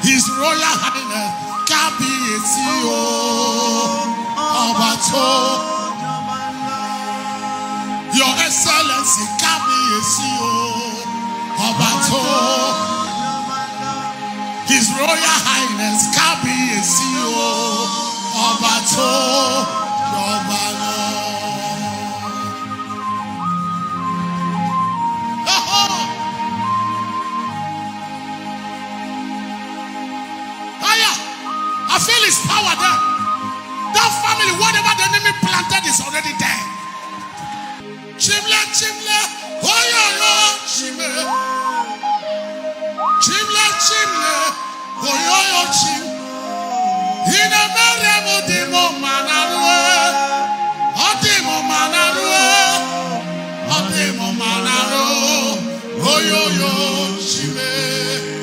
His Royal Highness Kabiyesi Obato. Your Excellency Kabiyesi Obato. His Royal Highness Kabiyesi Obato. I feel his power there. That family, whatever the enemy planted is already there. Chimle, chimle, oh yo yo, chimle. Chimle, chimle, oh yo yo, chimle. In a meremo demo manarue, odemo manarue, odemo manaro, oh yo yo, chimle.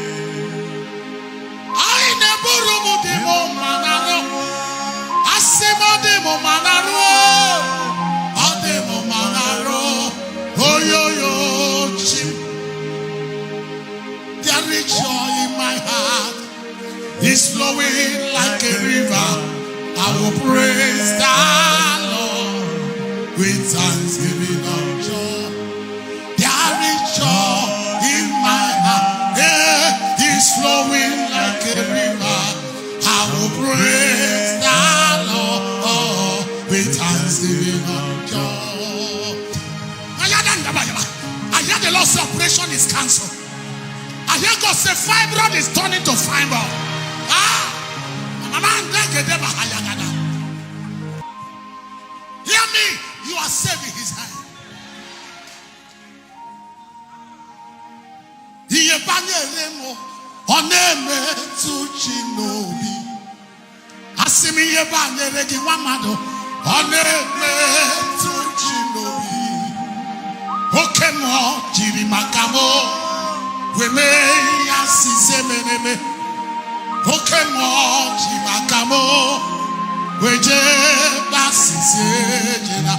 There is joy in my heart, it's flowing like a river. I will praise the Lord with thanksgiving of joy. There is joy in my heart, it's flowing like a river. I will praise the Lord with thanksgiving of joy. I hear the Lord's operation is cancelled. I hear God say fibroid is turning to fiber. Hear me, you are saving his hand. Oneme tuchinobi asimi yebane regi wamado oneme tuchinobi okemo jiri makamo weme yasise meneme okemo jiri makamo weje basise jena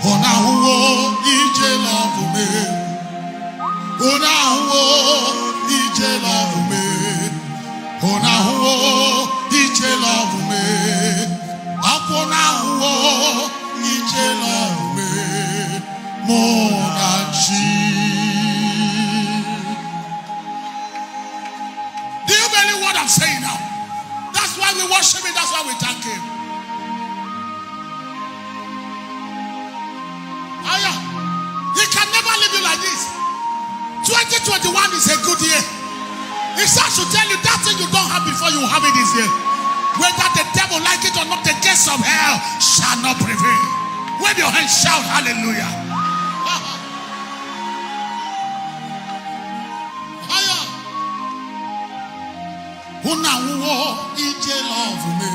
ona huo ije love me ona huo ije love me. Ona huo ije love me. Akona huo ije love me. Monachi. Do you believe what I'm saying now? That's why we worship him. That's why we thank him. Aya, he can never leave you like this. 2021 is a good year. If I should tell you that thing you don't have before, you have it this year. Whether the devil like it or not, the gates of hell shall not prevail. Wave your hands, shout hallelujah. Una huo ije love me.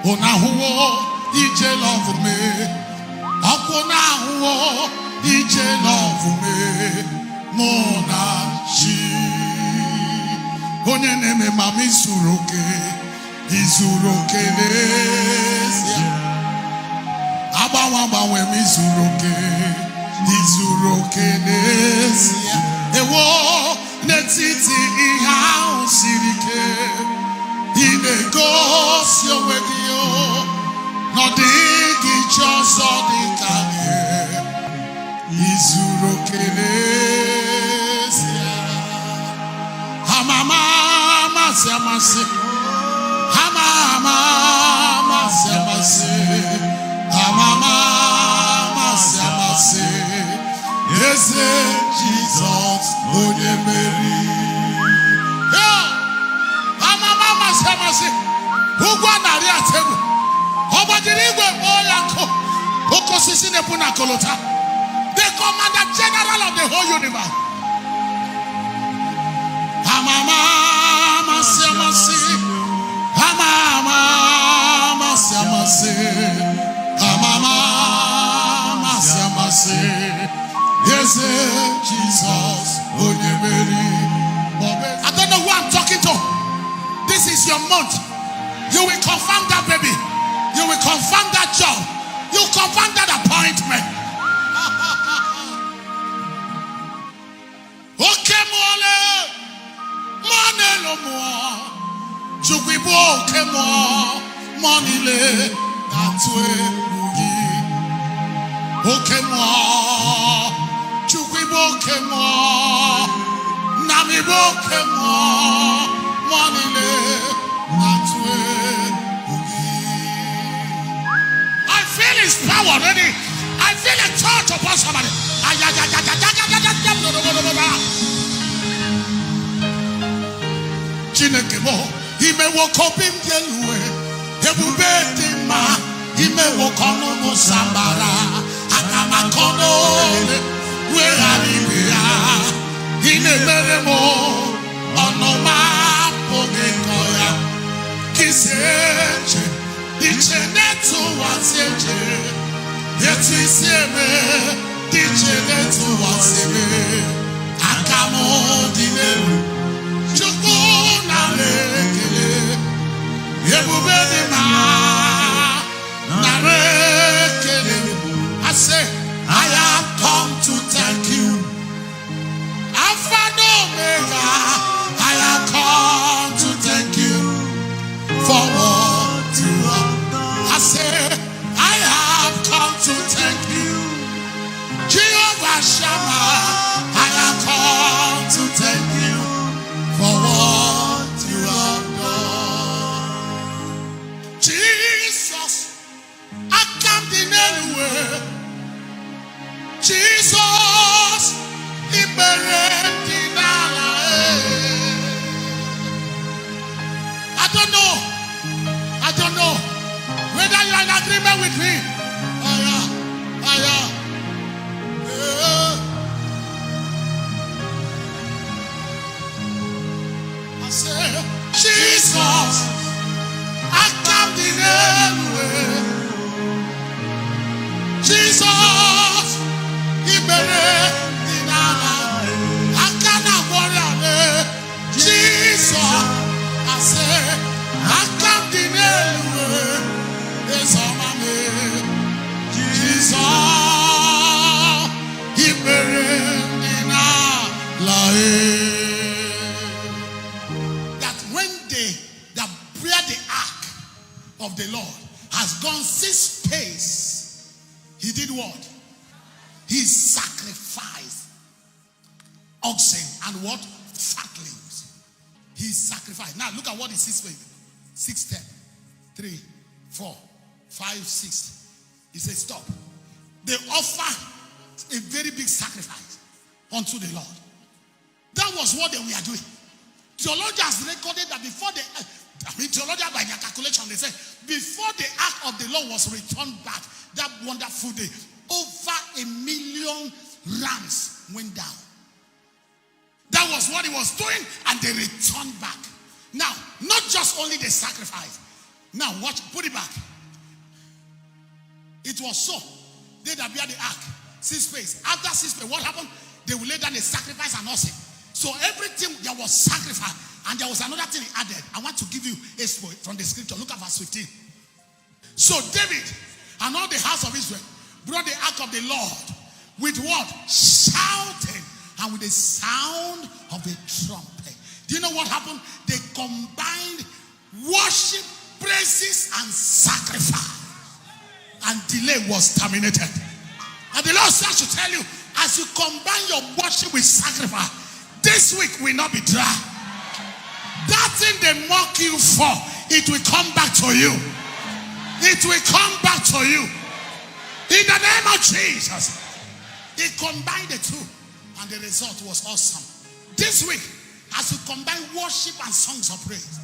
Una huo ije love me. Akuna huo ije love me. Monachi. Onye neme mami izuroke n'ezie. Agbanwe m izuroke n'ezie. Ewo n'etiti ihe ahụ siri ike, ị na-egosi onwe gị n'ọdịghị chi ọzọ dị ka gị. Izuroke n'ezie. Amama amasi amasi, amama amasi amasi, amama amasi amasi. Yes, Jesus, onye meri. Amama amasi amasi. Ugwa nari ategu. Obadiri igwe oyanko. Okosisi nepuna kolota. The commander general of the whole universe. Amama amasi amasi, amama amasi amasi, amama amasi amasi. Yes, Jesus, onye meri. I don't know who I'm talking to. This is your month. You will confirm that baby. You will confirm that job. You confirm that appointment. kemo monile atwe bugi okemo chukwi bokemo nami bokemo monile atwe bugi. I feel his power already. I feel a touch upon somebody. Chineke mo ime wokopim delue ebube dị mma ime wokono mo sambara akamakono weharibia ine mere mo onoma pogekoya kiseche dichenetu waseche yetu isieme dichenetu waseme akamo dinelu chukwu na lekele ebube dị mma na lekele. I say I have come to thank you Alpha and Omega. I have come to thank you for what you have done. I say I have come to thank you Jehovah Shammah. I have come to thank you for what you have done. Jesus, I come in anywhere. Jesus, I don't know whether you are in agreement with me. I say, Jesus, I come in anywhere. Jesus, Jesus, I say, I come in anywhere. It's all my name. Jesus, he buried in our life. That when they that bear the ark of the Lord has gone 6 paces, he did what? He sacrificed oxen and what? Fatlings. He sacrificed. Now look at what is 6 paces. 6, 10, 3, 4, 5, 6. He says, stop. They offer a very big sacrifice unto the Lord. That was what they were doing. Theologians recorded that before theologians by their calculation, they said, before the ark of the Lord was returned back, that wonderful day, over 1 million rams went down. That was what he was doing, and they returned back. Now, not just only the sacrifice. Now, watch, put it back. It was so. They that bear the ark, 6 paces. After 6 paces, what happened? They will lay down the sacrifice and offering. So everything there was sacrifice, and there was another thing he added. I want to give you a story from the scripture. Look at verse 15. So David and all the house of Israel brought the ark of the Lord with what? Shouting and with the sound of a trumpet. Do you know what happened? They combined worship, praises, and sacrifice. And delay was terminated. And the Lord said to tell you, as you combine your worship with sacrifice, this week will not be dry. That thing they mock you for, it will come back to you. It will come back to you. In the name of Jesus. He combined the two, and the result was awesome. This week, as you combine worship and songs of praise,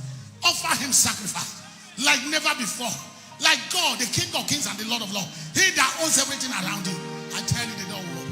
offer him sacrifice like never before. Like God, the King of Kings and the Lord of Lords. He that owns everything around you. I tell you, they don't work.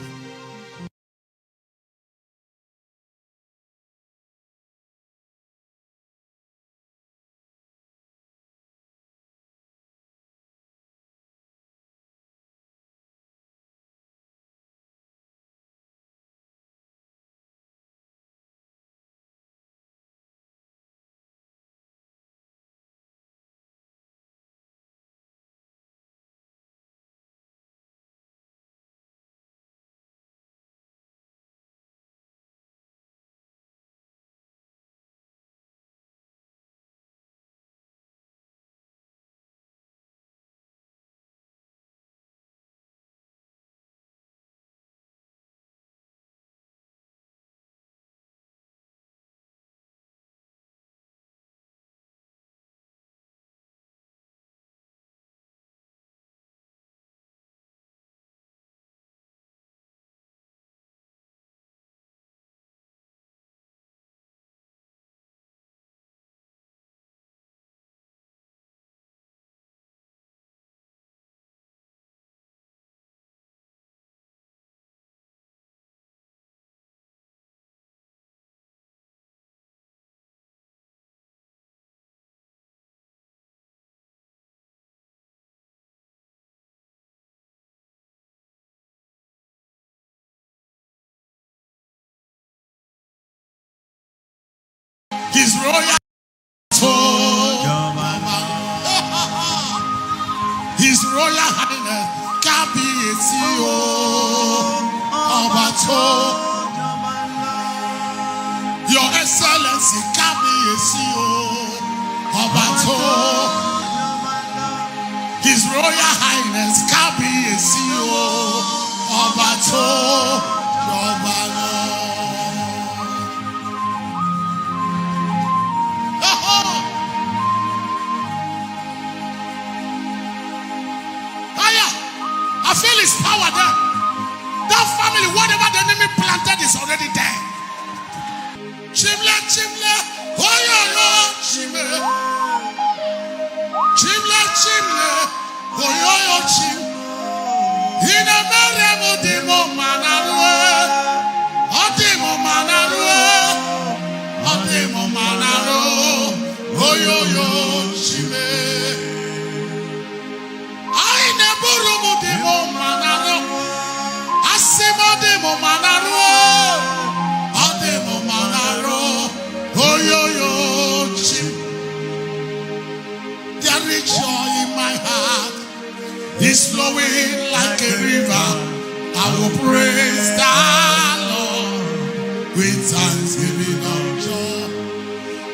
His royal His Royal Highness Kabiyesi Ọba tó. Your Excellency Kabiyesi Ọba tó. His Royal Highness Kabiyesi Ọba tó. Ọba lọ. I feel his power there. That family, whatever the enemy planted is already there. Chimle, chimle, oh yo yo, chimle. Chimle, chimle, oh yo yo, chimle. In a meremo demo manarue, odemo manarue, odemo manaro, oh yo yo, chimle. There is joy in my heart, it's flowing like a river. I will praise the Lord with thanksgiving of joy.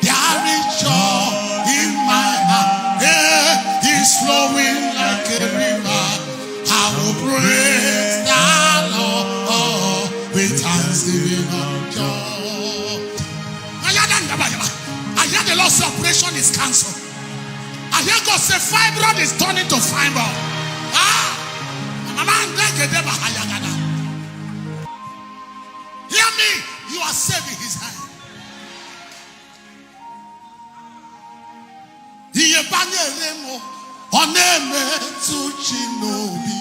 There is joy in my heart, it's flowing like a river. I will praise the Lord with thanksgiving of joy. I hear the Lord's operation is cancelled. I hear God say fibroid is turning to fiber. Hear me, you are saving his hand. Oneme tuchinobi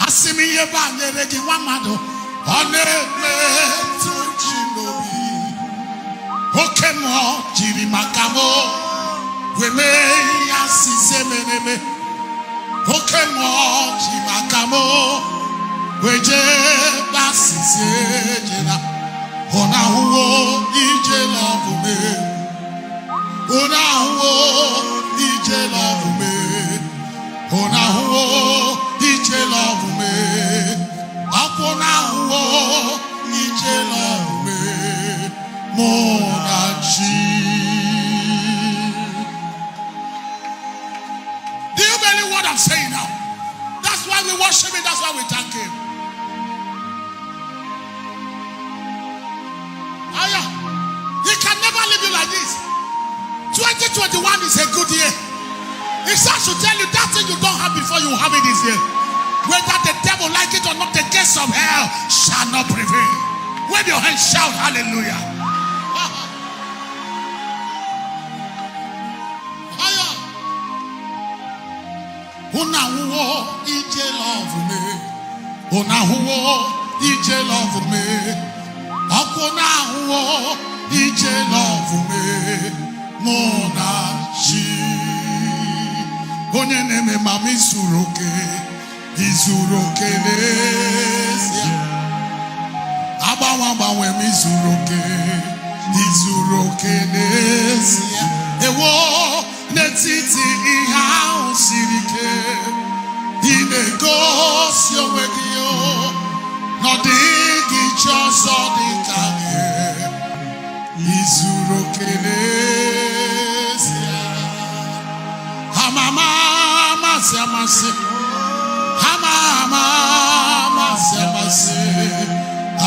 asimi yeba neregi wamado oneme tuchinobi okemo jiri makamo weme asise meneme okemo jiri makamo weje basise jena ona huo ije love me ona huo ije love me. Ona huo ije love me. Akona huo ije love me. Monachi. Do you believe what I'm saying now? That's why we worship him. That's why we thank him. Aya, he can never leave you like this. 2021 is a good year. If I should tell you that thing you don't have before, you have it this year. Whether the devil like it or not, the gates of hell shall not prevail. Wave your hands, shout hallelujah. Una huo ije love me. Una huo ije love me. Akuna huo ije love me. Monachi. Onye neme mama izuroke n'ezie. Agbanwe m izuroke n'ezie. Ewo n'etiti ihe ahụ siri ike, ị na-egosi onwe gị n'ọdịghị chi ọzọ dị ka gị. Izuroke n'ezie. Amama amasi amasi, amama amasi amasi,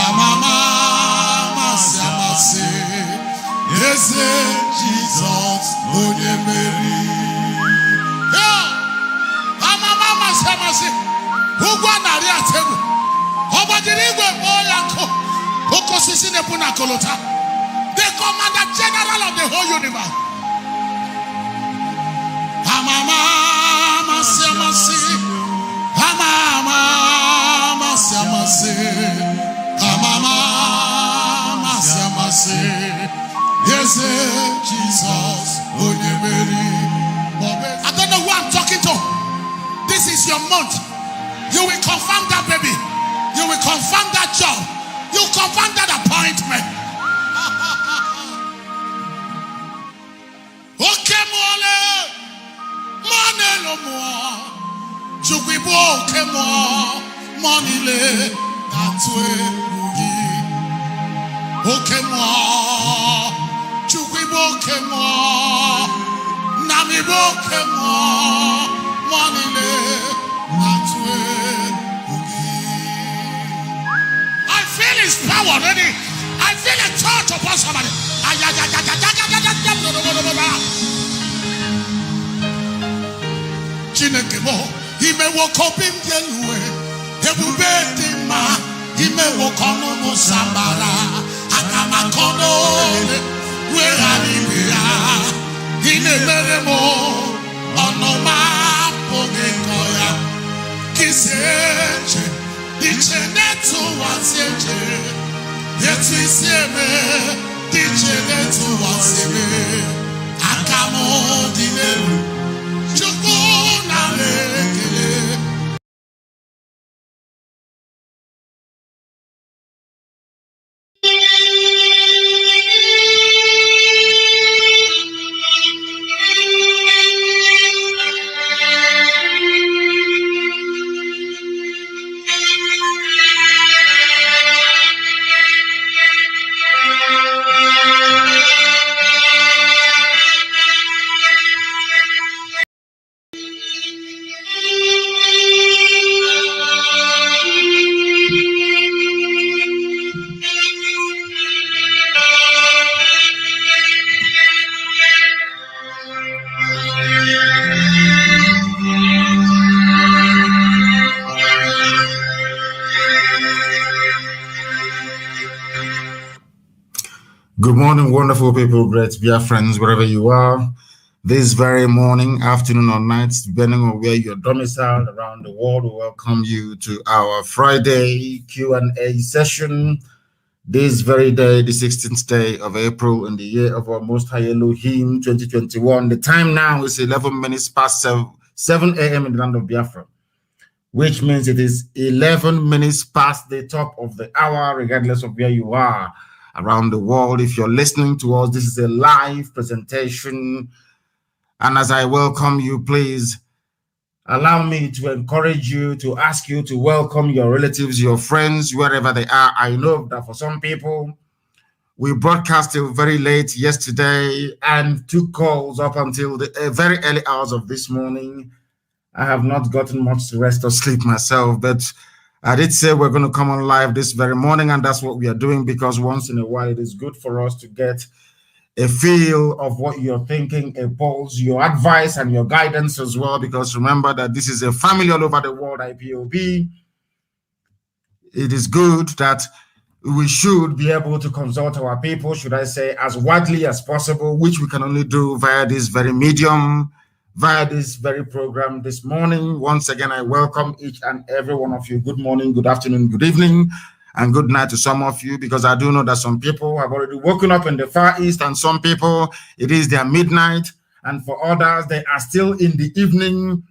amama amasi amasi. Eze Jesus onye meri. Amama amasi amasi. Ugwa nari ategu. Obadiri igwe oya ko. Okosisi nepu na kolota. The commander general of the whole universe. Amama amasi amasi, amama amasi amasi, amama amasi amasi. Yes, Jesus, onye meri. I don't know who I'm talking to. This is your month. You will confirm that baby. You will confirm that job. You confirm that appointment. no more. Chukwibo kemo monile atwe bugi. Okemo Chukwibo kemo namibo kemo monile atwe bugi. I feel his power already. I feel a touch upon somebody. Chinekemo, ime wokopim dielue, ebubeti ma, ime wokono musambara, akama kono, weranibia, ine meremo, onoma pogekoya, kiseche, dichenetu waseche, yetu isieme, dichenetu waseme, akamo dinelu. Good morning, wonderful people, great Biafrans, wherever you are. This very morning, afternoon, or night, depending on where you're domiciled around the world, we welcome you to our Friday Q&A session. This very day, the 16th day of April, in the year of our Most High Elohim, 2021. The time now is 11 minutes past 7 a.m. in the land of Biafra, which means it is 11 minutes past the top of the hour, regardless of where you are around the world. If you're listening to us, this is a live presentation. And as I welcome you, please allow me to encourage you, to ask you to welcome your relatives, your friends, wherever they are. I know that for some people, we broadcast till very late yesterday and took calls up until the very early hours of this morning. I have not gotten much rest or sleep myself, but I did say we're going to come on live this very morning, and that's what we are doing, because once in a while it is good for us to get a feel of what you're thinking, a pulse, your advice and your guidance as well, because remember that this is a family all over the world, IPOB. It is good that we should be able to consult our people, should I say, as widely as possible, which we can only do via this very medium, via this very program this morning. Once again, I welcome each and every one of you. Good morning, good afternoon, good evening, and good night to some of you, because I do know that some people have already woken up in the Far East, and some people, it is their midnight, and for others, they are still in the evening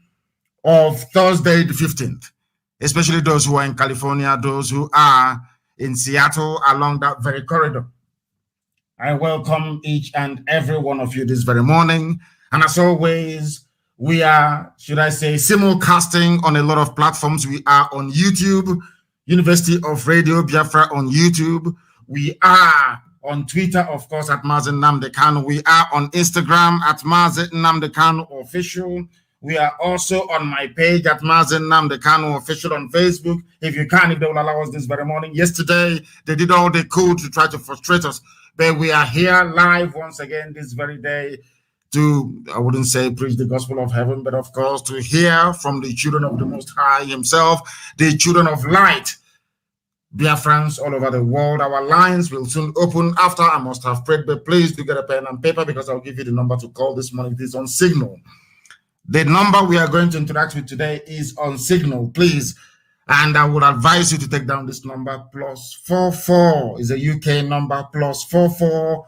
of Thursday the 15th, especially those who are in California, those who are in Seattle along that very corridor. I welcome each and every one of you this very morning. And as always, we are, should I say, simulcasting on a lot of platforms. We are on YouTube, University of Radio Biafra on YouTube. We are on Twitter, of course, at Mazi Nnamdi. We are on Instagram at Mazi Nnamdi Official. We are also on my page at Mazi Nnamdi Official on Facebook. If you can, if they will allow us this very morning. Yesterday, they did all they could to try to frustrate us. But we are here live once again this very day to, I wouldn't say preach the gospel of heaven, but of course to hear from the children of the Most High himself, the children of light, Biafrans all over the world. Our lines will soon open after I must have prayed, but please do get a pen and paper, because I'll give you the number to call this morning. It is on Signal. The number we are going to interact with today is on Signal, please. And I would advise you to take down this number. +44 is a UK number, +44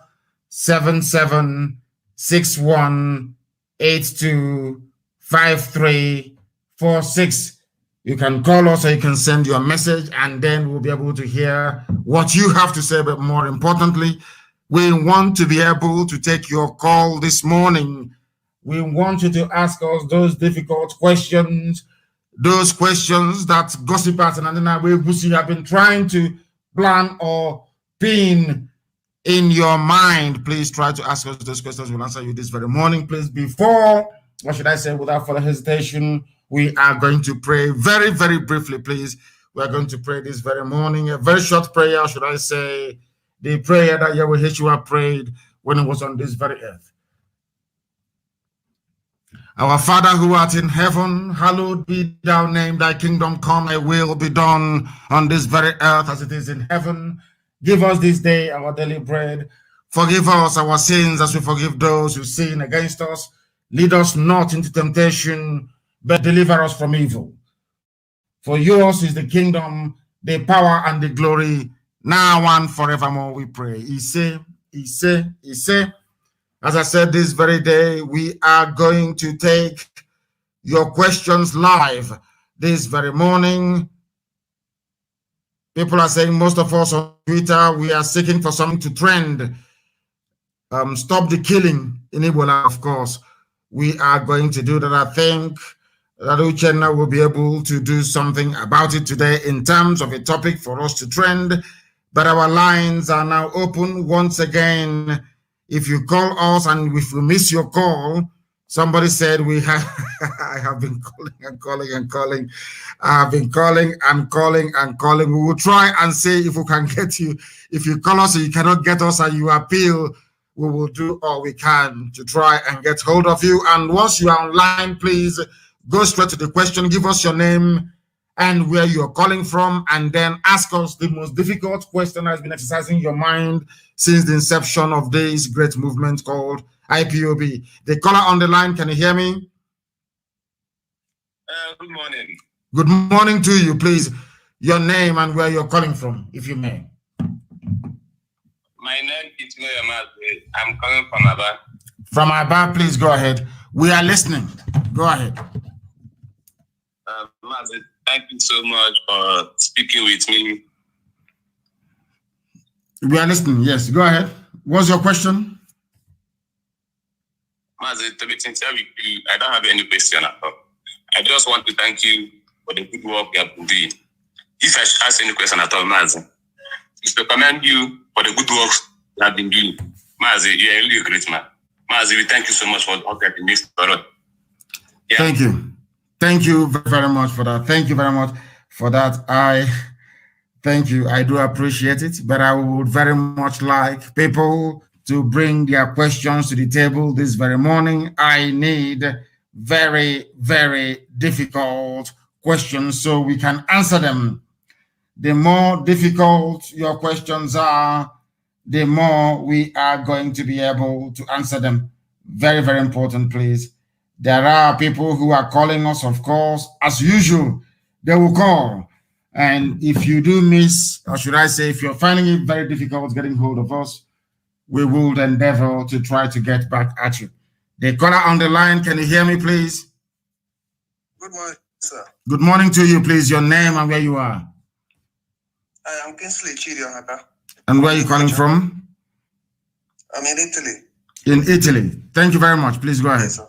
77 61825346. You can call us, or you can send your message, and then we'll be able to hear what you have to say. But more importantly, we want to be able to take your call this morning We want you to ask us those difficult questions, those questions that gossipers and Busi have been trying to plan or pin in your mind. Please try to ask us those questions. We'll answer you this very morning. Please, before, what should I say, without further hesitation, we are going to pray very, very briefly, please. We are going to pray this very morning, a very short prayer, should I say, the prayer that Yahweh Yeshua prayed when he was on this very earth. Our Father who art in heaven, hallowed be thy name, thy kingdom come, thy will be done on this very earth as it is in heaven. Give us this day our daily bread. Forgive us our sins as we forgive those who sin against us. Lead us not into temptation, but deliver us from evil. For yours is the kingdom, the power, and the glory, now and forevermore, we pray. Ise. As I said, this very day, we are going to take your questions live this very morning. People are saying, most of us on Twitter, we are seeking for something to trend. Stop the killing in Ebola, of course. We are going to do that. I think that Uchenna will be able to do something about it today in terms of a topic for us to trend. But our lines are now open once again. If you call us and if we miss your call, somebody said we have, I have been calling and calling and calling. I have been calling and calling and calling. We will try and see if we can get you. If you call us and you cannot get us and you appeal, we will do all we can to try and get hold of you. And once you are online, please go straight to the question. Give us your name and where you're calling from, and then ask us the most difficult question that has been exercising your mind since the inception of this great movement called IPOB. The caller on the line, can you hear me? Good morning. Good morning to you. Please, your name and where you're calling from, if you may. My name is Mazi. I'm calling from Aba. From Aba, please go ahead. We are listening. Go ahead. Mazi, thank you so much for speaking with me. We are listening. Yes, go ahead. What's your question? Mazi, to be sincere with you, I don't have any question at all. I just want to thank you for the good work you have been doing. If I should ask any question at all, Mazi, it's to commend you for the good work you have been doing. Mazi, you are really a great man. Mazi, we thank you so much for all that you missed for us. Yeah. Thank you. Thank you very much for that. Thank you very much for that. Thank you. I do appreciate it, but I would very much like people to bring their questions to the table this very morning. I need very, very difficult questions so we can answer them. The more difficult your questions are, the more we are going to be able to answer them. Very, very important, please. There are people who are calling us, of course, as usual. They will call. And if you do miss, or should I say, if you're finding it very difficult getting hold of us, we will endeavor to try to get back at you. The caller on the line, can you hear me, please? Good morning, sir. Good morning to you, please. Your name and where you are. I am Kinsley Chidionaka. And where are you calling from? I'm in Italy. In Italy. Thank you very much. Please go ahead. Yes, sir.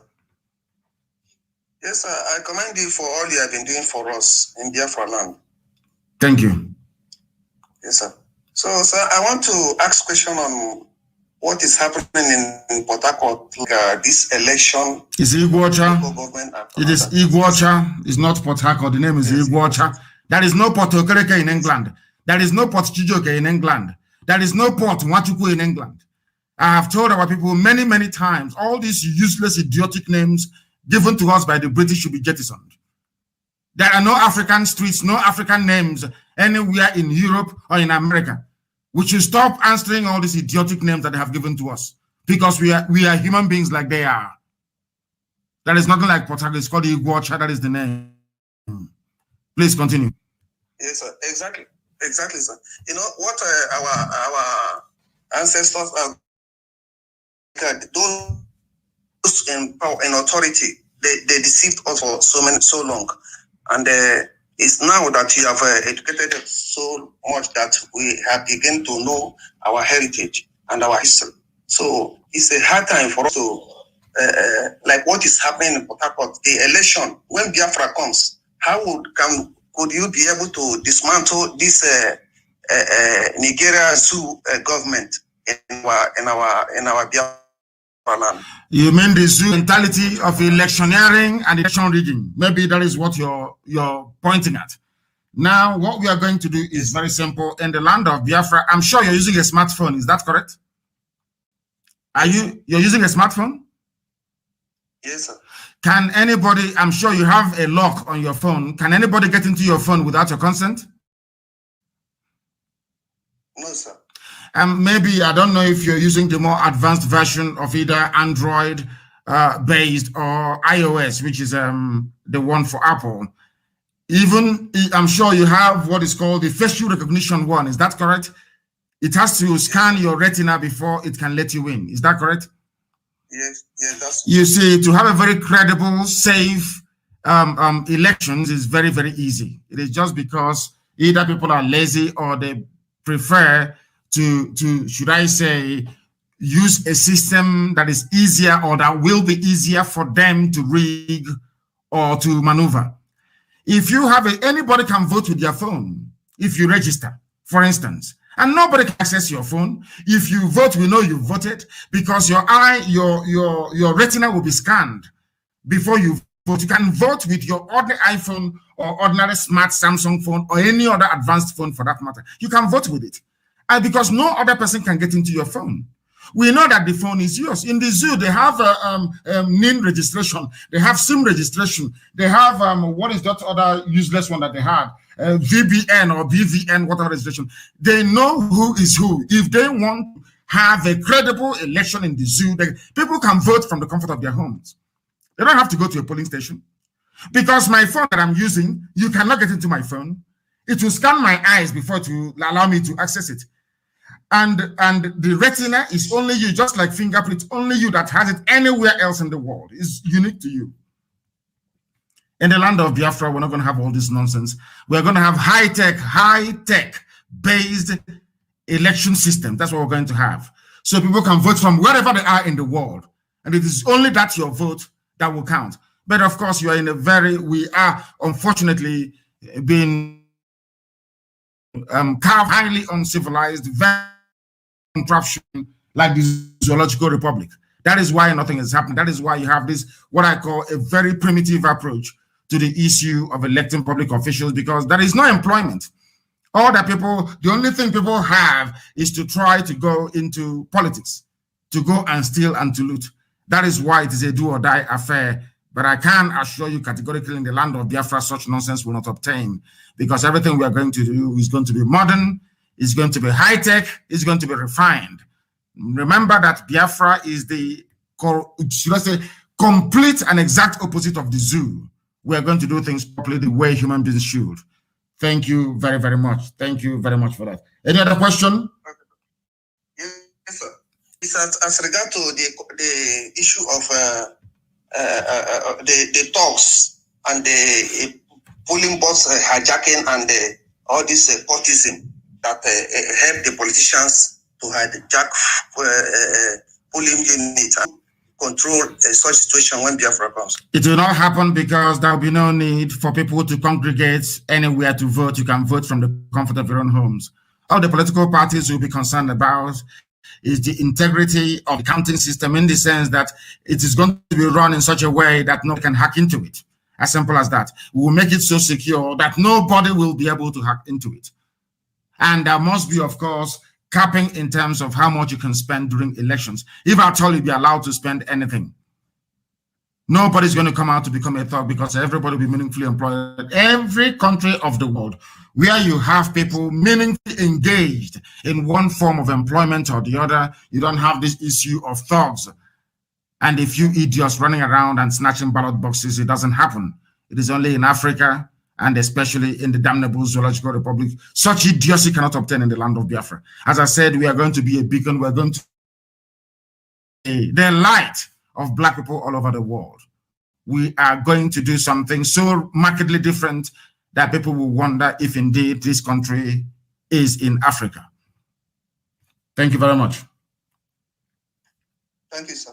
Yes, sir. I commend you for all you have been doing for us in Biafra land. Thank you. Yes, sir. So, sir, I want to ask a question on what is happening in Port Harcourt, this election. It's Iguacha. It is Iguacha. It's not Port Harcourt. The name is Iguacha. There is no Port Okereke in England. There is no Port Chijoke in England. There is no Port Wachuku in England. I have told our people many, many times, all these useless, idiotic names given to us by the British should be jettisoned. There are no African streets, no African names anywhere in Europe or in America. We should stop answering all these idiotic names that they have given to us because we are human beings like they are. There is nothing like Port Harcourt. It's called Iguacha. That is the name. Please continue. Yes, sir. Exactly. Exactly, sir. You know what our ancestors are. Those in power and authority, they deceived us for so long, and it's now that you have educated us so much that we have begun to know our heritage and our history. So it's a hard time for us to like what is happening in Port Harcourt, the election, when Biafra comes, could you be able to dismantle this Nigeria zoo government in our Biafra land? You mean the zoo mentality of electioneering and election rigging? Maybe that is what you're pointing at. Now, what we are going to do is very simple. In the land of Biafra, I'm sure you're using a smartphone. Is that correct? You're using a smartphone? Yes, sir. Can anybody, I'm sure you have a lock on your phone. Can anybody get into your phone without your consent? No, sir. Maybe, I don't know if you're using the more advanced version of either Android based or iOS, which is the one for Apple. Even, I'm sure you have what is called the facial recognition one. Is that correct? It has to scan your retina before it can let you in. Is that correct? Yes, that's. You see, to have a very credible, safe elections is very, very easy. It is just because either people are lazy or they prefer to should I say, use a system that is easier or that will be easier for them to rig or to maneuver. If you have anybody can vote with their phone, if you register, for instance, and nobody can access your phone. If you vote, we know you voted because your retina will be scanned before you vote. You can vote with your ordinary iPhone or ordinary smart Samsung phone or any other advanced phone for that matter. You can vote with it. And because no other person can get into your phone. We know that the phone is yours. In the zoo, they have NIN registration. They have SIM registration. They have, what is that other useless one that they had? VBN or BVN, whatever registration. They know who is who. If they want to have a credible election in the zoo, people can vote from the comfort of their homes. They don't have to go to a polling station. Because my phone that I'm using, you cannot get into my phone. It will scan my eyes before to allow me to access it. And the retina is only you, just like fingerprint, only you that has it anywhere else in the world. It's unique to you. In the land of Biafra, we're not going to have all this nonsense. We're going to have high-tech based election system. That's what we're going to have. So people can vote from wherever they are in the world. And it is only that your vote that will count. But of course, you are we are unfortunately being highly uncivilized, very contraption like the Zoological Republic. That is why nothing is happening. That is why you have this, what I call a very primitive approach to the issue of electing public officials, because there is no employment. All that the only thing people have is to try to go into politics, to go and steal and to loot. That is why it is a do or die affair. But I can assure you categorically in the land of Biafra, such nonsense will not obtain, because everything we are going to do is going to be modern, is going to be high-tech, is going to be refined. Remember that Biafra is the, should I say, complete and exact opposite of the zoo. We are going to do things properly the way human beings should. Thank you very, very much. Thank you very much for that. Any other question? Yes, sir. It's as regard to the issue of the talks and the polling box hijacking and all this courtism that help the politicians to hijack polling units and control such situation when Biafra comes. It will not happen because there will be no need for people to congregate anywhere to vote. You can vote from the comfort of your own homes. All the political parties will be concerned about is the integrity of the counting system, in the sense that it is going to be run in such a way that nobody can hack into it. As simple as that. We will make it so secure that nobody will be able to hack into it. And there must be, of course, capping in terms of how much you can spend during elections. If at all you be allowed to spend anything, nobody's going to come out to become a thug, because everybody will be meaningfully employed. Every country of the world where you have people meaningfully engaged in one form of employment or the other, you don't have this issue of thugs. And if you idiots running around and snatching ballot boxes, it doesn't happen. It is only in Africa, and especially in the damnable Zoological Republic. Such idiocy cannot obtain in the land of Biafra. As I said, we are going to be a beacon. We're going to be the light of black people all over the world. We are going to do something so markedly different that people will wonder if indeed this country is in Africa. Thank you very much. Thank you, sir.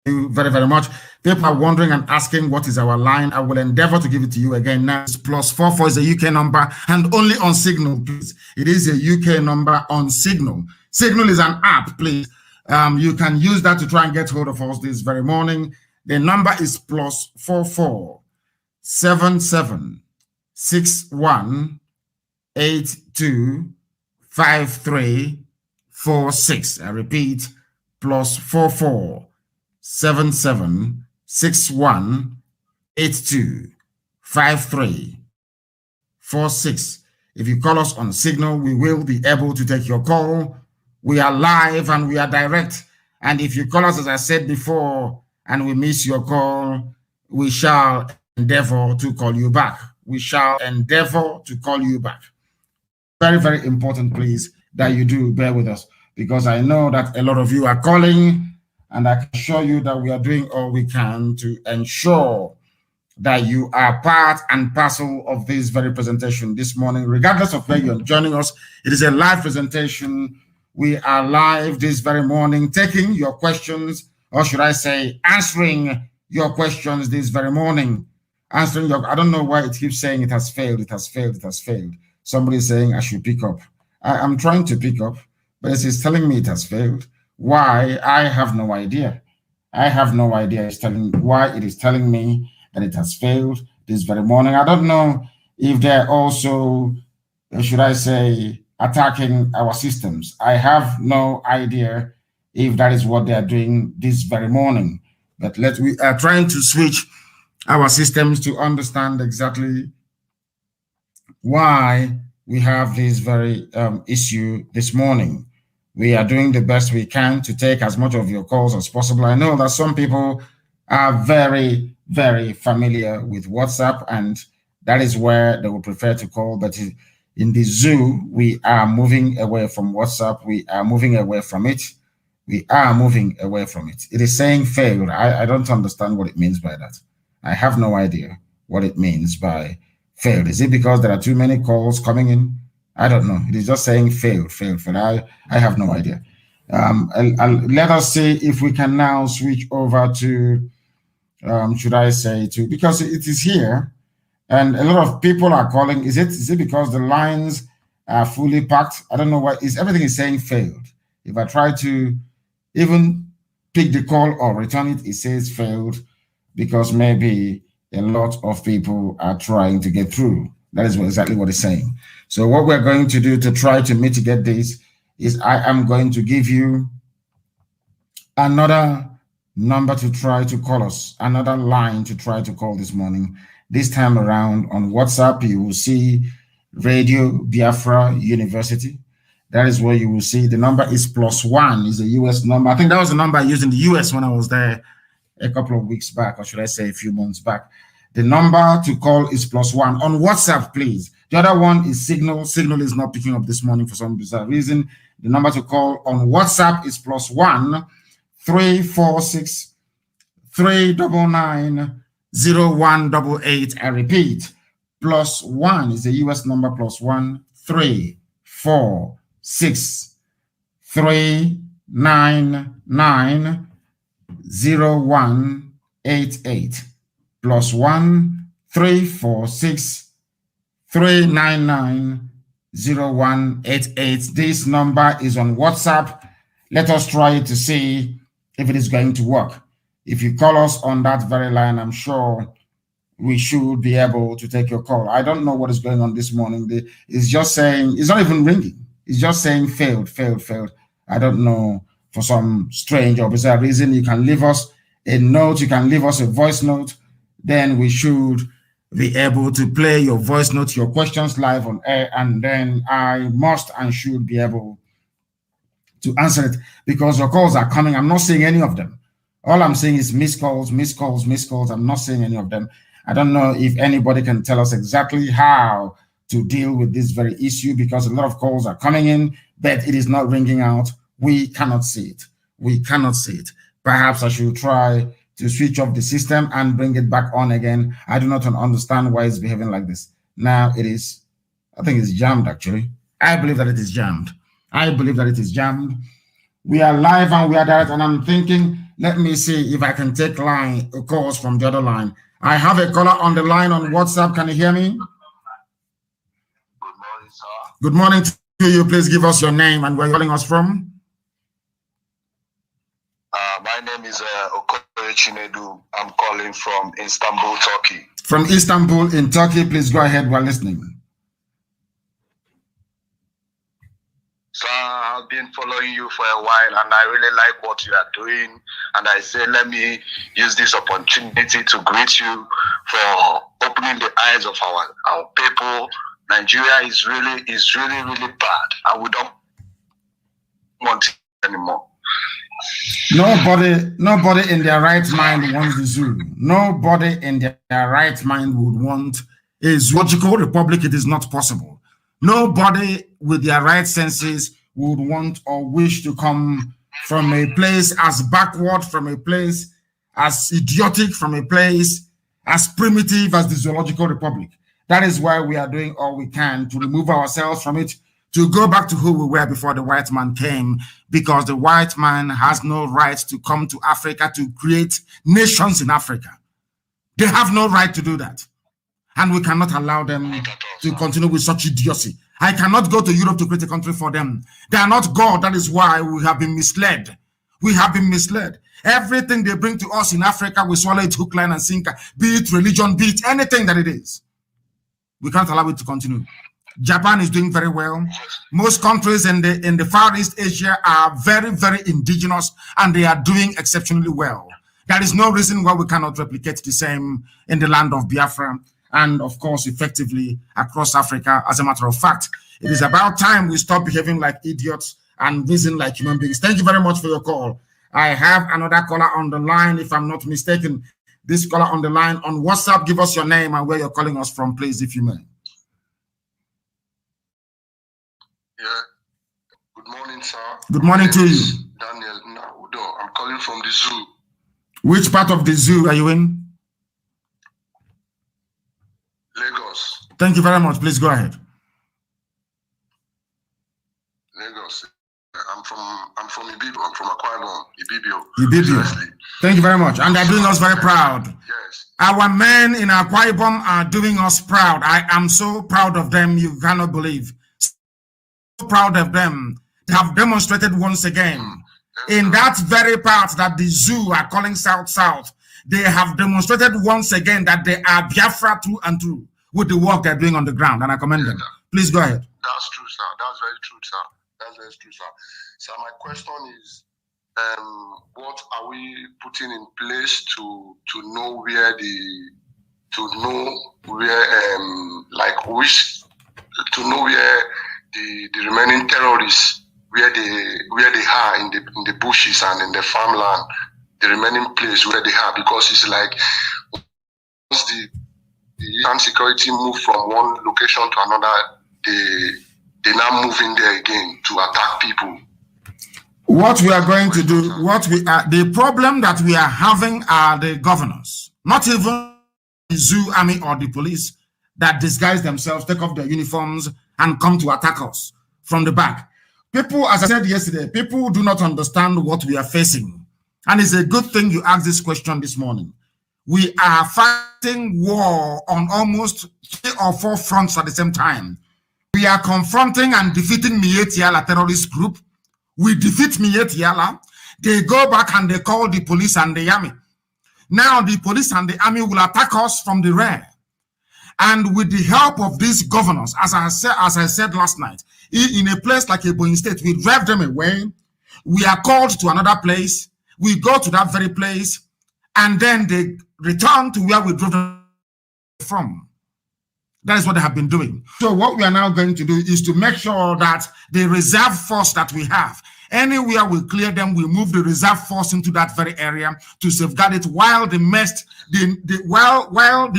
you very, very much. People are wondering and asking what is our line. I will endeavor to give it to you again. Now it's +44 is a UK number and only on Signal, please. It is a UK number on Signal. Signal is an app, please. You can use that to try and get hold of us this very morning. The number is +44 77 61 82 53 46. I repeat, +44 77 61 82 53 46. If you call us on Signal, we will be able to take your call. We are live and we are direct. And if you call us, as I said before, and we miss your call, we shall endeavor to call you back. We shall endeavor to call you back. Very, very important, please, that you do bear with us, because I know that a lot of you are calling, and I can assure you that we are doing all we can to ensure that you are part and parcel of this very presentation this morning, regardless of where you're joining us. It is a live presentation. We are live this very morning, taking your questions, or should I say, answering your questions this very morning. Answering your, I don't know why it keeps saying it has failed, it has failed, it has failed. Somebody is saying I should pick up. I'm trying to pick up, but it is telling me it has failed. Why? I have no idea. I have no idea. It's telling why it is telling me that it has failed this very morning. I don't know if they're also, should I say, attacking our systems. I have no idea if that is what they are doing this very morning. But we are trying to switch our systems to understand exactly why we have this very issue this morning. We are doing the best we can to take as much of your calls as possible. I know that some people are very, very familiar with WhatsApp, and that is where they would prefer to call. But in the zoo, we are moving away from WhatsApp. We are moving away from it. We are moving away from it. It is saying failed. I don't understand what it means by that. I have no idea what it means by failed. Is it because there are too many calls coming in? I don't know. It is just saying failed. I have no idea. Let us see if we can now switch over to, should I say, to, because it is here and a lot of people are calling. Is it because the lines are fully packed? I don't know why. Everything is saying failed. If I try to even pick the call or return it, it says failed, because maybe a lot of people are trying to get through. That is exactly what it's saying. So what we're going to do to try to mitigate this is I am going to give you another number to try to call us, another line to try to call this morning. This time around on WhatsApp, you will see Radio Biafra University. That is where you will see the number is +1, is a US number. I think that was the number I used in the US when I was there a couple of weeks back, or should I say a few months back. The number to call is +1 on WhatsApp, please. The other one is Signal. Signal is not picking up this morning for some bizarre reason. The number to call on WhatsApp is +1 346 399 0188. I repeat, +1 is a US number, +1 346 399 0188. +1 346 399 0188. This number is on WhatsApp. Let us try to see if it is going to work. If you call us on that very line, I'm sure we should be able to take your call. I don't know what is going on this morning. It's just saying, it's not even ringing. It's just saying failed. I don't know, for some strange or bizarre reason. You can leave us a note. You can leave us a voice note. Then we should be able to play your voice notes, your questions live on air, and then I must and should be able to answer it, because your calls are coming. I'm not seeing any of them. All I'm seeing is missed calls. I'm not seeing any of them. I don't know if anybody can tell us exactly how to deal with this very issue, because a lot of calls are coming in, but it is not ringing out. We cannot see it. Perhaps I should try to switch off the system and bring it back on again. I do not understand why it's behaving like this. Now it is, I think it's jammed actually. I believe that it is jammed. We are live and we are direct, and I'm thinking Let me see if I can take calls from the other line. I have a caller on the line on WhatsApp. Can you hear me? Good morning, sir. Good morning to you. Please give us your name and where you're calling us from. My name is Okoye Chinedu. I'm calling from Istanbul, Turkey. From Istanbul in Turkey, please go ahead while listening. So I've been following you for a while, and I really like what you are doing. And I say, let me use this opportunity to greet you for opening the eyes of our people. Nigeria is really bad, and we don't want it anymore. Nobody in their right mind wants the zoo. Nobody in their right mind would want a zoological republic. It is not possible. Nobody with their right senses would want or wish to come from a place as backward, from a place as idiotic, from a place as primitive as the zoological republic. That is why we are doing all we can to remove ourselves from it, to go back to who we were before the white man came, because the white man has no right to come to Africa to create nations in Africa. They have no right to do that. And we cannot allow them to continue with such idiocy. I cannot go to Europe to create a country for them. They are not God. That is why we have been misled. We have been misled. Everything they bring to us in Africa, we swallow it hook, line, and sinker, be it religion, be it anything that it is. We can't allow it to continue. Japan is doing very well. Most countries in the Far East Asia are very, very indigenous, and they are doing exceptionally well. There is no reason why we cannot replicate the same in the land of Biafra, and of course, effectively across Africa. As a matter of fact, it is about time we stop behaving like idiots and reason like human beings. Thank you very much for your call. I have another caller on the line, if I'm not mistaken. This caller on the line on WhatsApp, give us your name and where you're calling us from, please, if you may. Yeah. Good morning, sir. Good morning to you. Daniel Naudo. I'm calling from the zoo. Which part of the zoo are you in? Lagos. Thank you very much. Please go ahead. Lagos. I'm from Ibibio. I'm from Akwa Ibibio. Ibibio. Thank you very much. And they're doing us very proud. Yes. Our men in Akwa Ibom are doing us proud. I am so proud of them. You cannot believe. So proud of them. They have demonstrated once again in that very part that the zoo are calling South. They have demonstrated once again that they are Biafra through and through with the work they're doing on the ground, and I commend them. Please go ahead. That's true, sir. That's very true, sir. That's very true, sir. So my question is, what are we putting in place to know where the remaining terrorists, where they are in the bushes and in the farmland, the remaining place where they are, because it's like once the armed security move from one location to another, they now move in there again to attack people. What we are going to do, the problem that we are having are the governors, not even the zoo army or the police that disguise themselves, take off their uniforms and come to attack us from the back. People, as I said yesterday, people do not understand what we are facing. And it's a good thing you asked this question this morning. We are fighting war on almost 3 or 4 fronts at the same time. We are confronting and defeating Mietiala terrorist group. We defeat Mietiala. They go back and they call the police and the army. Now the police and the army will attack us from the rear. And with the help of these governors, as I said last night, in a place like Ebonyi State, we drive them away. We are called to another place. We go to that very place, and then they return to where we drove them from. That is what they have been doing. So what we are now going to do is to make sure that the reserve force that we have, anywhere we clear them, we move the reserve force into that very area to safeguard it, while the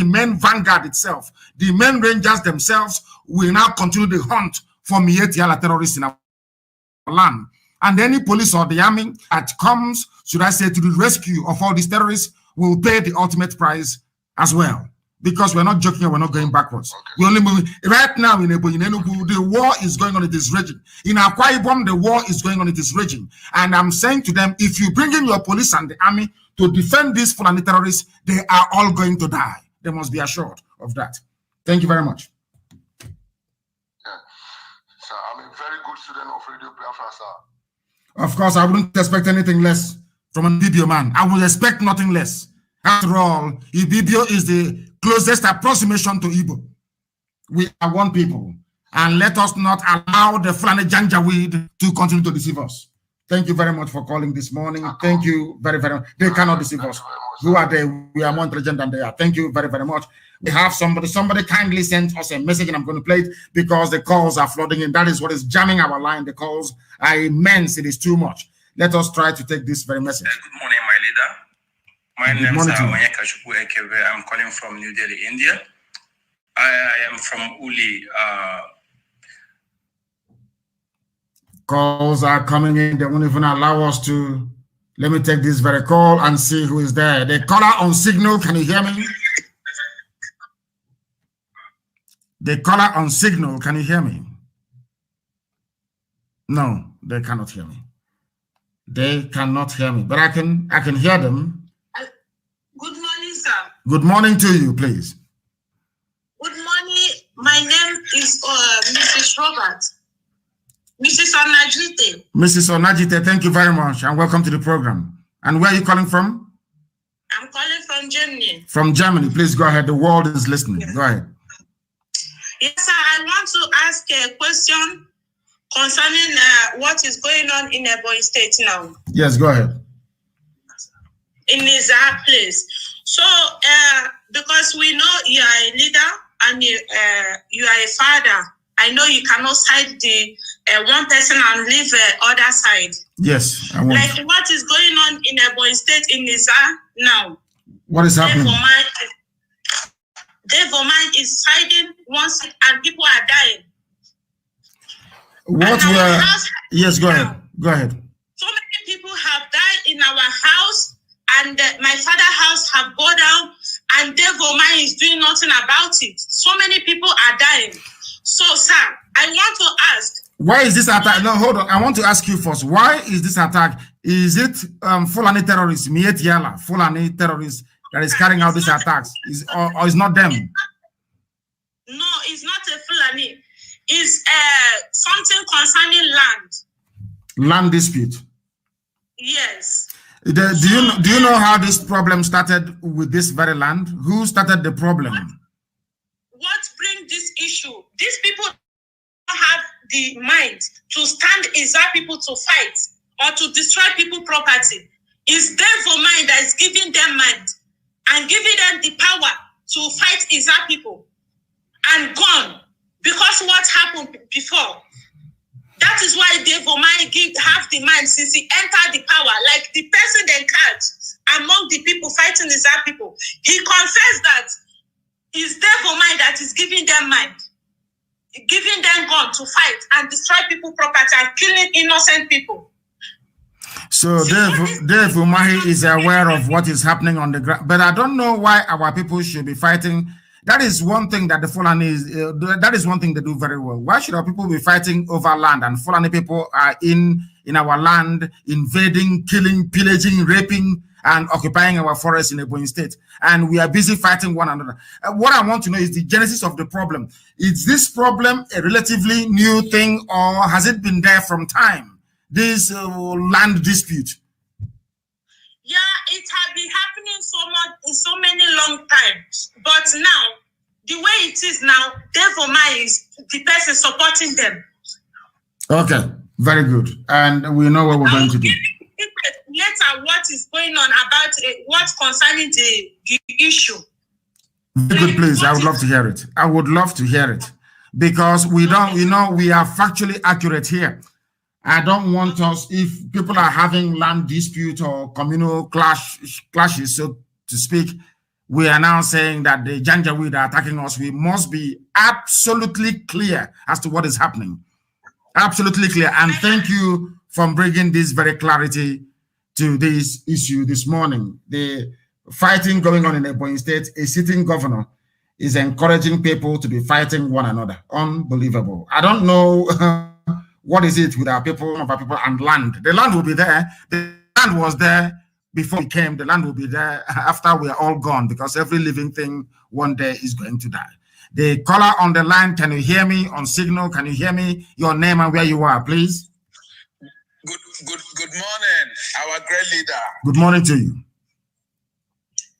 main vanguard itself, the main rangers themselves, will now continue the hunt for Mietiala terrorists in our land. And any police or the army that comes, should I say, to the rescue of all these terrorists will pay the ultimate price as well. because we're not joking and we're not going backwards. We're only moving. Right now in Enugu, the war is going on, it is raging. In Akwa Ibom, the war is going on, it is raging. And I'm saying to them, if you bring in your police and the army to defend these Fulani terrorists, they are all going to die. They must be assured of that. Thank you very much. Yeah. Sir, I'm a very good student of Radio Biafra, sir. Of course, I wouldn't expect anything less from a Ibibio man. I would expect nothing less. After all, Ibibio is the closest approximation to Igbo. We are one people, and let us not allow the Fulani Janjaweed to continue to deceive us. Thank you very much for calling this morning. Thank you very, very much. They cannot deceive us. Who are they? We are more intelligent than they are. Thank you very, very much. We have somebody kindly sent us a message, and I'm going to play it because the calls are flooding in. That is what is jamming our line. The calls are immense. It is too much. Let us try to take this very message. Good morning, my leader. My name is Onyeka Chukwu Ekebe. I'm calling from New Delhi, India. I am from Uli. Calls are coming in. They won't even allow us to. Let me take this very call and see who is there. The caller on signal. Can you hear me? The caller on signal. Can you hear me? No, they cannot hear me. They cannot hear me, but I can hear them. Good morning, sir. Good morning to you, please. Good morning. My name is Mrs. Robert. Mrs. Onajite. Mrs. Onajite, thank you very much and welcome to the program. And where are you calling from? I'm calling from Germany. From Germany. Please go ahead. The world is listening. Yes. Go ahead. Yes, sir. I want to ask a question concerning what is going on in Ebonyi State now. Yes, go ahead. In his place. So, because we know you are a leader and you are a father, I know you cannot side the one person and leave the other side. Yes, I won't. Like what is going on in Ebonyi State in Niza now? What is happening? Devorman is siding one side and people are dying. What were? Yes, go ahead. Go ahead. So many people have died in our house, and my father's house have gone down, and Devorman is doing nothing about it. So many people are dying. So, sir, I want to ask. Why is this attack? No, hold on. I want to ask you first. Why is this attack? Is it Fulani terrorists, Miet Yala, Fulani terrorists that is carrying out these attacks? Or is not them? No, it's not a Fulani. It's something concerning land. Land dispute. Yes. Do you know how this problem started with this very land? Who started the problem? What brings this issue? These people don't have the mind to stand Izar people to fight or to destroy people property. It's them for mind that is giving them mind and giving them the power to fight Izar people and gone. Because what happened before, that is why they for mind have the mind since he entered the power, like the person they catch among the people fighting Izar people. He confessed that it's there for mind that is giving them mind, giving them gun to fight and destroy people property and killing innocent people. So Dave Umahi is aware of what is happening on the ground, but I don't know why our people should be fighting. That is one thing that the Fulani that is one thing they do very well. Why should our people be fighting over land? And Fulani people are in our land, invading, killing, pillaging, raping, and occupying our forests in Ebonyi State. And we are busy fighting one another. What I want to know is the genesis of the problem. Is this problem a relatively new thing, or has it been there from time? This land dispute? Yeah, it has been happening so much in so many long times. But now, the way it is now, Devomai is the person supporting them. Okay, very good. And we know what we're going to do. Later, what is going on about what's concerning the issue. Very good, please. I would love to hear it. I would love to hear it. Because we are factually accurate here. I don't want us, if people are having land dispute or communal clashes, so to speak, we are now saying that the Janjaweed are attacking us. We must be absolutely clear as to what is happening. Absolutely clear. And thank you for bringing this very clarity to this issue this morning. The fighting going on in Ebonyi State, a sitting governor is encouraging people to be fighting one another. Unbelievable. I don't know what is it with our people and land. The land will be there. The land was there before we came. The land will be there after we are all gone, because every living thing one day is going to die. The caller on the line, can you hear me on signal? Can you hear me? Your name and where you are, please. Good morning, our great leader. Good morning to you.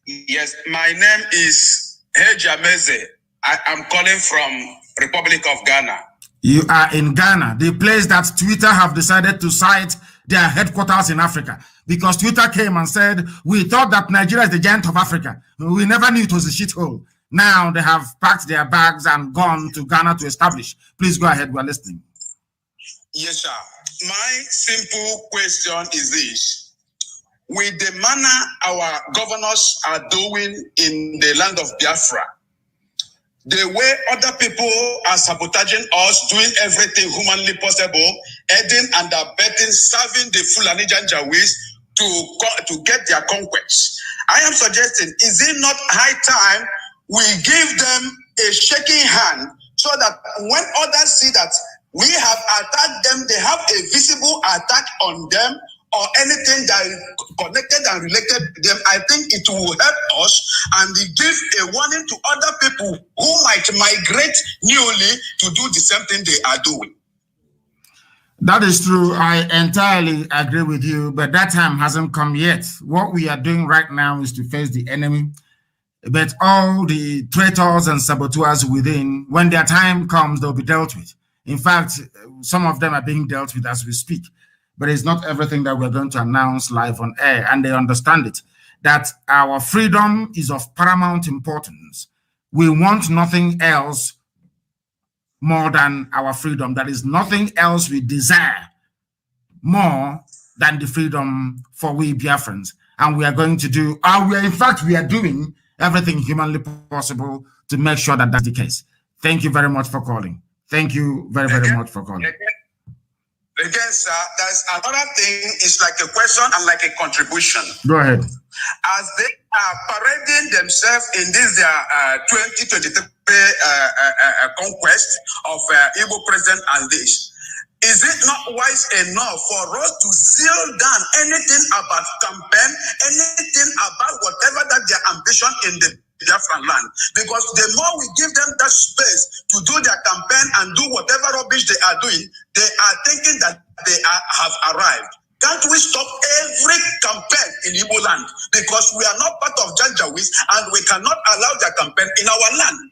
Yes, my name is Mazi. I am calling from Republic of Ghana. You are in Ghana, the place that Twitter have decided to cite their headquarters in Africa, because Twitter came and said, we thought that Nigeria is the giant of Africa. We never knew it was a shithole. Now they have packed their bags and gone to Ghana to establish. Please go ahead, we're listening. Yes, sir. My simple question is this. With the manner our governors are doing in the land of Biafra, the way other people are sabotaging us, doing everything humanly possible, aiding and abetting, serving the Fulani Janjaweeds to get their conquests. I am suggesting, is it not high time we give them a shaking hand, so that when others see that we have attacked them, they have a visible attack on them, or anything that is connected and related to them? I think it will help us and give a warning to other people who might migrate newly to do the same thing they are doing. That is true. I entirely agree with you, but that time hasn't come yet. What we are doing right now is to face the enemy. But all the traitors and saboteurs within, when their time comes, they'll be dealt with. In fact, some of them are being dealt with as we speak. But it's not everything that we're going to announce live on air, and they understand it, that our freedom is of paramount importance. We want nothing else more than our freedom. There is nothing else we desire more than the freedom for we Biafrans. And we are going to do, we are doing everything humanly possible to make sure that that's the case. Thank you very much for calling. Thank you very, very much for calling. Again, sir, there's another thing. It's like a question and like a contribution. Go ahead. As they are parading themselves in this 2023 conquest of Igbo president and this, is it not wise enough for us to seal down anything about campaign, anything about whatever that their ambition in the Biafran land? Because the more we give them that space to do their campaign and do whatever rubbish they are doing, they are thinking that they have arrived. Can't we stop every campaign in Igbo land? Because we are not part of Janjaweeds and we cannot allow their campaign in our land.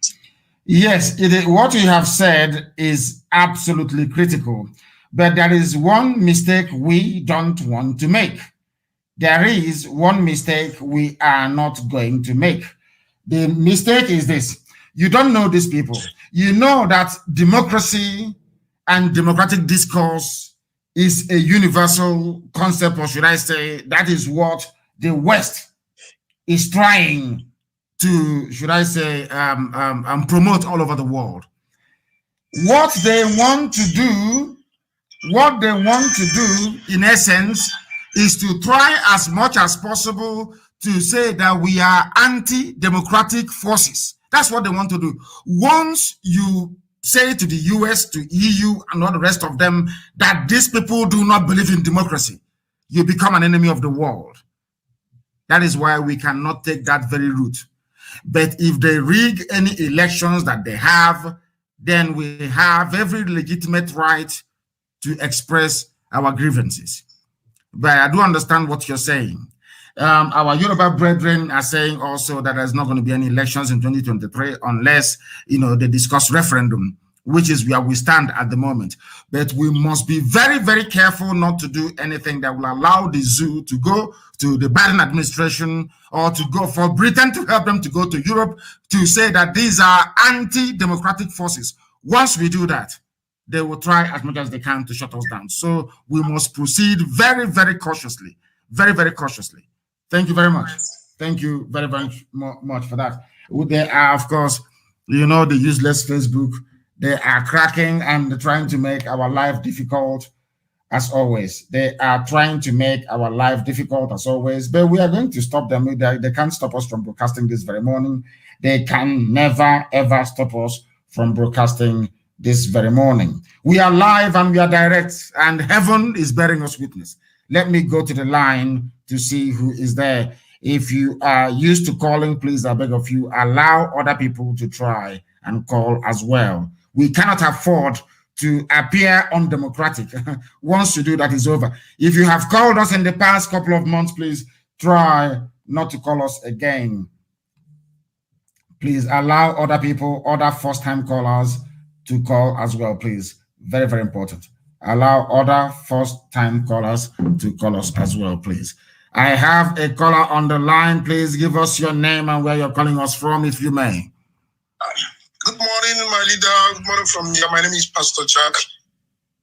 Yes, what you have said is absolutely critical. But there is one mistake we don't want to make. There is one mistake we are not going to make. The mistake is this. You don't know these people. You know that democracy and democratic discourse is a universal concept, or should I say, that is what the West is trying to, should I say, promote all over the world. What they want to do, in essence, is to try as much as possible to say that we are anti-democratic forces. That's what they want to do. Once you say to the US, to EU, and all the rest of them that these people do not believe in democracy, you become an enemy of the world. That is why we cannot take that very route. But if they rig any elections that they have, then we have every legitimate right to express our grievances. But I do understand what you're saying. Our Yoruba brethren are saying also that there's not going to be any elections in 2023 unless, they discuss referendum, which is where we stand at the moment. But we must be very, very careful not to do anything that will allow the zoo to go to the Biden administration, or to go for Britain to help them to go to Europe to say that these are anti-democratic forces. Once we do that, they will try as much as they can to shut us down. So we must proceed very, very cautiously. Very, very cautiously. Thank you very much. Thank you very, very much for that. There are, of course, the useless Facebook. They are cracking and trying to make our life difficult. as always. They are trying to make our life difficult, as always, but we are going to stop them. They can't stop us from broadcasting this very morning. They can never, ever stop us from broadcasting this very morning. We are live and we are direct, and heaven is bearing us witness. Let me go to the line to see who is there. If you are used to calling, please, I beg of you, allow other people to try and call as well. We cannot afford to appear undemocratic. Once you do that, is over. If you have called us in the past couple of months, please try not to call us again. Please allow other people, other first-time callers to call as well, please. Very, very important. Allow other first-time callers to call us as well, please. I have a caller on the line. Please give us your name and where you're calling us from, if you may. Good morning, my leader. Good morning from here. My name is Pastor Jack.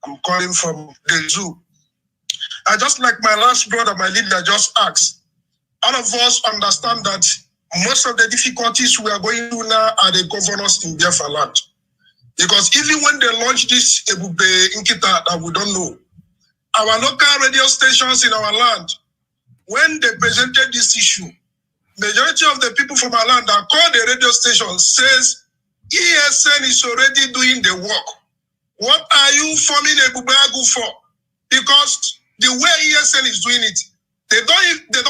I'm calling from the zoo. I just like my last brother, my leader, just asked. All of us understand that most of the difficulties we are going through now are the governors in Biafra land. Because even when they launched this Ebube Nkita that we don't know, our local radio stations in our land, when they presented this issue, majority of the people from our land that call the radio station says ESN is already doing the work. What are you forming a Bubagu for? Because the way ESN is doing it,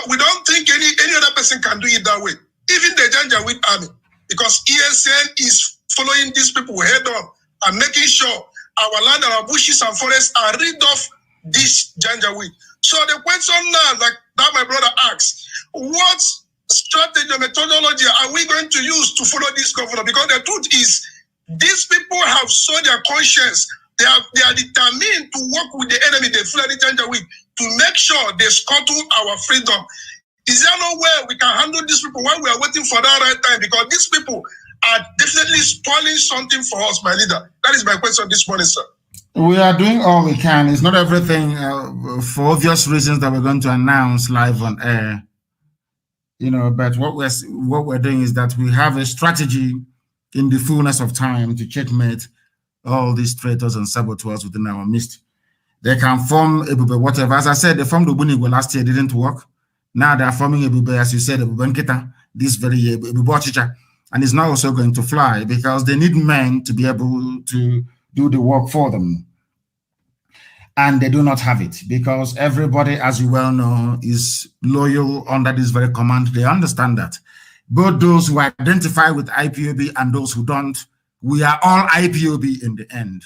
we don't think any other person can do it that way. Even the Janjaweed army, because ESN is following these people head on and making sure our land, our bushes and forests are rid of this Janjaweed. So the question now, like that my brother asked, what strategy or methodology are we going to use to follow this governor? Because the truth is, these people have sold their conscience. They are determined to work with the enemy, the Fulani Janjaweed, to make sure they scuttle our freedom. Is there no way we can handle these people while we are waiting for that right time? Because these people are definitely spoiling something for us, my leader. That is my question this morning, sir. We are doing all we can. It's not everything for obvious reasons that we're going to announce live on air. You know, but what we're doing is that we have a strategy in the fullness of time to checkmate all these traitors and saboteurs within our midst. They can form Ebube, whatever. As I said, they formed Ubunigwe last year, didn't work. Now they are forming Ebube, as you said, Ebube Nkita, this very year, Ebube Ochicha. And it's not also going to fly because they need men to be able to do the work for them. And they do not have it because everybody, as you well know, is loyal under this very command. They understand that. Both those who identify with IPOB and those who don't, we are all IPOB in the end.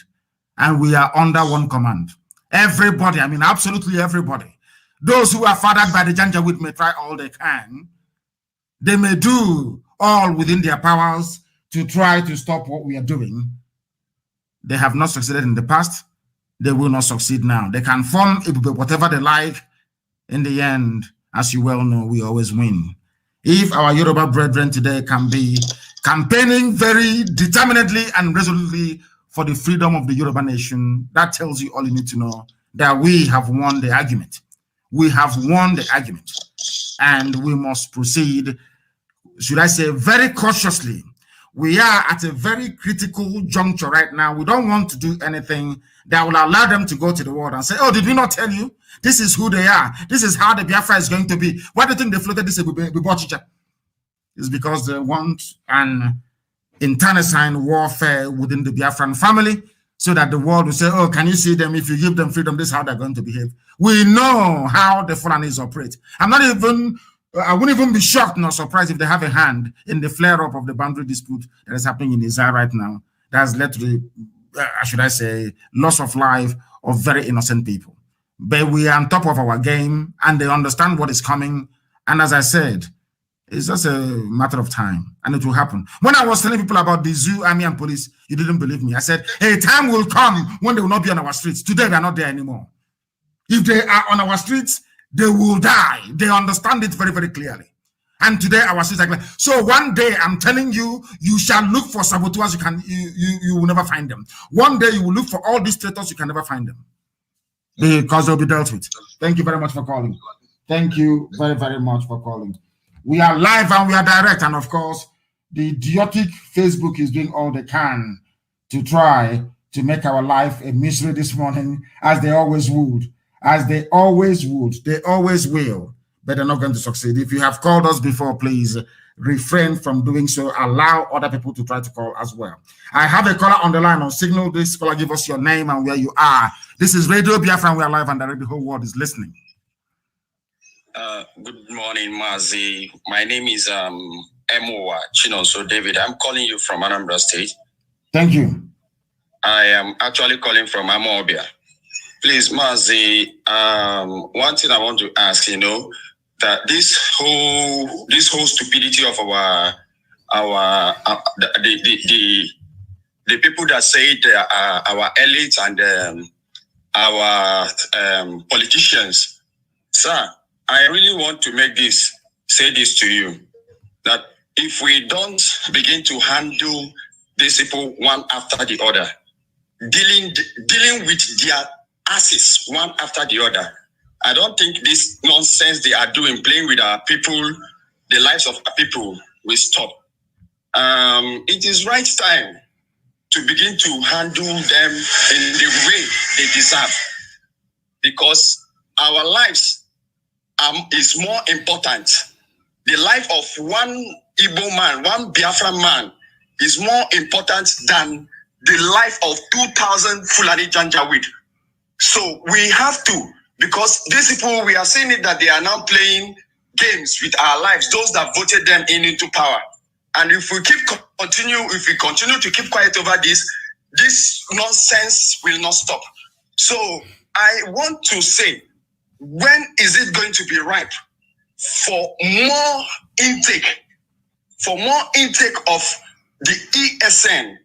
And we are under one command. Everybody, I mean, absolutely everybody. Those who are fathered by the Janjaweed may try all they can. They may do all within their powers to try to stop what we are doing. They have not succeeded in the past. They will not succeed now. They can form whatever they like. In the end, as you well know, we always win. If our Yoruba brethren today can be campaigning very determinedly and resolutely for the freedom of the Yoruba nation, that tells you all you need to know, that we have won the argument. We have won the argument. And we must proceed, should I say, very cautiously. We are at a very critical juncture right now. We don't want to do anything that will allow them to go to the world and say, oh, did we not tell you? This is who they are. This is how the Biafra is going to be. Why do you think they floated this Bibochicha? It's because they want an internecine warfare within the Biafran family so that the world will say, oh, can you see them? If you give them freedom, this is how they're going to behave. We know how the Fulanis operate. I wouldn't even be shocked nor surprised if they have a hand in the flare-up of the boundary dispute that is happening in Israel right now. That has led to the, should I say, loss of life of very innocent people. But we are on top of our game, and they understand what is coming. And as I said, it's just a matter of time, and it will happen. When I was telling people about the zoo, army, and police, you didn't believe me. I said, hey, time will come when they will not be on our streets. Today, they are not there anymore. If they are on our streets, they will die. They understand it very, very clearly. And today our streets are clear. So one day, I'm telling you, you shall look for saboteurs. You will never find them. One day you will look for all these traitors. You can never find them because they'll be dealt with. Thank you very much for calling. Thank you very, very much for calling. We are live and we are direct. And of course, the idiotic Facebook is doing all they can to try to make our life a misery this morning, as they always would, as they always would, they always will, but they're not going to succeed. If you have called us before, please refrain from doing so. Allow other people to try to call as well. I have a caller on the line on Signal. This caller, give us your name and where you are. This is Radio Biafra. We are live and the whole world is listening. Good morning, Mazi. My name is Emowa Chinoso David. I'm calling you from Anambra State. Thank you. I am actually calling from Amobia. Please, Mazi, one thing I want to ask, that this whole stupidity of the people that say they are our elites and our politicians, sir, I really want to say this to you, that if we don't begin to handle these people one after the other, dealing with their asses one after the other, I don't think this nonsense they are doing, playing with our people, the lives of our people, will stop. It is right time to begin to handle them in the way they deserve, because our lives is more important. The life of one Igbo man, one Biafran man, is more important than the life of 2,000 Fulani Janjaweed. So we have to, because these people, we are seeing it that they are now playing games with our lives, those that voted them into power. And if we continue to keep quiet over this nonsense will not stop. So I want to say, when is it going to be ripe for more intake of the ESN?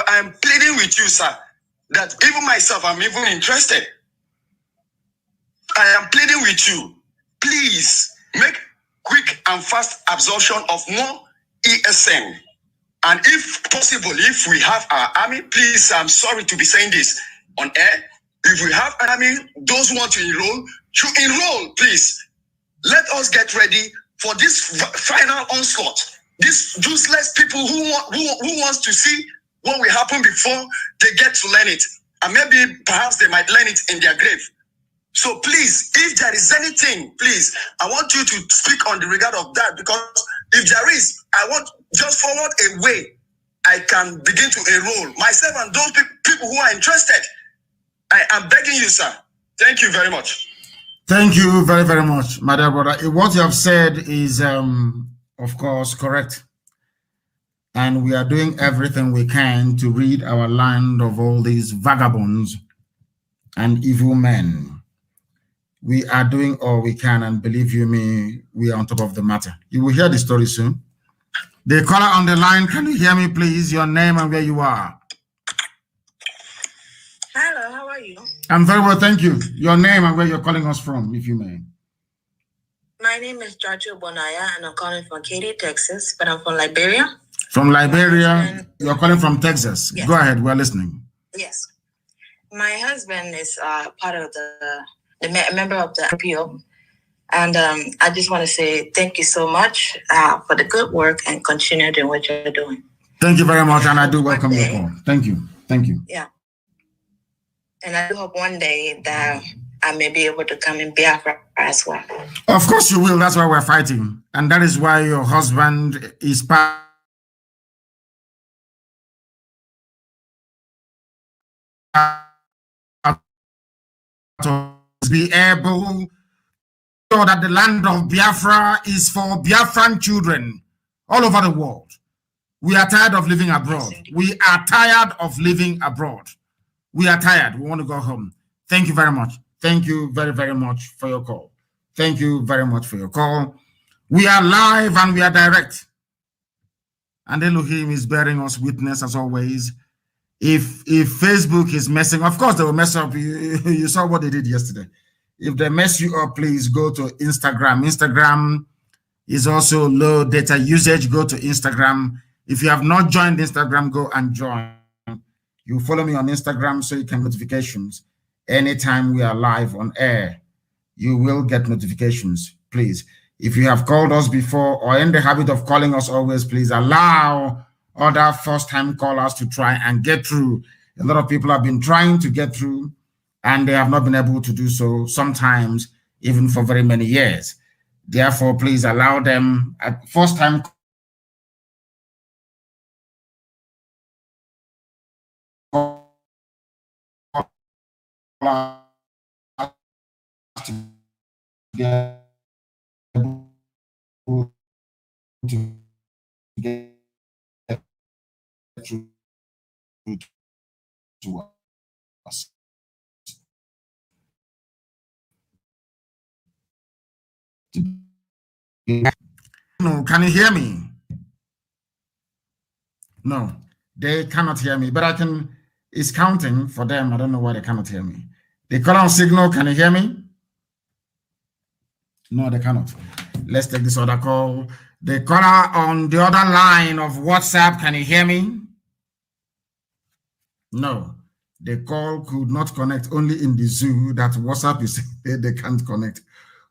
I'm pleading with you, sir, that even myself, I'm even interested. I am pleading with you, please make quick and fast absorption of more ESN. And if possible, if we have our army, please, I'm sorry to be saying this on air, if we have an army, those who want to enroll, please. Let us get ready for this final onslaught. These useless people who wants to see what will happen before they get to learn it. And maybe perhaps they might learn it in their grave. So please, if there is anything, please, I want you to speak on the regard of that, because if there is, I want just forward a way I can begin to enroll myself and those people who are interested. I am begging you, sir. Thank you very much. Thank you very, very much, my dear brother. What you have said is, of course, correct. And we are doing everything we can to rid our land of all these vagabonds and evil men. We are doing all we can, and believe you me, we are on top of the matter. You will hear the story soon. The caller on the line, can you hear me, please? Your name and where you are. Hello, how are you? I'm very well, thank you. Your name and where you're calling us from, if you may. My name is Georgia Bonaya, and I'm calling from Katy, Texas, but I'm from Liberia. From Liberia, you're calling from Texas. Yes. Go ahead, we're listening. Yes. My husband is part of the member of the Ipob, and I just want to say thank you so much for the good work and continue doing what you're doing. Thank you very much, and I do welcome your call. Thank you. Thank you. Yeah. And I do hope one day that I may be able to come in Biafra as well. Of course you will. That's why we're fighting. And that is why your husband is part to be able so that the land of Biafra is for Biafran children all over the world. We are tired of living abroad. We are tired of living abroad. We are tired. We want to go home. Thank you very much. Thank you very, very much for your call. Thank you very much for your call. We are live and we are direct. And Elohim is bearing us witness as always. If Facebook is messing, of course they will mess up. You saw what they did yesterday. If they mess you up, please go to Instagram. Instagram is also low data usage. Go to Instagram. If you have not joined Instagram, go and join. You follow me on Instagram so you can get notifications. Anytime we are live on air, you will get notifications, please. If you have called us before or in the habit of calling us always, please allow other first-time callers to try and get through. A lot of people have been trying to get through, and they have not been able to do so, sometimes even for very many years. Therefore, please allow them at first-time callers to get through to us. No, can you hear me? No, they cannot hear me, but I can. It's counting for them. I don't know why they cannot hear me. They call on signal. Can you hear me? No, they cannot. Let's take this other call. The caller on the other line of WhatsApp, can you hear me? No, the call could not connect. Only in the zoo that WhatsApp is they can't connect.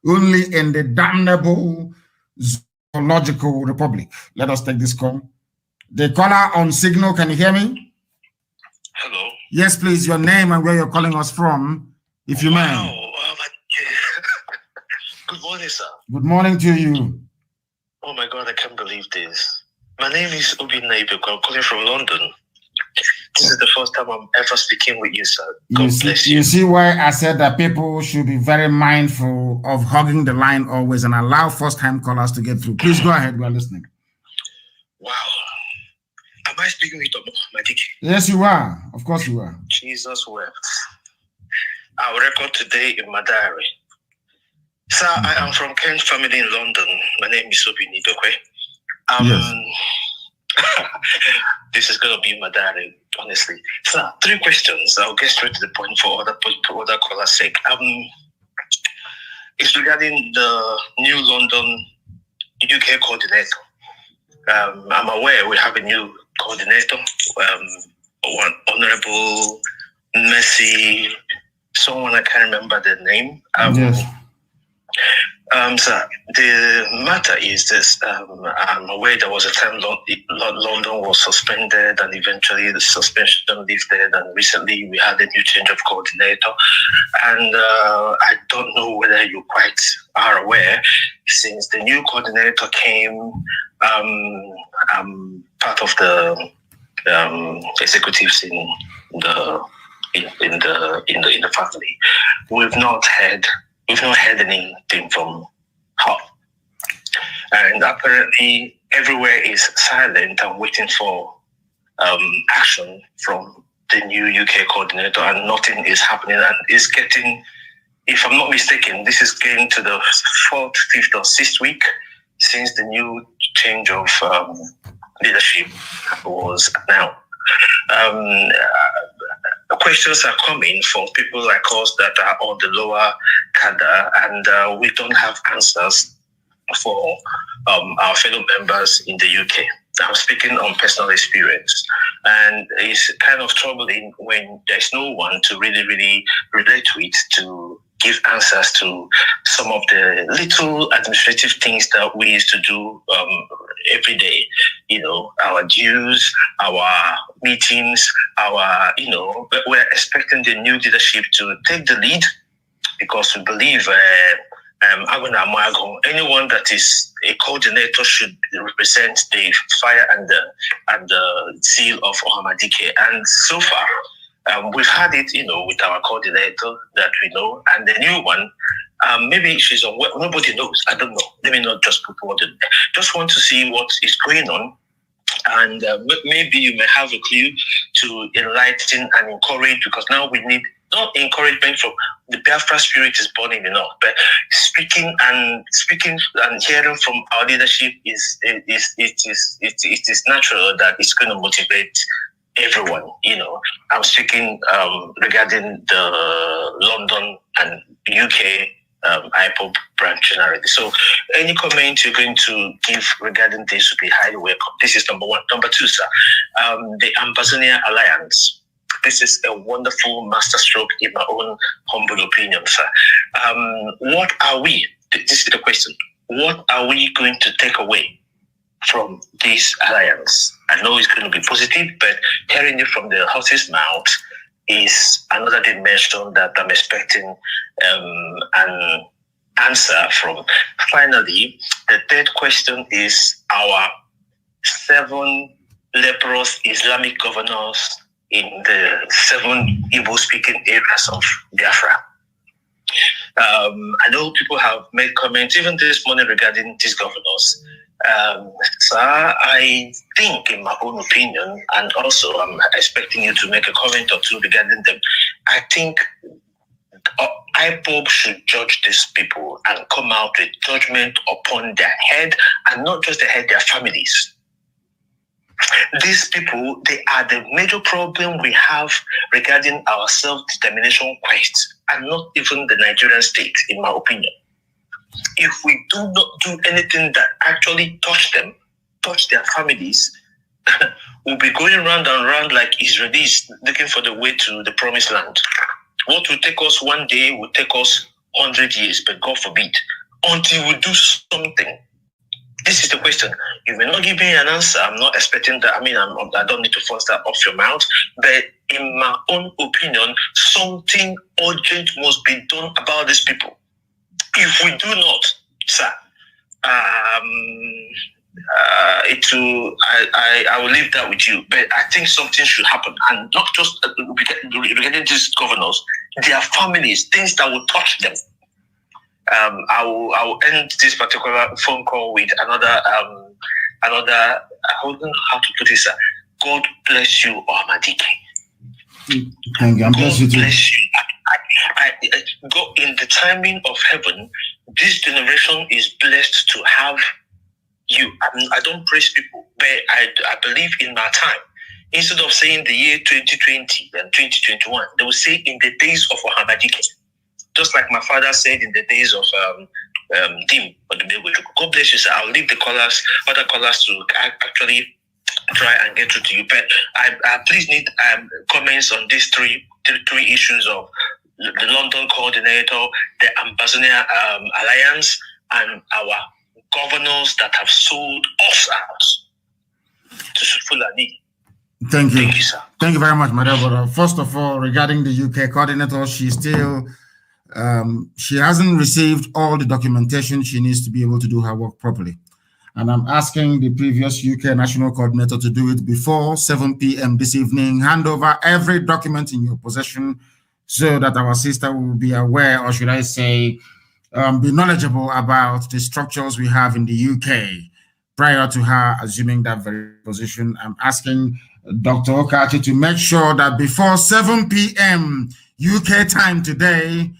Only in the damnable zoological republic. Let us take this call. The caller on signal, can you hear me? Hello. Yes, please. Your name and where you're calling us from, if you may. Good morning, sir. Good morning to you. Oh my God, I can't believe this. My name is Nnamdi. I'm calling from London. This is the first time I'm ever speaking with you, sir. God bless you. You see why I said that people should be very mindful of hugging the line always and allow first-time callers to get through. Please go ahead. We are listening. Wow. Am I speaking with Mazi? Yes, you are. Of course you are. Jesus wept. Our record today in my diary. Sir, I am from Kent family in London. My name is Nnamdi. Yes. This is going to be my diary, honestly. Sir, 3 questions. I'll get straight to the point for other callers' sake. It's regarding the new London UK coordinator. I'm aware we have a new coordinator, one Honorable Mazi, someone I can't remember the name. Yes. Sir, the matter is this. I'm aware there was a time London was suspended and eventually the suspension lifted, and recently we had a new change of coordinator. And I don't know whether you quite are aware, since the new coordinator came, I'm part of the executives in the family. We've not heard anything from her. And apparently everywhere is silent and waiting for action from the new UK coordinator, and nothing is happening. And it's getting, if I'm not mistaken, this is getting to the 4th, 5th or 6th week since the new change of leadership was announced. Questions are coming from people like us that are on the lower cadre, and we don't have answers for our fellow members in the UK. I'm speaking on personal experience, and it's kind of troubling when there's no one to really relate with to give answers to some of the little administrative things that we used to do every day. You know, our dues, our meetings, we're expecting the new leadership to take the lead, because we believe anyone that is a coordinator should represent the fire and the zeal of Ohamadike. And so far, we've had it, with our coordinator that we know, and the new one, maybe she's on. Nobody knows. I don't know. Let me not just put word in there. Just want to see what is going on, and maybe you may have a clue to enlighten and encourage, because now we need not encouragement from the Biafra spirit is burning enough, but speaking and hearing from our leadership is natural that it's going to motivate everyone. I'm speaking regarding the London and UK Ipob branch generally. So any comment you're going to give regarding this would be highly welcome. This is number one. Number two, sir, the Ambazonia Alliance. This is a wonderful masterstroke in my own humble opinion, sir. What are we? This is the question. What are we going to take away from this alliance. I know it's going to be positive, but hearing it from the horse's mouth is another dimension that I'm expecting an answer from. Finally, the third question is our 7 leprous Islamic governors in the 7 Igbo-speaking areas of Biafra. I know people have made comments even this morning regarding these governors. So I think, in my own opinion, and also I'm expecting you to make a comment or two regarding them, I think Ipob should judge these people and come out with judgment upon their head, and not just their head, their families. These people, they are the major problem we have regarding our self-determination quest, and not even the Nigerian state, in my opinion. If we do not do anything that actually touch them, touch their families, we'll be going round and round like Israelis looking for the way to the promised land. What will take us one day will take us 100 years, but God forbid, until we do something. This is the question. You may not give me an answer. I'm not expecting that. I mean, I don't need to force that off your mouth. But in my own opinion, something urgent must be done about these people. If we do not, sir, I will leave that with you. But I think something should happen, and not just regarding these governors, their families, things that will touch them. I will end this particular phone call with another. I don't know how to put this. God bless you, Ahmadike. Thank you. God bless you. I go in the timing of heaven. This generation is blessed to have you. I don't praise people, but I believe in my time. Instead of saying the year 2020 and 2021, they will say in the days of Ahmadike. Just like my father said in the days of Dim. God bless you, sir. I'll leave the other callers to actually try and get through to you. But I please need comments on these three issues of the London coordinator, the Ambazonian Alliance, and our governors that have sold us out to Fulani. Thank you. Thank you, sir. Thank you very much, my dear brother. First of all, regarding the UK coordinator, she's still... she hasn't received all the documentation she needs to be able to do her work properly. And I'm asking the previous UK national coordinator to do it before 7 p.m. this evening. Hand over every document in your possession so that our sister will be aware, or should I say, be knowledgeable about the structures we have in the UK prior to her assuming that very position. I'm asking Dr. Okachi to make sure that before 7 p.m. UK time today,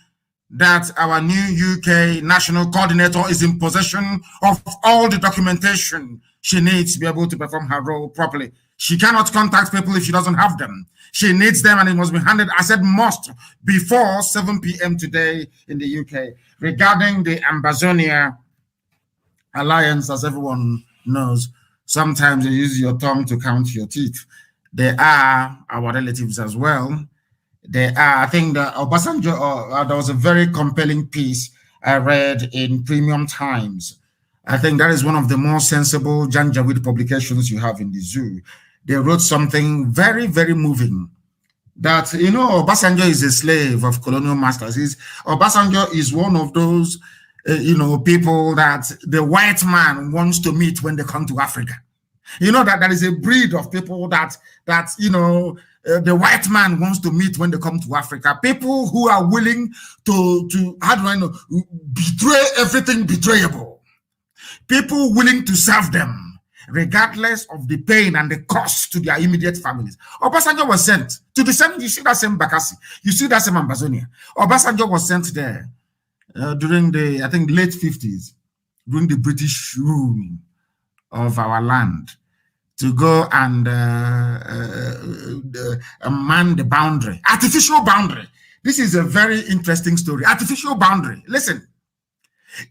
that our new UK national coordinator is in possession of all the documentation she needs to be able to perform her role properly. She cannot contact people if she doesn't have them. She needs them, and it must be handed, I said must, before 7 p.m. today in the UK. Regarding the Ambazonia Alliance, as everyone knows, sometimes you use your tongue to count your teeth. They are our relatives as well. I think that Obasanjo, there was a very compelling piece I read in Premium Times. I think that is one of the more sensible Janjaweed publications you have in the zoo. They wrote something very, very moving. That, Obasanjo is a slave of colonial masters. Obasanjo is one of those, people that the white man wants to meet when they come to Africa. That there is a breed of people that the white man wants to meet when they come to Africa. People who are willing to betray everything betrayable. People willing to serve them, regardless of the pain and the cost to their immediate families. Obasanjo was sent to the same, you see that same Bakassi, you see that same Ambazonia. Obasanjo was sent there during the, I think, late 50s, during the British rule of our land, to go and man the boundary, artificial boundary. This is a very interesting story. Artificial boundary. Listen,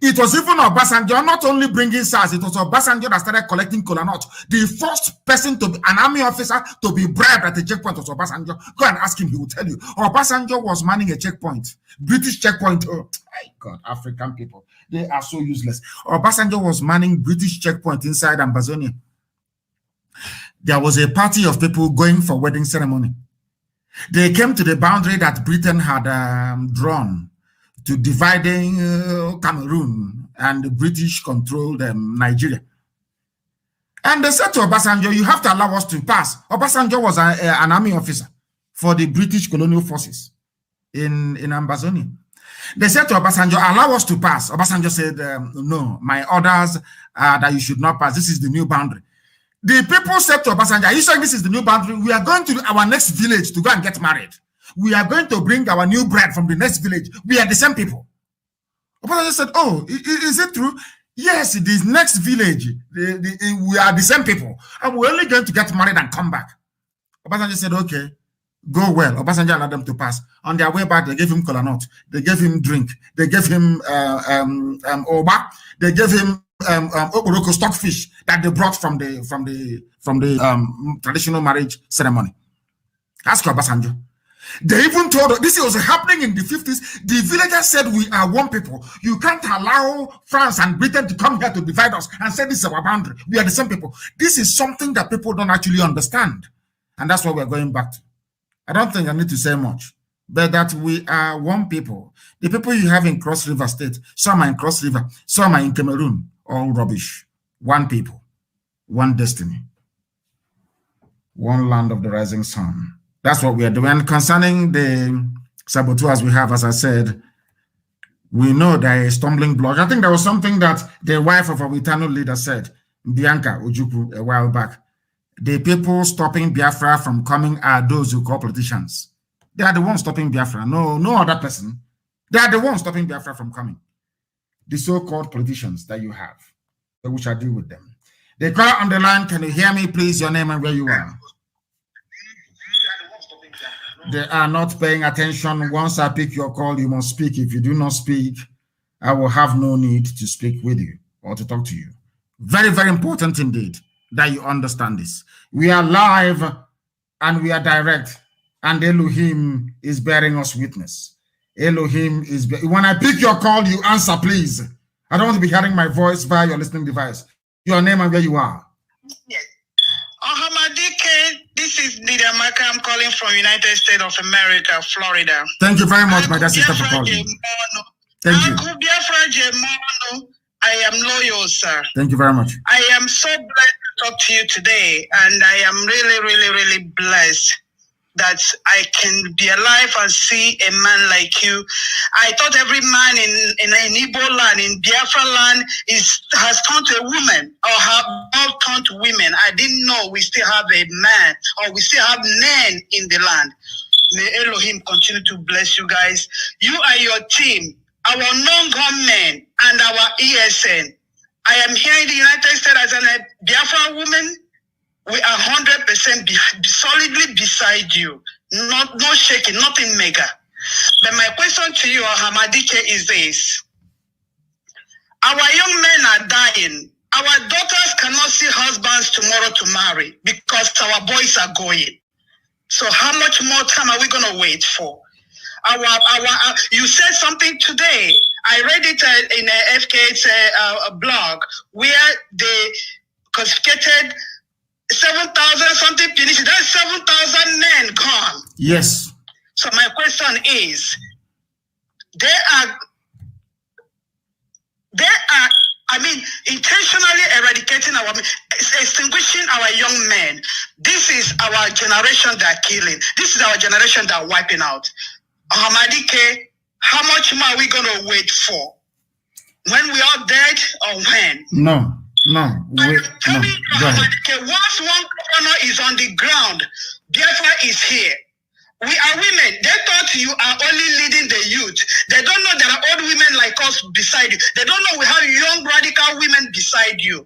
It was even Obasanjo not only bringing SARS, it was Obasanjo that started collecting kola nut. The first person to be an army officer to be bribed at a checkpoint was Obasanjo. Go and ask him, he will tell you. Obasanjo was manning a checkpoint, British checkpoint. Oh, my God, African people, they are so useless. Obasanjo was manning British checkpoint inside Ambazonia. There was a party of people going for wedding ceremony. They came to the boundary that Britain had drawn to dividing Cameroon, and the British controlled Nigeria. And they said to Obasanjo, you have to allow us to pass. Obasanjo was an army officer for the British colonial forces in Ambazonia. They said to Obasanjo, allow us to pass. Obasanjo said, no, my orders are that you should not pass. This is the new boundary. The people said to Obasanjo, are you saying this is the new boundary? We are going to our next village to go and get married. We are going to bring our new bride from the next village. We are the same people. Obasanjo said, oh, is it true? Yes, this next village, we are the same people. And we're only going to get married and come back. Obasanjo said, okay, go well. Obasanjo allowed them to pass. On their way back, they gave him kola nut. They gave him drink. They gave him oba. They gave him oporoko stockfish that they brought from the traditional marriage ceremony. Ask Obasanjo. They even told us, this was happening in the 50s. The villagers said, we are one people. You can't allow France and Britain to come here to divide us and say this is our boundary. We are the same people. This is something that people don't actually understand. And that's what we're going back to. I don't think I need to say much, but that we are one people. The people you have in Cross River State, some are in Cross River, some are in Cameroon, all rubbish. One people, one destiny, one land of the rising sun. That's what we are doing. And concerning the saboteurs we have, as I said, we know there is a stumbling block. I think there was something that the wife of our eternal leader said, Bianca Ojukwu, a while back. The people stopping Biafra from coming are those who call politicians. They are the ones stopping Biafra. No other person. They are the ones stopping Biafra from coming. The so-called politicians that you have. So we shall deal with them. The caller on the line, can you hear me, please? Your name and where you are. They are not paying attention. Once I pick your call, you must speak. If you do not speak, I will have no need to speak with you or to talk to you. Very, very important indeed that you understand this. We are live and we are direct, and Elohim is bearing us witness. Elohim is, when I pick your call, you answer, please. I don't want to be hearing my voice via your listening device. Your name and where you are. Yes. This is Lydia Maka. I'm calling from United States of America, Florida. Thank you very much, my dear sister, for calling. Thank you. I am loyal, sir. Thank you very much. I am so blessed to talk to you today, and I am really, really, really blessed that I can be alive and see a man like you. I thought every man in Igbo land, in Biafra land, has turned to a woman or have all turned to women. I didn't know we still have a man or we still have men in the land. May Elohim continue to bless you guys. You and your team, our non-government and our ESN. I am here in the United States as a Biafra woman. We are 100% solidly beside you. No shaking, nothing mega. But my question to you, Hamadike, is this. Our young men are dying. Our daughters cannot see husbands tomorrow to marry because our boys are going. So how much more time are we going to wait for? You said something today. I read it in a FK's blog where they confiscated 7,000 something Tunisians. That's 7,000 men gone. Yes. So my question is, they are intentionally eradicating extinguishing our young men. This is our generation they're killing. This is our generation they're wiping out. Hamadike, how much more are we going to wait for? When we are dead or when? No. Tell me, once one governor is on the ground, Biafra is here. We are women. They thought you are only leading the youth. They don't know there are old women like us beside you. They don't know we have young radical women beside you.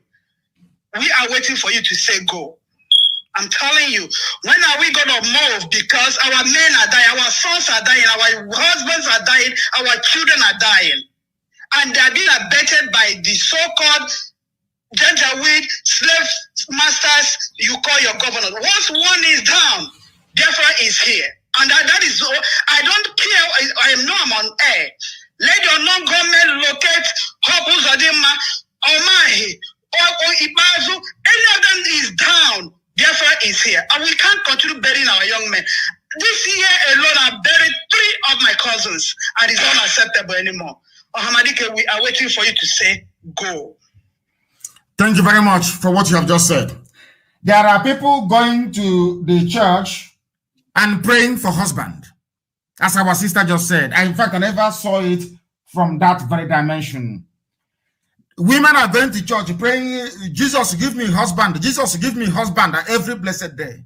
We are waiting for you to say go. I'm telling you, when are we going to move? Because our men are dying, our sons are dying, our husbands are dying, our children are dying. and they are being abetted by the so-called gentleweed slave masters you call your governor. Once one is down, Biafra is here. And that is all. I don't care. I'm on air. Let your non-government locate Hopus Odima, Omahi, or Ibazu. Any of them is down. Biafra is here. And we can't continue burying our young men. This year alone, I buried 3 of my cousins, and it's unacceptable anymore. Ohamadike, we are waiting for you to say go. Thank you very much for what you have just said. There are people going to the church and praying for husband, as our sister just said. In fact, I never saw it from that very dimension. Women are going to church praying, Jesus, give me husband. Jesus, give me husband every blessed day.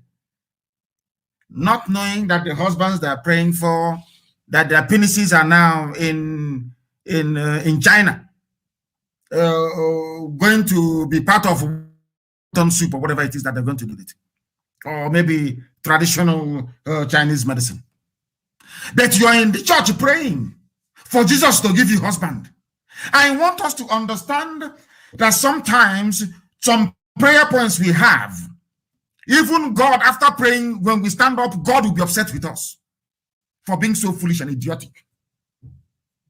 Not knowing that the husbands they are praying for, that their penises are now in China, going to be part of mutton soup or whatever it is that they're going to do it. Or maybe traditional Chinese medicine. That you are in the church praying for Jesus to give you husband. I want us to understand that sometimes some prayer points we have, even God, after praying, when we stand up, God will be upset with us for being so foolish and idiotic.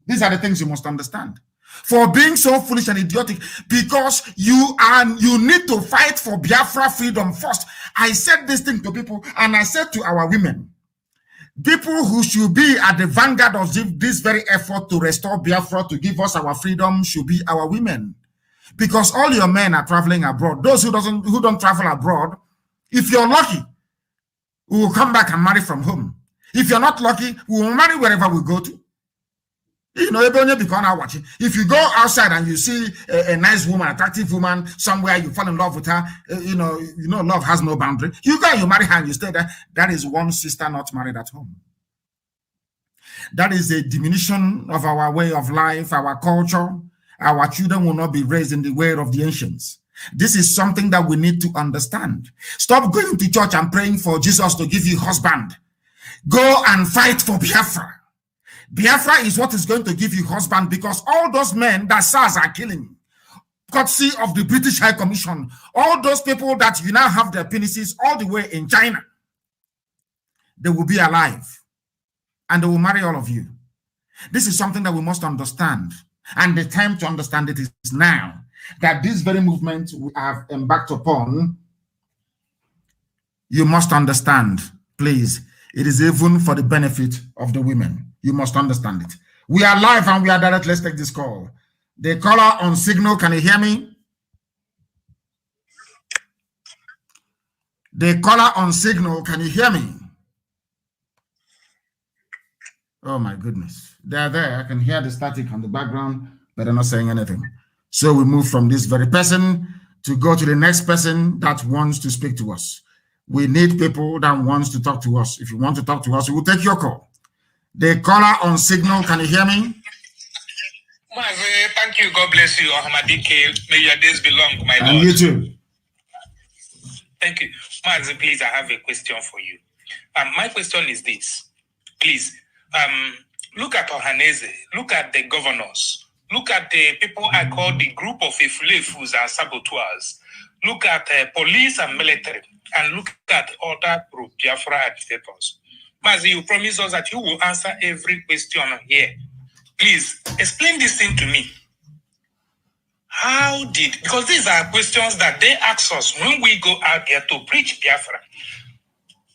These are the things you must understand. For being so foolish and idiotic, because you need to fight for Biafra freedom first. I said this thing to people, and I said to our women, people who should be at the vanguard of this very effort to restore Biafra, to give us our freedom, should be our women. Because all your men are traveling abroad. Those who don't travel abroad, if you're lucky, we will come back and marry from home. If you're not lucky, we will marry wherever we go to. You know, if you go outside and you see a nice woman, attractive woman, somewhere you fall in love with her, you know, love has no boundary. You go and you marry her and you stay there. That is one sister not married at home. That is a diminution of our way of life, our culture. Our children will not be raised in the way of the ancients. This is something that we need to understand. Stop going to church and praying for Jesus to give you husband. Go and fight for Biafra. Biafra is what is going to give you husband, because all those men that SARS are killing, courtesy of the British High Commission, all those people that you now have their penises all the way in China, they will be alive and they will marry all of you. This is something that we must understand, and the time to understand it is now. That this very movement we have embarked upon, you must understand, please. It is even for the benefit of the women. You must understand it. We are live and we are direct. Let's take this call. The caller on signal, can you hear me? The caller on signal, can you hear me? Oh my goodness. They're there. I can hear the static on the background, but they're not saying anything. So we move from this very person to go to the next person that wants to speak to us. We need people that wants to talk to us. If you want to talk to us, we will take your call. The caller on signal, can you hear me? Mazi, thank you. God bless you. May your days be long, my Lord. And you too. Thank you. Mazi, please, I have a question for you. My question is this. Please, look at Ohaneze. Look at the governors. Look at the people I call the group of Ifulefus and saboteurs. Look at police and military. And look at other pro-Biafra agitators. Mazi, you promised us that you will answer every question here. Please, explain this thing to me. Because these are questions that they ask us when we go out there to preach Biafra.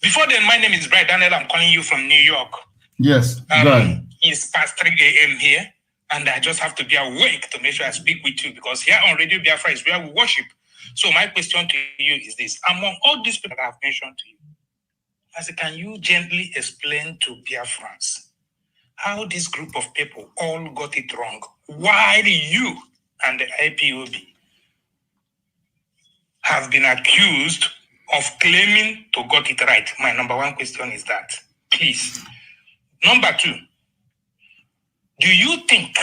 Before then, my name is Brian Daniel. I'm calling you from New York. Yes, right. It's past 3 a.m. here, and I just have to be awake to make sure I speak with you, because here on Radio Biafra is where we worship. So my question to you is this. Among all these people that I've mentioned to you, can you gently explain to Biafrans how this group of people all got it wrong, while you and the IPOB have been accused of claiming to got it right? My number one question is that, please. Number two, do you think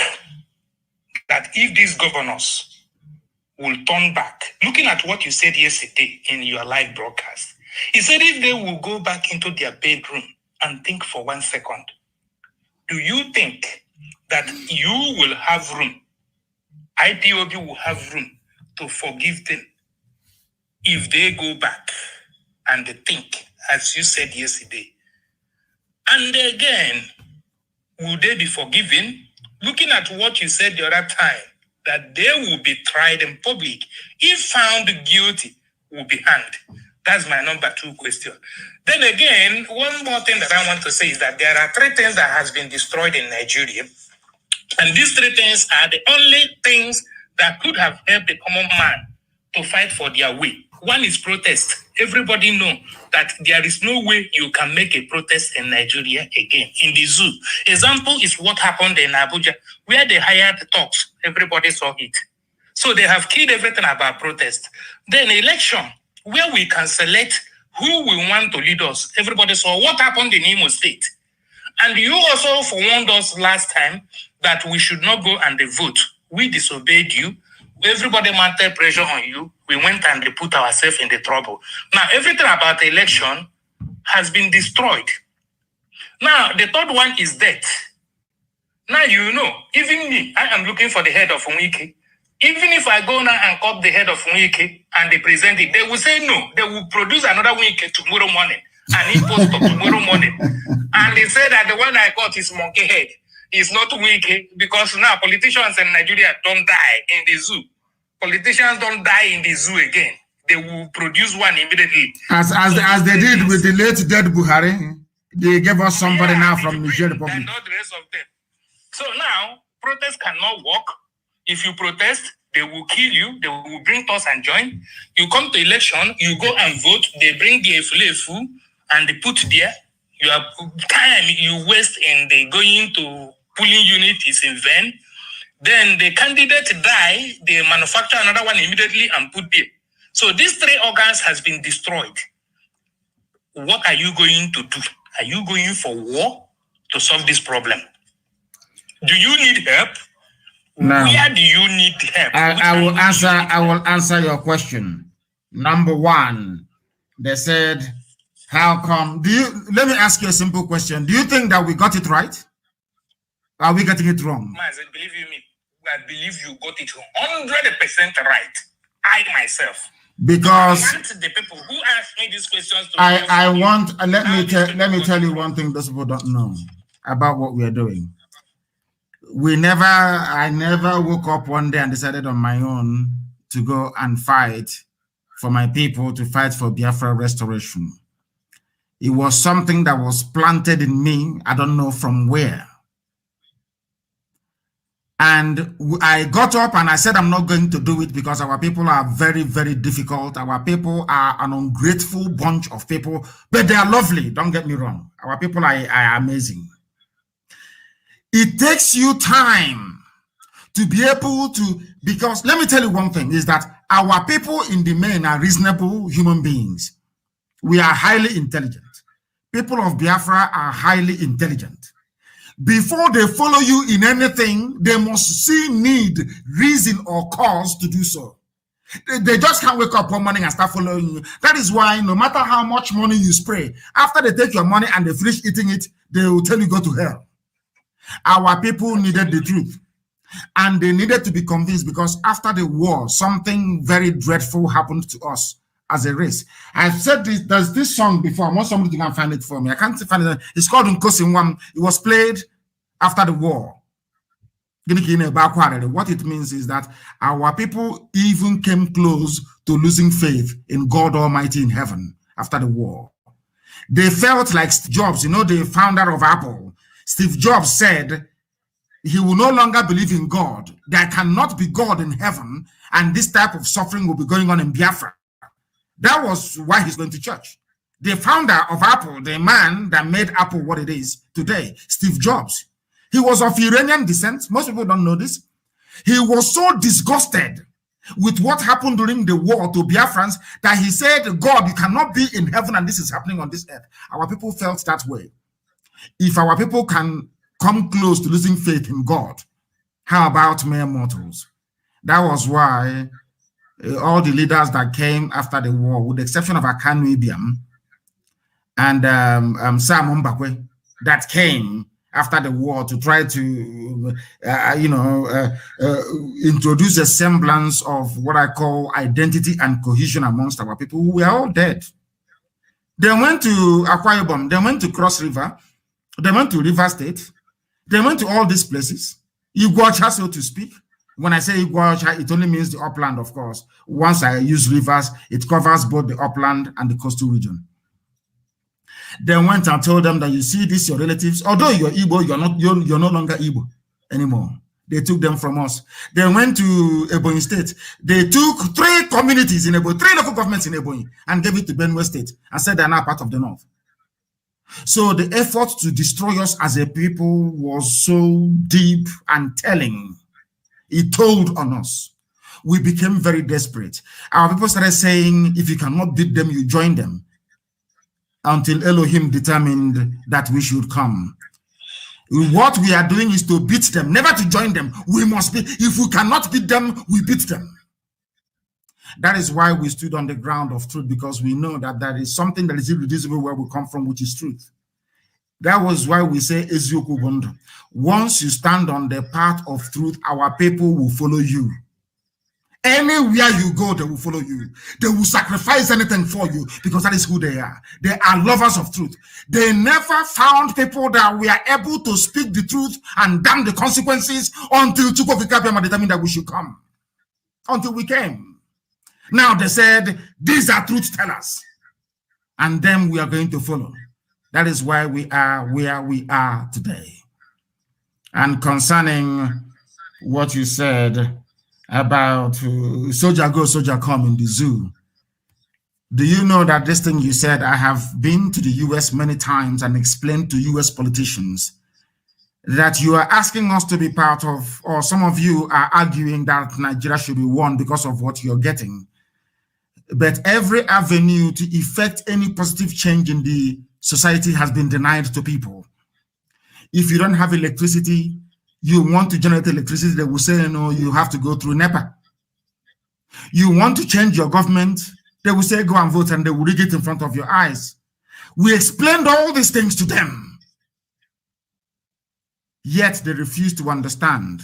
that if these governors will turn back, looking at what you said yesterday in your live broadcast, he said if they will go back into their bedroom and think for 1 second, do you think that you will have room IPOB will have room to forgive them if they go back and think, as you said yesterday. And again, will they be forgiven? Looking at what you said the other time, that they will be tried in public. If found guilty, will be hanged. That's my number 2 question. Then again, one more thing that I want to say is that there are 3 things that has been destroyed in Nigeria. And these 3 things are the only things that could have helped the common man to fight for their way. One is protest. Everybody know that there is no way you can make a protest in Nigeria again. In the zoo, example is what happened in Abuja, where they hired talks. Everybody saw it. So they have killed everything about protest. Then election, where we can select who we want to lead us. Everybody saw what happened in Imo State. And you also warned us last time that we should not go and vote. We disobeyed you. Everybody mounted pressure on you. We went and they put ourselves in the trouble. Now, everything about the election has been destroyed. Now, the 3rd one is death. Now, you know, even me, I am looking for the head of Nwike. Even if I go now and cut the head of Nwike and they present it, they will say no. They will produce another Nwike tomorrow morning and Ipob tomorrow morning. And they say that the one I got is monkey head. It's not Nwike, because now politicians in Nigeria don't die in the zoo. Politicians don't die in the zoo again. They will produce one immediately. As they did with the late dead Buhari, they gave us somebody now from Niger Republic. And not the rest of them. So now, protest cannot work. If you protest, they will kill you. They will bring us and join. You come to election, you go and vote. They bring the efulefu and they put there. Your time you waste in the going to polling unit is in vain. Then the candidate die, they manufacture another one immediately and put there. So these 3 organs has been destroyed. What are you going to do? Are you going for war to solve this problem? Do you need help? Now, where do you need help? I will answer your question. Number 1, they said, how come? Let me ask you a simple question. Do you think that we got it right? Are we getting it wrong? Mazi, believe you me, I believe you got it 100% right. I myself. Because I want the people who ask me these questions to let me tell you one thing those people don't know about what we are doing. I never woke up one day and decided on my own to go and fight for my people, to fight for Biafra restoration. It was something that was planted in me, I don't know from where. And I got up and I said, I'm not going to do it because our people are very, very difficult. Our people are an ungrateful bunch of people, but they are lovely. Don't get me wrong. Our people are amazing. It takes you time to be able to, because let me tell you one thing is that our people in the main are reasonable human beings. We are highly intelligent. People of Biafra are highly intelligent. Before they follow you in anything, they must see need, reason, or cause to do so. They just can't wake up one morning and start following you. That is why no matter how much money you spray, after they take your money and they finish eating it, they will tell you go to hell. Our people needed the truth. And they needed to be convinced because after the war, something very dreadful happened to us as a race. I've said this, there's this song before. I want somebody to find it for me. I can't find it. It's called Nkosinwam. It was played after the war. What it means is that our people even came close to losing faith in God Almighty in heaven after the war. They felt like Steve Jobs, the founder of Apple. Steve Jobs said he will no longer believe in God. There cannot be God in heaven, and this type of suffering will be going on in Biafra. That was why he's going to church. The founder of Apple, the man that made Apple what it is today, Steve Jobs, he was of Iranian descent. Most people don't know this. He was so disgusted with what happened during the war to Biafrans that he said, God, you cannot be in heaven and this is happening on this earth. Our people felt that way. If our people can come close to losing faith in God, how about mere mortals? That was why all the leaders that came after the war, with the exception of Akanu Ibiam and Sam Mbakwe, that came after the war to try to, introduce a semblance of what I call identity and cohesion amongst our people. We are all dead. They went to Akwa Ibom, they went to Cross River, they went to River State, they went to all these places. Iguacha, so to speak. When I say Iguacha, it only means the upland, of course. Once I use rivers, it covers both the upland and the coastal region. They went and told them that, you see, these your relatives, although you're Igbo, you're no longer Igbo anymore. They took them from us. They went to Ebonyi State. They took 3 communities in Ebonyi, 3 local governments in Ebonyi, and gave it to Benue State and said they're now part of the North. So the effort to destroy us as a people was so deep and telling. It told on us. We became very desperate. Our people started saying, if you cannot beat them, you join them. Until Elohim determined that we should come. What we are doing is to beat them, never to join them. We must be, if we cannot beat them, we beat them. That is why we stood on the ground of truth, because we know that there is something that is irreducible where we come from, which is truth. That was why we say, Ezioku Bondo. Once you stand on the path of truth, our people will follow you. Anywhere you go, they will follow you. They will sacrifice anything for you, because that is who they are. They are lovers of truth. They never found people that were able to speak the truth and damn the consequences until Chukwuka determined that we should come. Until we came. Now they said, these are truth tellers. And then we are going to follow. That is why we are where we are today. And concerning what you said about soldier go, soldier come in the zoo. Do you know that this thing you said, I have been to the US many times and explained to US politicians that you are asking us to be part of, or some of you are arguing that Nigeria should be won because of what you're getting. But every avenue to effect any positive change in the society has been denied to people. If you don't have electricity, you want to generate electricity, they will say, no, you have to go through NEPA. You want to change your government, they will say, go and vote, and they will rig it in front of your eyes. We explained all these things to them. Yet they refused to understand.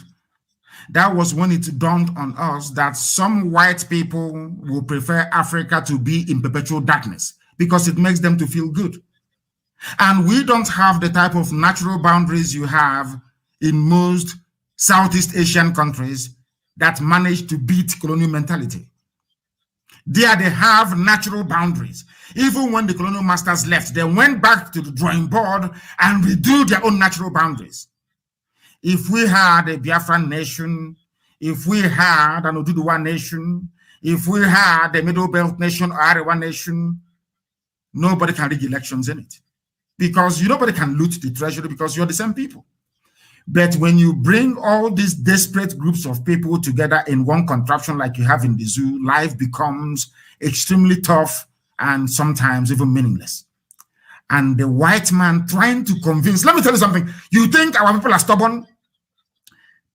That was when it dawned on us that some white people will prefer Africa to be in perpetual darkness because it makes them to feel good. And we don't have the type of natural boundaries you have in most Southeast Asian countries that manage to beat colonial mentality. There they have natural boundaries. Even when the colonial masters left, they went back to the drawing board and redo their own natural boundaries. If we had a Biafran nation, if we had an Oduduwa nation, if we had a Middle Belt nation or Arewa nation, nobody can rig elections in it. Because nobody can loot the treasury because you're the same people. But when you bring all these desperate groups of people together in one contraption like you have in the zoo, life becomes extremely tough and sometimes even meaningless. And the white man trying to convince, let me tell you something, you think our people are stubborn?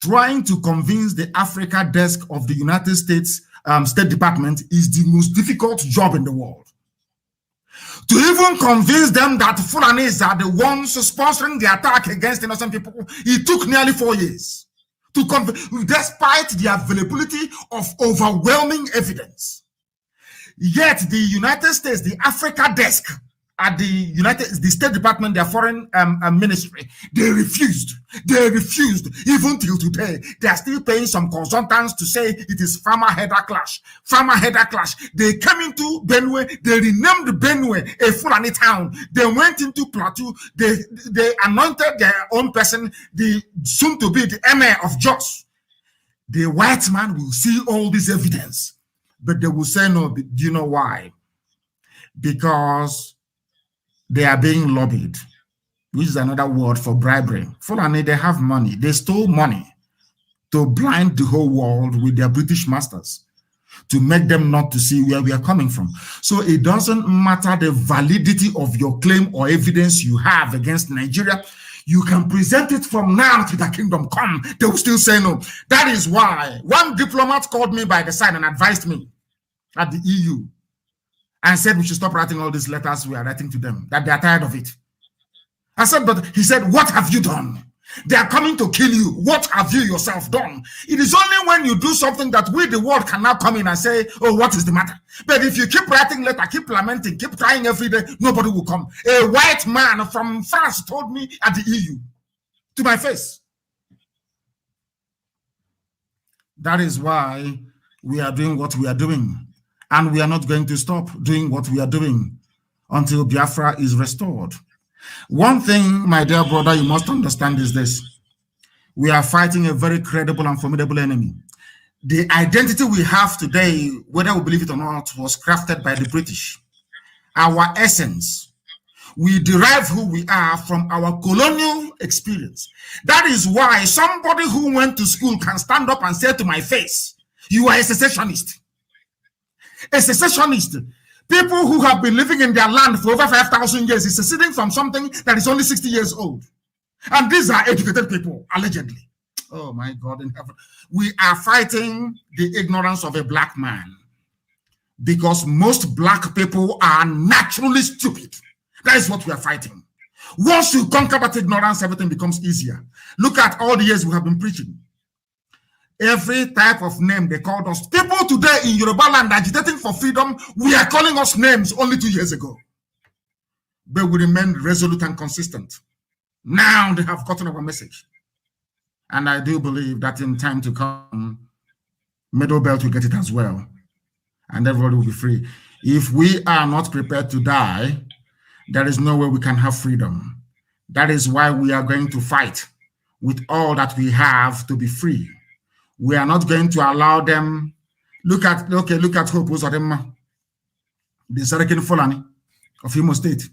Trying to convince the Africa desk of the United States State Department is the most difficult job in the world. To even convince them that Fulanis are the ones sponsoring the attack against innocent people, it took nearly 4 years to convince, despite the availability of overwhelming evidence. Yet the United States, the Africa desk at the State Department, their foreign ministry, they refused. They refused. Even till today, they are still paying some consultants to say it is farmer-header clash. Farmer-header clash. They came into Benue. They renamed Benue a Fulani town. They went into Plateau. They anointed their own person, the soon-to-be the emir of Jos. The white man will see all this evidence, but they will say no. Do you know why? Because they are being lobbied, which is another word for bribery. Fulani, they have money. They stole money to blind the whole world with their British masters, to make them not to see where we are coming from. So it doesn't matter the validity of your claim or evidence you have against Nigeria. You can present it from now to the kingdom come. They will still say no. That is why one diplomat called me by the side and advised me at the EU and said we should stop writing all these letters we are writing to them, that they are tired of it. I said, but he said, what have you done? They are coming to kill you. What have you yourself done? It is only when you do something that we, the world, can now come in and say, oh, what is the matter? But if you keep writing letters, keep lamenting, keep crying every day, nobody will come. A white man from France told me at the EU to my face. That is why we are doing what we are doing. And we are not going to stop doing what we are doing until Biafra is restored. One thing, my dear brother, you must understand is this. We are fighting a very credible and formidable enemy. The identity we have today, whether we believe it or not, was crafted by the British. Our essence, we derive who we are from our colonial experience. That is why somebody who went to school can stand up and say to my face, you are a secessionist. A secessionist. People who have been living in their land for over 5,000 years is seceding from something that is only 60 years old. And these are educated people, allegedly. Oh my God in heaven. We are fighting the ignorance of a black man because most black people are naturally stupid. That is what we are fighting. Once you conquer that ignorance, everything becomes easier. Look at all the years we have been preaching. Every type of name they called us. People today in Yoruba land agitating for freedom, we are calling us names only 2 years ago. But we remain resolute and consistent. Now they have gotten our message. And I do believe that in time to come, Middle Belt will get it as well. And everybody will be free. If we are not prepared to die, there is no way we can have freedom. That is why we are going to fight with all that we have to be free. We are not going to allow them. Look at Hope Uzodinma, the Sarakin Fulani of Imo State.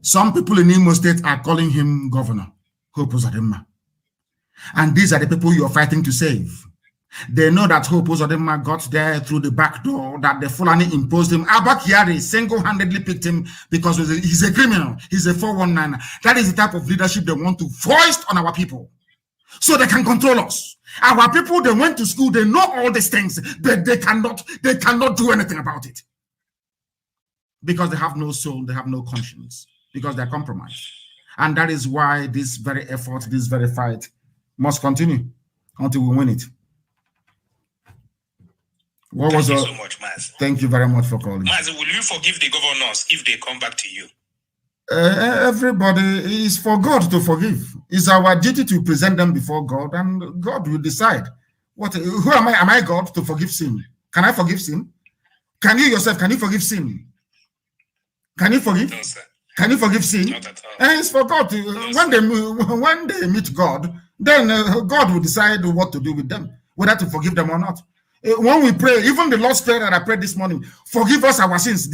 Some people in Imo State are calling him Governor Hope Uzodinma. And these are the people you are fighting to save. They know that Hope Uzodinma got there through the back door, that the Fulani imposed him. Abba Kyari single-handedly picked him because he's a criminal. He's a 419. That is the type of leadership they want to foist on our people so they can control us. Our people, they went to school, they know all these things, but they cannot do anything about it. Because they have no soul, they have no conscience, because they're compromised. And that is why this very effort, this very fight must continue until we win it. Thank you so much, Mazi. Thank you very much for calling. Mazi, will you forgive the governors if they come back to you? Everybody is for God to forgive. It's our duty to present them before God, and God will decide. Who am I? Am I God to forgive sin? Can I forgive sin? Can you yourself? Can you forgive sin? Can you forgive? No, sir. Can you forgive sin? Not at all. And it's for God to. No, when they meet God, then God will decide what to do with them, whether to forgive them or not. When we pray, even the Lord's Prayer that I prayed this morning, forgive us our sins.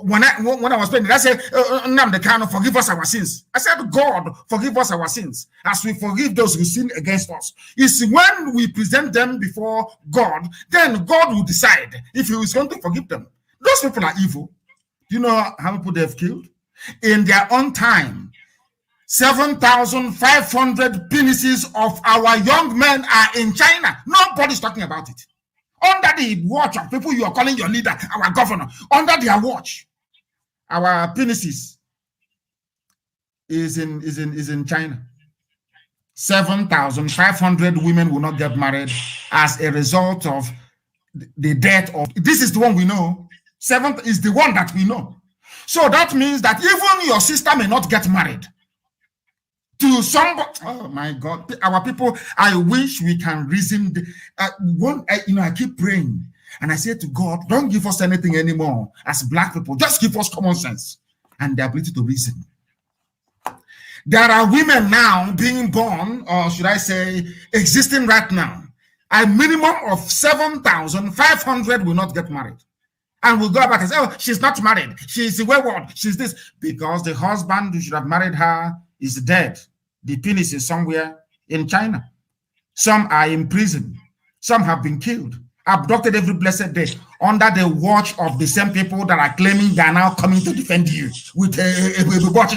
When I was praying, I said, Nnamdi, forgive us our sins. I said, God, forgive us our sins as we forgive those who sin against us. It's when we present them before God, then God will decide if he is going to forgive them. Those people are evil. Do you know how many people they have killed? In their own time, 7,500 penises of our young men are in China. Nobody's talking about it. Under the watch of people you are calling your leader, our governor, under their watch, our penises is in China. 7,500 women will not get married as a result of the death of. This is the one we know. 7th is the one that we know. So that means that even your sister may not get married to somebody. Oh my God, our people, I wish we can reason. I keep praying and I say to God, don't give us anything anymore as black people, just give us common sense and the ability to reason. There are women now being born, or should I say existing right now. A minimum of 7,500 will not get married. And we'll go back and say, oh, she's not married, she's a wayward, she's this, because the husband who should have married her is dead. The penis is somewhere in China. Some are in prison. Some have been killed, abducted every blessed day under the watch of the same people that are claiming they are now coming to defend you with a watch.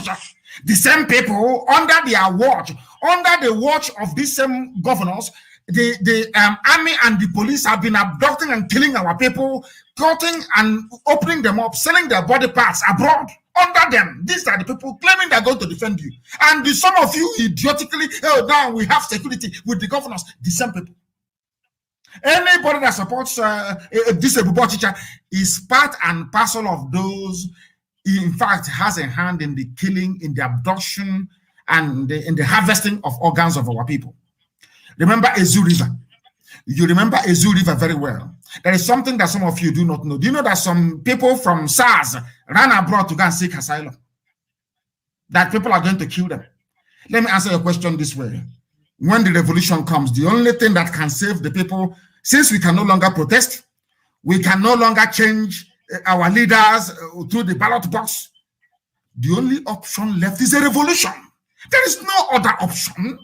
The same people under their watch, under the watch of these same governors, the army and the police have been abducting and killing our people, cutting and opening them up, selling their body parts abroad under them. These are the people claiming they're going to defend you. And some of you idiotically, oh, now we have security with the governors, the same people. Anybody that supports this teacher is part and parcel of those, in fact, has a hand in the killing, in the abduction, and in the harvesting of organs of our people. Remember Ezu River. You remember Ezu River very well. There is something that some of you do not know. Do you know that some people from SARS ran abroad to go and seek asylum? That people are going to kill them. Let me answer your question this way. When the revolution comes, the only thing that can save the people, since we can no longer protest, we can no longer change our leaders through the ballot box, the only option left is a revolution. There is no other option.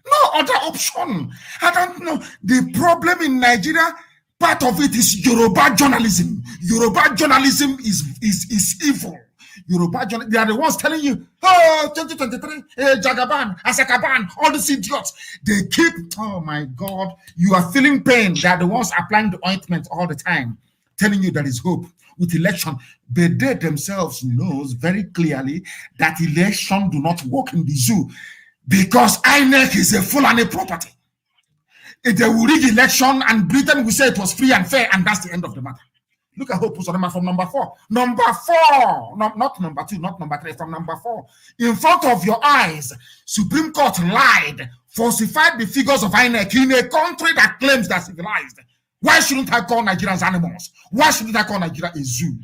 No other option. I don't know. The problem in Nigeria, part of it is Yoruba journalism. Yoruba journalism is evil. Yoruba journalism, they are the ones telling you, oh, 2023, Jagaban, Asakaban, all these idiots. They keep, oh my God, you are feeling pain. They are the ones applying the ointment all the time, telling you there is hope with election. But they themselves knows very clearly that election do not work in the zoo, because INEC is a Fulani property. If they will rig election and Britain will say it was free and fair, and that's the end of the matter. Look at Hope Uzodinma from number 4. Number 4, not number 2, not number 3, from number 4. In front of your eyes, Supreme Court lied, falsified the figures of INEC in a country that claims they're civilized. Why shouldn't I call Nigerians animals? Why shouldn't I call Nigeria a zoo?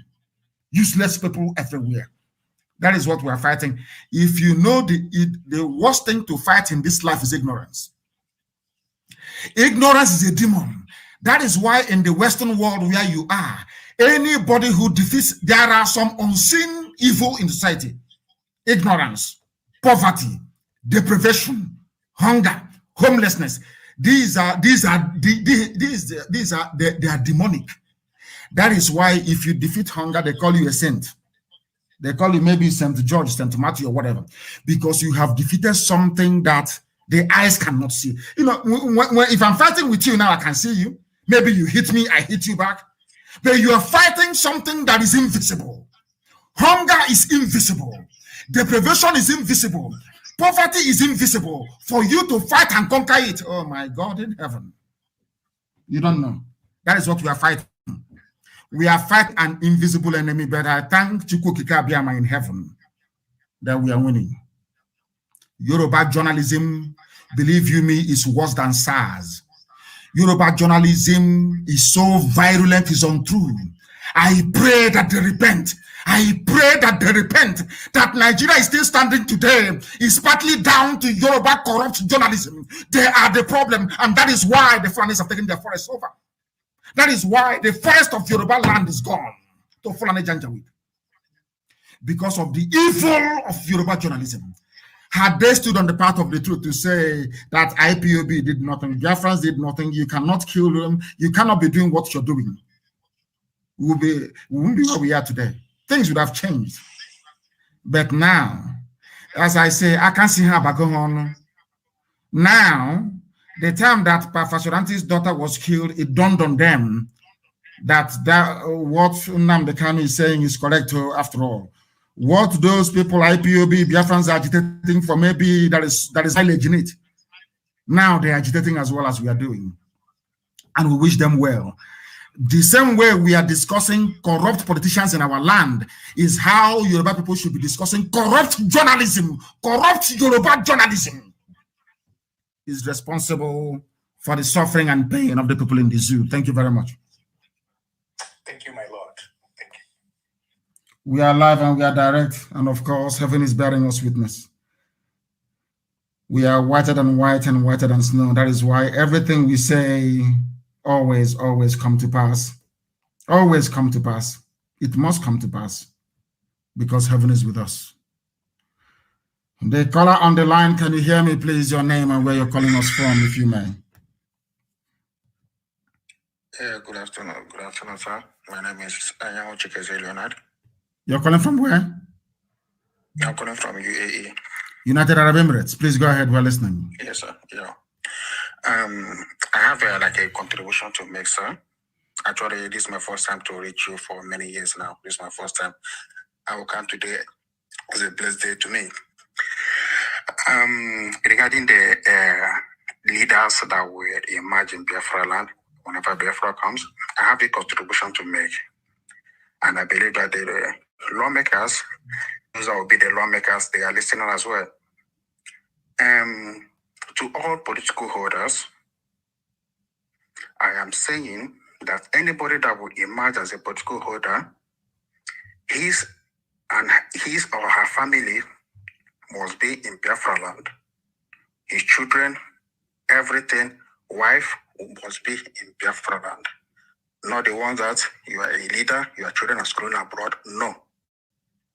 Useless people everywhere. That is what we are fighting. If you know the worst thing to fight in this life is ignorance. Ignorance is a demon. That is why in the Western world where you are, anybody who defeats, there are some unseen evil in society. Ignorance, poverty, deprivation, hunger, homelessness. They are demonic. That is why if you defeat hunger, they call you a saint. They call you maybe St. George, St. Matthew, or whatever, because you have defeated something that the eyes cannot see. You know, if I'm fighting with you now, I can see you. Maybe you hit me, I hit you back. But you are fighting something that is invisible. Hunger is invisible. Deprivation is invisible. Poverty is invisible. For you to fight and conquer it, oh my God in heaven. You don't know. That is what we are fighting. We are fighting an invisible enemy, but I thank Chukwu Kikabiama in heaven that we are winning. Yoruba journalism, believe you me, is worse than SARS. Yoruba journalism is so virulent, it's untrue. I pray that they repent. I pray that they repent. That Nigeria is still standing today is partly down to Yoruba corrupt journalism. They are the problem, and that is why the Fulanis have taken their forests over. That is why the forest of Yoruba land is gone to Fulani Janjaweed. Because of the evil of Yoruba journalism. Had they stood on the path of the truth to say that IPOB did nothing, Biafrans did nothing, you cannot kill them, you cannot be doing what you're doing, we wouldn't be where we are today. Things would have changed. But now, as I say, I can't see how going on. Now, the time that Fashoranti's daughter was killed, it dawned on them that what Nnamdi is saying is correct after all. What those people, IPOB, Biafrans are agitating for, maybe that is highly in it. Now they're agitating as well as we are doing. And we wish them well. The same way we are discussing corrupt politicians in our land is how Yoruba people should be discussing corrupt journalism. Corrupt Yoruba journalism is responsible for the suffering and pain of the people in the zoo. Thank you very much. Thank you, my Lord. Thank you. We are live and we are direct, and of course, heaven is bearing us witness. We are whiter than white and whiter than snow. That is why everything we say always come to pass. Always come to pass. It must come to pass because heaven is with us. The caller on the line, can you hear me, please? Your name and where you're calling us from, if you may. Yeah, good afternoon. Good afternoon, sir. My name is Anyango Chikeze Leonard. You're calling from where? I'm calling from UAE. United Arab Emirates. Please go ahead. We're listening. Yes, sir. Yeah. I have a contribution to make, sir. Actually, this is my first time to reach you for many years now. This is my first time. I will come today as a blessed day to me. Regarding the leaders that will emerge in Biafra land whenever Biafra comes, I have a contribution to make. And I believe that the lawmakers, those that will be the lawmakers, they are listening as well. To all political holders, I am saying that anybody that will emerge as a political holder, his or her family must be in Biafra land. His children, everything, wife must be in Biafra land. Not the one that you are a leader, your children are schooling abroad. No.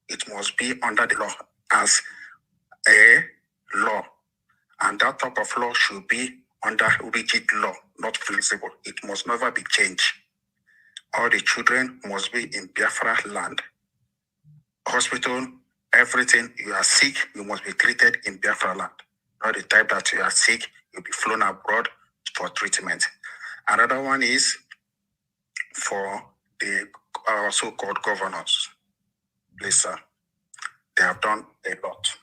It must be under the law as a law. And that type of law should be under rigid law, not flexible. It must never be changed. All the children must be in Biafra land. Hospital, everything, you are sick, you must be treated in Biafra land. Not the type that you are sick, you'll be flown abroad for treatment. Another one is for the so-called governors. Please, sir, they have done a lot.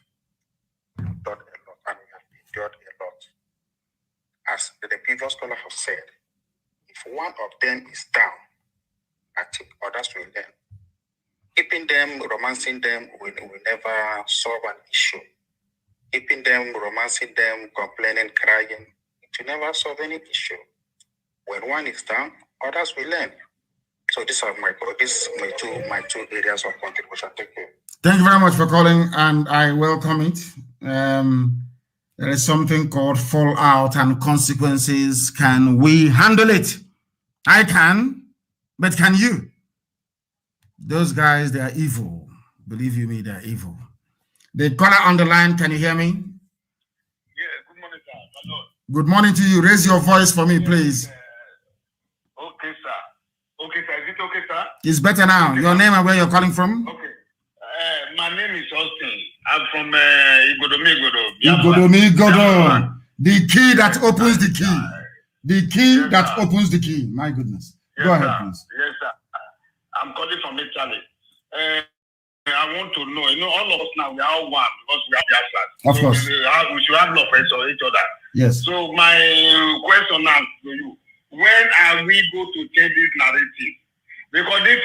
And we have endured a lot. As the previous caller has said, if one of them is down, I think others will learn. Keeping them, romancing them will never solve an issue. Keeping them, romancing them, complaining, crying, it will never solve any issue. When one is down, others will learn. So these are my two areas of contribution. Thank you. Thank you very much for calling, and I welcome it. There is something called fallout and consequences. Can we handle it? I can, but can you? Those guys, they are evil. Believe you me, they are evil. The caller on the line, can you hear me? Yeah, good morning, sir. Hello. Good morning to you. Raise your voice for me, please. Okay, sir. Okay, sir. Is it okay, sir? It's better now. Your name and where you're calling from? Okay. My name is Austin. I'm from Igodomi. Igodomi. The key that opens the key. The key that opens the key. My goodness. Yes, Go ahead, sir. please. Yes, sir. I'm calling from Italy. I want to know, all of us now, we are all one because we are Biafran. Of course. We should have love for each other. Yes. So my question now to you, when are we going to change this narrative? Because this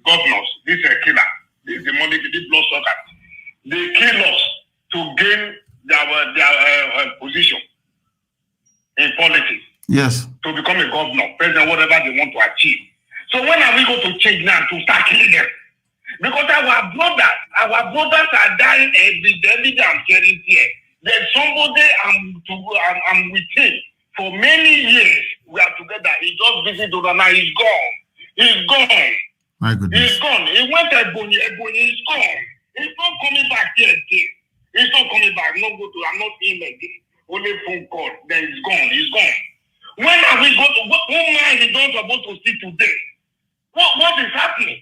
governors, this killer, this demonic, this bloodsucker, they kill us to gain their position in politics. Yes. To become a governor, president, whatever they want to achieve. So when are we going to change now to start killing them? Because our brothers are dying every day. I'm sharing here. There's somebody I'm with him for many years. We are together. He just visited Dodana. He's gone. He's gone. My goodness. He's gone. He went to Ebony. He's gone. He's not coming back here again. He's not coming back. I'm not seeing him again. Only phone call. Then he's gone. He's gone. When are we going to? What mind is not supposed to see today? What is happening?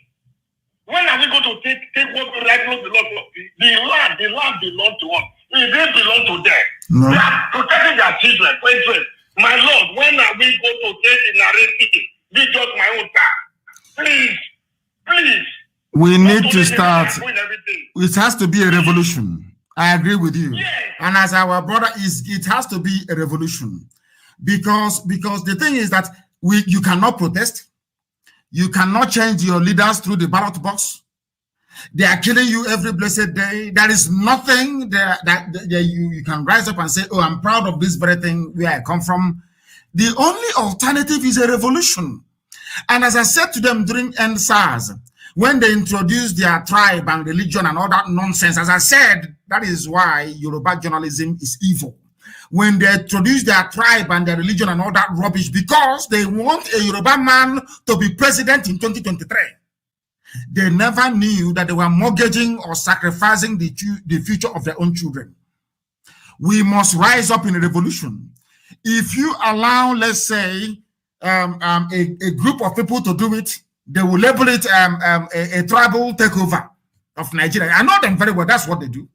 When are we going to take what rightfully belongs to us? The land belongs to us. It didn't belong to them. No. They are protecting their children. My Lord, when are we going to take the narrative? This is just my own time. Please. We need to start. It has to be a revolution. I agree with you. Yes. And as our brother it has to be a revolution. Because the thing is that you cannot protest. You cannot change your leaders through the ballot box. They are killing you every blessed day. There is nothing that you can rise up and say, oh, I'm proud of this very thing where I come from. The only alternative is a revolution. And as I said to them during NSAS, when they introduced their tribe and religion and all that nonsense, as I said, that is why Yoruba journalism is evil. When they introduce their tribe and their religion and all that rubbish, because they want a Yoruba man to be president in 2023. They never knew that they were mortgaging or sacrificing the future of their own children. We must rise up in a revolution. If you allow, let's say, a group of people to do it, they will label it a tribal takeover of Nigeria. I know them very well. That's what they do.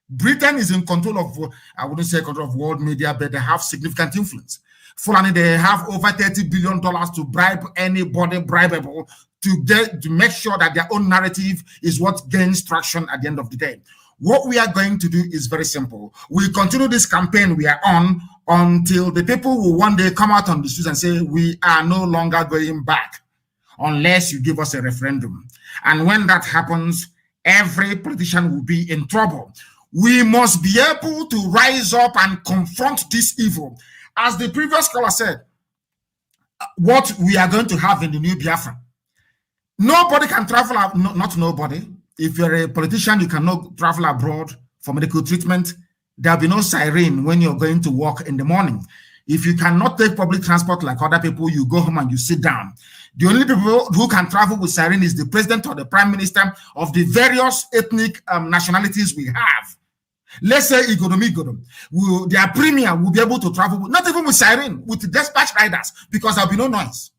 Britain is in control of, I wouldn't say control of world media, but they have significant influence. Fulani, they have over $30 billion to bribe anybody bribable to make sure that their own narrative is what gains traction at the end of the day. What we are going to do is very simple. We continue this campaign we are on until the people will one day come out on the streets and say, we are no longer going back unless you give us a referendum. And when that happens, every politician will be in trouble. We must be able to rise up and confront this evil. As the previous caller said, what we are going to have in the new Biafra. Nobody can travel, not nobody. If you're a politician, you cannot travel abroad for medical treatment. There'll be no siren when you're going to work in the morning. If you cannot take public transport like other people, you go home and you sit down. The only people who can travel with siren is the president or the prime minister of the various ethnic nationalities we have. Let's say Igodom, their premier will be able to travel, not even with siren, with dispatch riders, because there'll be no noise.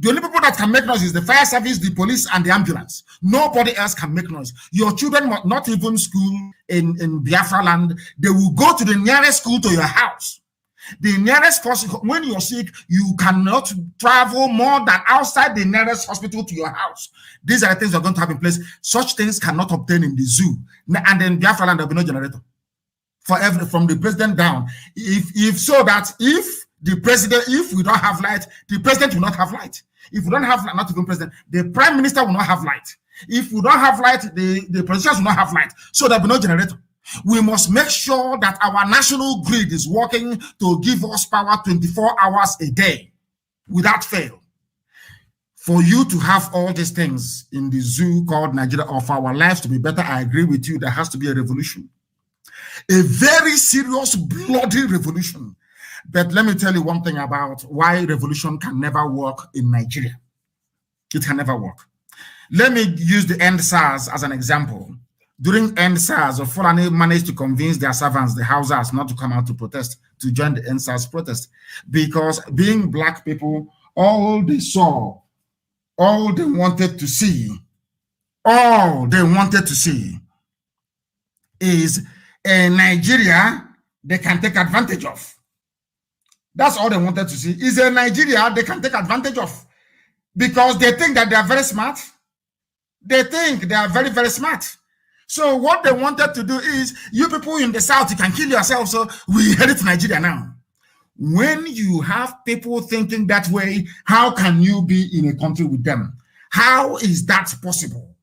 The only people that can make noise is the fire service, the police, and the ambulance. Nobody else can make noise. Your children, not even school in Biafra land, they will go to the nearest school to your house. The nearest hospital, when you're sick, you cannot travel more than outside the nearest hospital to your house. These are the things that are going to have in place. Such things cannot obtain in the zoo. And then Biafra land, there'll be no generator. From the president down. If the president, if we don't have light, the president will not have light. If we don't have light, not even president, the prime minister will not have light. If we don't have light, the politicians will not have light. So there'll be no generator. We must make sure that our national grid is working to give us power 24 hours a day without fail. For you to have all these things in the zoo called Nigeria, or for our lives to be better, I agree with you, there has to be a revolution. A very serious, bloody revolution. But let me tell you one thing about why revolution can never work in Nigeria. It can never work. Let me use the End SARS as an example. During End SARS, Fulani managed to convince their servants, the Hausas, not to come out to protest, to join the End SARS protest. Because being black people, all they saw, all they wanted to see is a Nigeria they can take advantage of. That's all they wanted to see, is a Nigeria they can take advantage of. Because they think that they are very smart. They think they are very, very smart. So what they wanted to do is, you people in the South, you can kill yourselves, so we head to Nigeria now. When you have people thinking that way, how can you be in a country with them? How is that possible?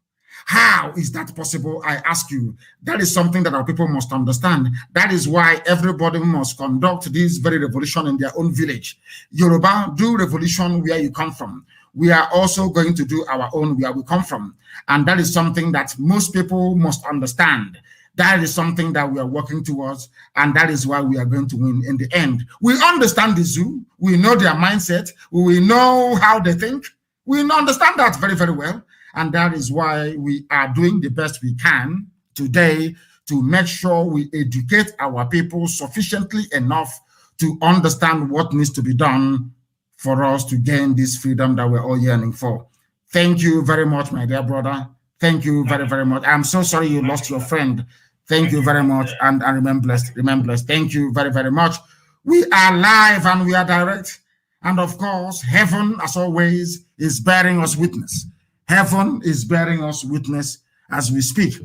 How is that possible? I ask you. That is something that our people must understand. That is why everybody must conduct this very revolution in their own village. Yoruba, do revolution where you come from. We are also going to do our own where we come from. And that is something that most people must understand. That is something that we are working towards, and that is why we are going to win in the end. We understand the zoo. We know their mindset. We know how they think. We understand that very, very well. And that is why we are doing the best we can today to make sure we educate our people sufficiently enough to understand what needs to be done for us to gain this freedom that we're all yearning for. Thank you very much, my dear brother. Thank you very, very much. I'm so sorry you lost your friend. Thank you very much, and remain blessed. Remain blessed. Thank you very, very much. We are live and we are direct. And of course, heaven, as always, is bearing us witness. Heaven is bearing us witness as we speak.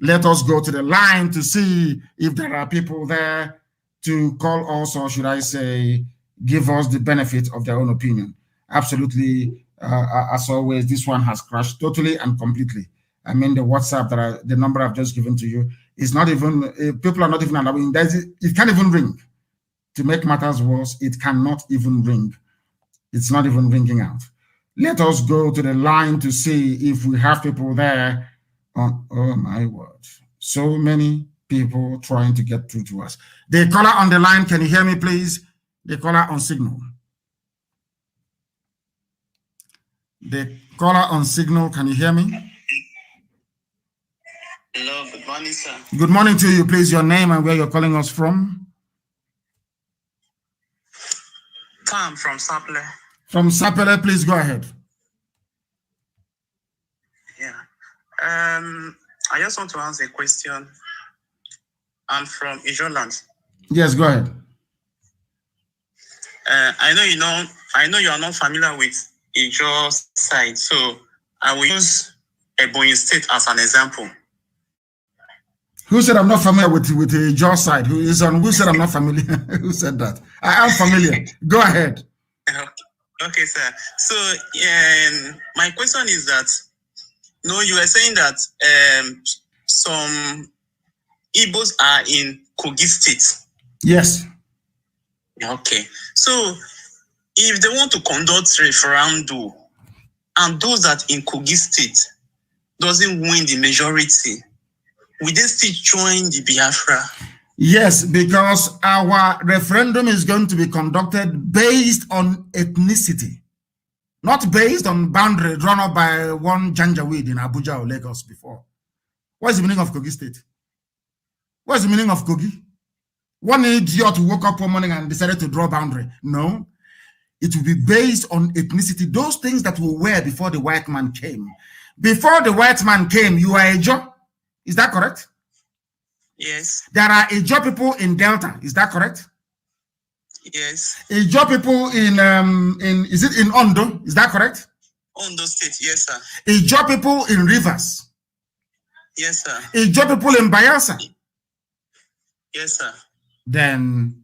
Let us go to the line to see if there are people there to call us, or should I say, give us the benefit of their own opinion. Absolutely, as always, this one has crashed totally and completely. I mean, the WhatsApp, the number I've just given to you, is not even, people are not even allowing, it can't even ring. To make matters worse, it cannot even ring. It's not even ringing out. Let us go to the line to see if we have people there. Oh my word. So many people trying to get through to us. The caller on the line, can you hear me, please? The caller on signal. The caller on signal, can you hear me? Hello, good morning, sir. Good morning to you, please. Your name and where you're calling us from? Tom from Sapele. From Sapele, please go ahead. Yeah. I just want to ask a question. I'm from Ijoland. Yes, go ahead. I know you are not familiar with Ijo side, so I will use Ebonyi State as an example. Who said I'm not familiar with the jaw side? Who said I'm not familiar? Who said that? I am familiar. Go ahead. Okay, sir. So my question is that, no, you were saying that some Igbos are in Kogi State. Yes. Okay. So if they want to conduct referendum and those that in Kogi State doesn't win the majority, will they still join the Biafra? Yes, because our referendum is going to be conducted based on ethnicity, not based on boundary drawn up by one Janjaweed in Abuja or Lagos before. What is the meaning of Kogi State? What is the meaning of Kogi? One idiot woke up one morning and decided to draw a boundary. No, it will be based on ethnicity. Those things that we were before the white man came. Before the white man came, you are a Joe. Is that correct? Yes. There are Ijaw people in Delta. Is that correct? Yes. Ijaw people in is it in Ondo? Is that correct? Ondo State, yes, sir. Ijaw people in Rivers. Yes, sir. Ijaw people in Bayelsa. Yes, sir. Then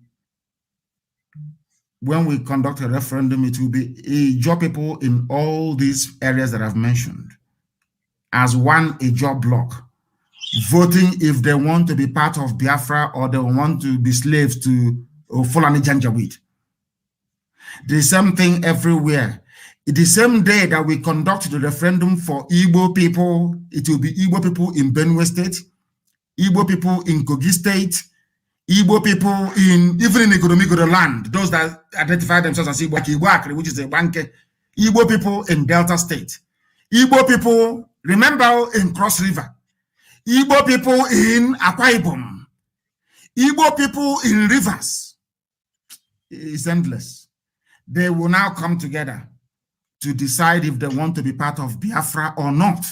when we conduct a referendum, it will be Ijaw people in all these areas that I've mentioned as one Ijaw block, voting if they want to be part of Biafra or they want to be slaves to Fulani Janjaweed. The same thing everywhere. The same day that we conduct the referendum for Igbo people, it will be Igbo people in Benue State, Igbo people in Kogi State, Igbo people in even in Igbo land, those that identify themselves as Igbo, which is a banke, Igbo people in Delta State, Igbo people, remember, in Cross River, Igbo people in Akwa Ibom, Igbo people in Rivers. It's endless. They will now come together to decide if they want to be part of Biafra or not.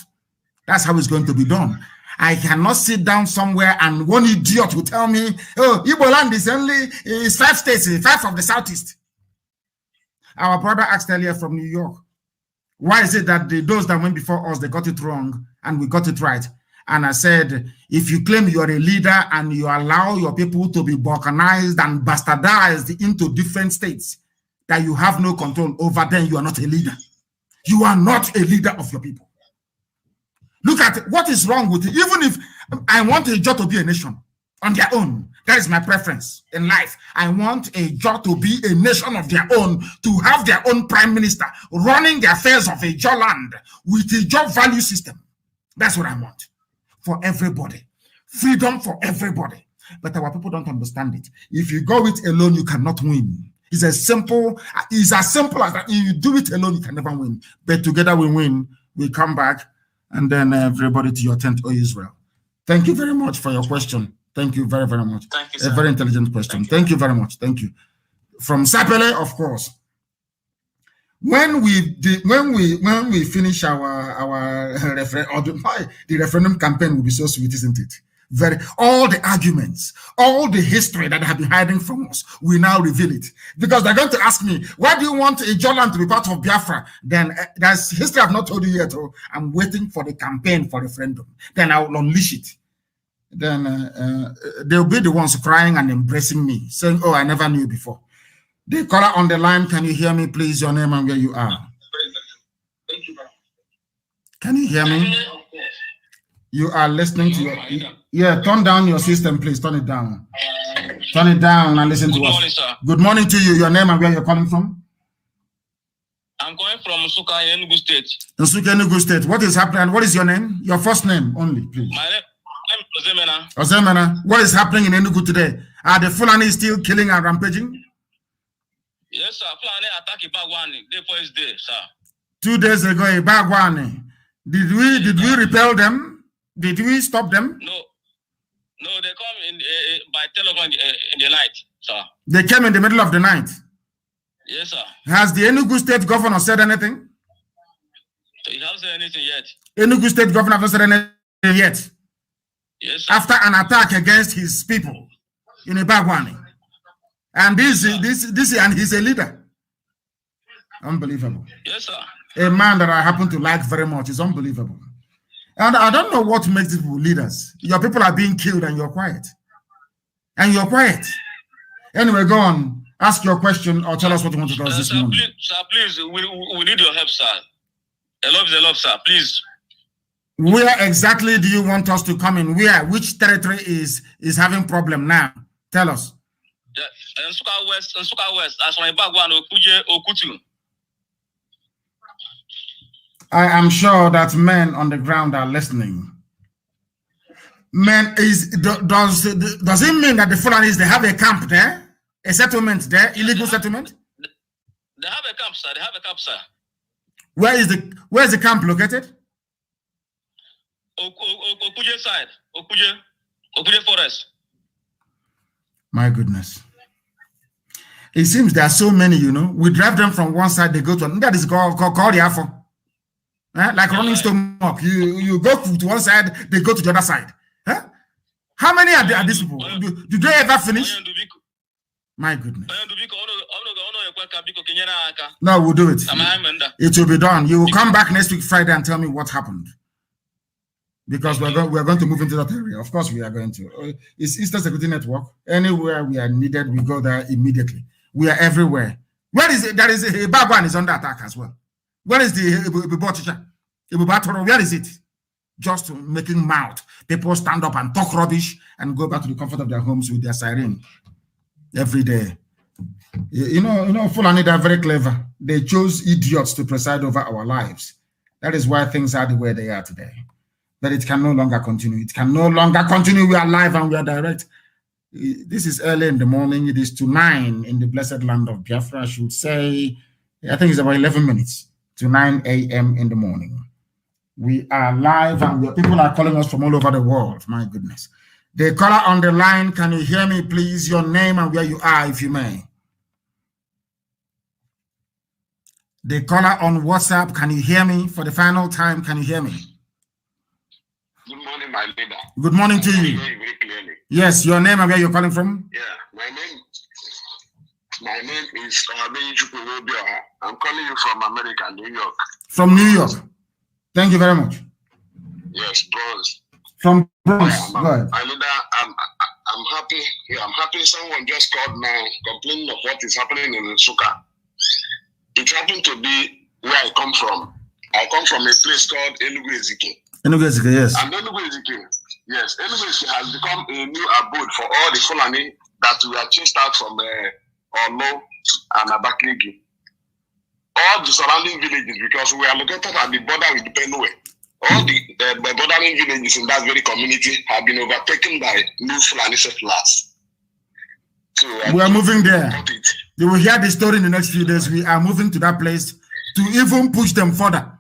That's how it's going to be done. I cannot sit down somewhere and one idiot will tell me, oh, Igbo land is only 5 states, 5 of the Southeast. Our brother asked earlier from New York, why is it that those that went before us, they got it wrong and we got it right? And I said, if you claim you are a leader and you allow your people to be balkanized and bastardized into different states that you have no control over, then you are not a leader. You are not a leader of your people. Look at what is wrong with it. Even if I want a Jaw to be a nation on their own, that is my preference in life. I want a Jaw to be a nation of their own, to have their own prime minister running the affairs of a Jaw land with a Jaw value system. That's what I want. For everybody, freedom for everybody. But our people don't understand it. If you go it alone, you cannot win. It's as simple as that. If you do it alone, you can never win. But together we win. We come back, and then everybody to your tent, O Israel. Thank you very much for your question. Thank you very, very much. Thank you, sir. A very intelligent question. Thank you very much. Thank you. From Sapele, of course. When we finish the referendum campaign will be so sweet, isn't it? All the arguments, all the history that have been hiding from us, we now reveal it. Because they're going to ask me, why do you want a Jaw land to be part of Biafra? Then there's history I've not told you yet. Oh, I'm waiting for the campaign for referendum. Then I will unleash it. Then they'll be the ones crying and embracing me, saying, oh, I never knew before. The caller on the line, can you hear me, please? Your name and where you are. Can you hear me? You are listening to your... Yeah, turn down your system, please. Turn it down. Turn it down and listen to us. Good morning, sir. Good morning to you. Your name and where you're calling from? I'm calling from Nsukka, Enugu State. Nsukka, Enugu State. What is happening? What is your name? Your first name only, please. My name is Ozemena. Ozemena. What is happening in Enugu today? Are the Fulani still killing and rampaging? Yes, sir. Fulani attack Ibagwani day first day, sir. 2 days ago, Ibagwani. Did we repel them? Did we stop them? No, they come in by telephone in the night, sir. They came in the middle of the night. Yes, sir. Has the Enugu State governor said anything? He hasn't said anything yet. Enugu State governor hasn't said anything yet. Yes, sir. After an attack against his people in Ibagwani. And this and he's a leader. Unbelievable. Yes, sir. a man that I happen to like very much. It's unbelievable. And I don't know what makes these people leaders. Your people are being killed and you're quiet. And you're quiet. Anyway, go on. Ask your question or tell us what you want to tell us this morning. Please, we need your help, sir. A love, sir. Please. Where exactly do you want us to come in? Where? Which territory is having problem now? Tell us. Yeah, Nsuka West. As my background, Okutu. I am sure that men on the ground are listening. Men, does it mean that the Fulanis, they have a camp there? A settlement there? Illegal settlement? They have a camp, sir. Where is the camp located? Okuje side. Okuje forest. My goodness. It seems there are so many, We drive them from one side, they go to another. That is called the Afro. Like running stomach. You go to one side, they go to the other side. Huh? How many are these people? Do they ever finish? My goodness. No, we'll do it. It will be done. You will come back next week Friday and tell me what happened. Because we're going to move into that area. Of course, we are going to. It's Eastern Security Network. Anywhere we are needed, we go there immediately. We are everywhere. Where is it? There is a Bagwan is under attack as well. Where is the Ipob teacher? Where is it? Just making mouth. People stand up and talk rubbish and go back to the comfort of their homes with their siren every day. Fulani, they're very clever. They chose idiots to preside over our lives. That is why things are the way they are today. But it can no longer continue. It can no longer continue. We are live and we are direct. This is early in the morning. It is to 9 in the blessed land of Biafra. I should say, I think it's about 11 minutes to 9 a.m. in the morning. We are live and people are calling us from all over the world. My goodness. The caller on the line, can you hear me, please? Your name and where you are, if you may. The caller on WhatsApp, can you hear me? For the final time, can you hear me? Good morning, my leader. Good morning to you. Very clearly. Yes, your name and where you're calling from? Yeah, my name is I'm calling you from America, New York. From New York. Thank you very much. Yes, Bronx. From Bronx. Go ahead. My leader, I'm happy. Yeah, I'm happy someone just called now complaining of what is happening in Nsukka. It happened to be where I come from. I come from a place called Enugu-Ezike. Enugu-Ezike, yes. And Enugu-Ezike, yes. Enugu-Ezike has become a new abode for all the Fulani that we are chased out from Olo and Abakaliki. All the surrounding villages, because we are located at the border with Benue. All the bordering villages in that very community have been overtaken by new Fulani settlers. So we are moving there. You will hear the story in the next few days. We are moving to that place to even push them further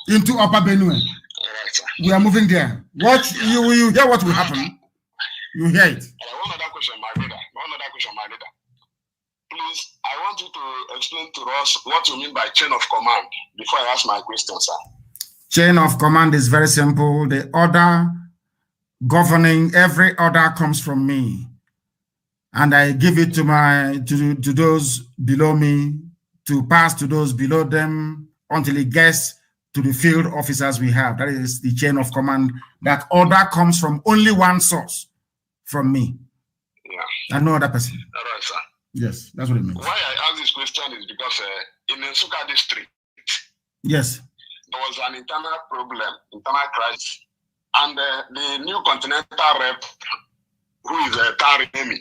into Upper Benue. Right, we are moving there. What you hear what will happen? You hear it. One other question, my leader. Please, I want you to explain to us what you mean by chain of command before I ask my question, sir. Chain of command is very simple. The order governing every order comes from me. And I give it to those below me to pass to those below them until it gets to the field officers we have. That is the chain of command. That order comes from only one source, from me. Yeah. And no other person. All right, sir. Yes, that's what it means. Why I ask this question is because in the Nsukka district, yes, there was an internal problem, internal crisis, and the new continental rep, who is Taremi,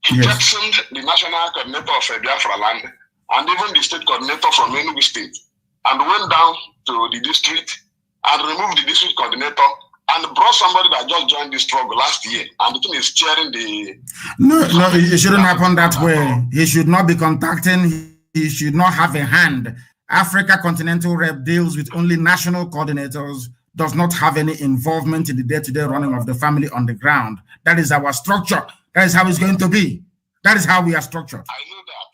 he questioned the national coordinator of Biafra land and even the state coordinator from Enugu State, and went down to the district and removed the district coordinator and brought somebody that just joined the struggle last year, and the thing is chairing the... No, it shouldn't happen that way. He should not be contacting, he should not have a hand. Africa Continental Rep deals with only national coordinators, does not have any involvement in the day-to-day running of the family on the ground. That is our structure. That is how it's going to be. That is how we are structured. I know that.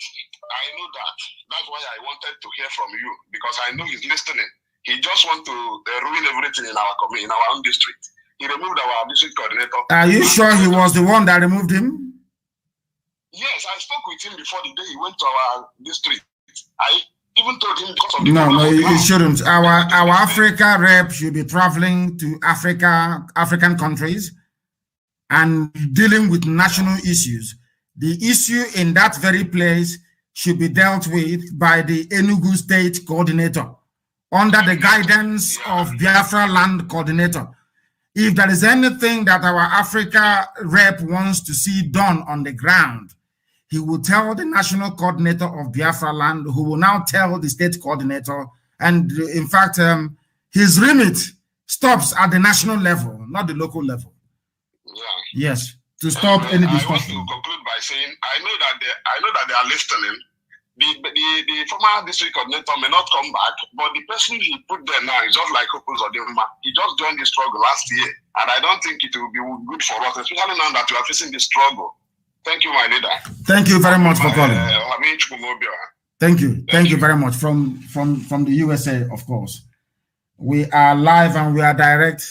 That's why I wanted to hear from you, because I know he's listening. He just wants to ruin everything in our own district. He removed our district coordinator. Are you sure he was the one that removed him? Yes, I spoke with him before the day he went to our district. even told him because of the no, it shouldn't. Our Africa rep should be traveling to African countries and dealing with national issues. The issue in that very place should be dealt with by the Enugu State Coordinator under the guidance of Biafra Land Coordinator. If there is anything that our Africa rep wants to see done on the ground, he will tell the national coordinator of Biafra Land, who will now tell the state coordinator. And in fact, his remit stops at the national level, not the local level. Yeah. Yes, to stop any discussion. I want to conclude by saying I know that they are listening. The former district coordinator may not come back, but the person he put there now is just like Opus Odimma. He just joined the struggle last year, and I don't think it will be good for us, especially now that we are facing this struggle. Thank you, my leader. Thank you very much for calling. Thank you. Thank you very much. From the USA, of course. We are live and we are direct.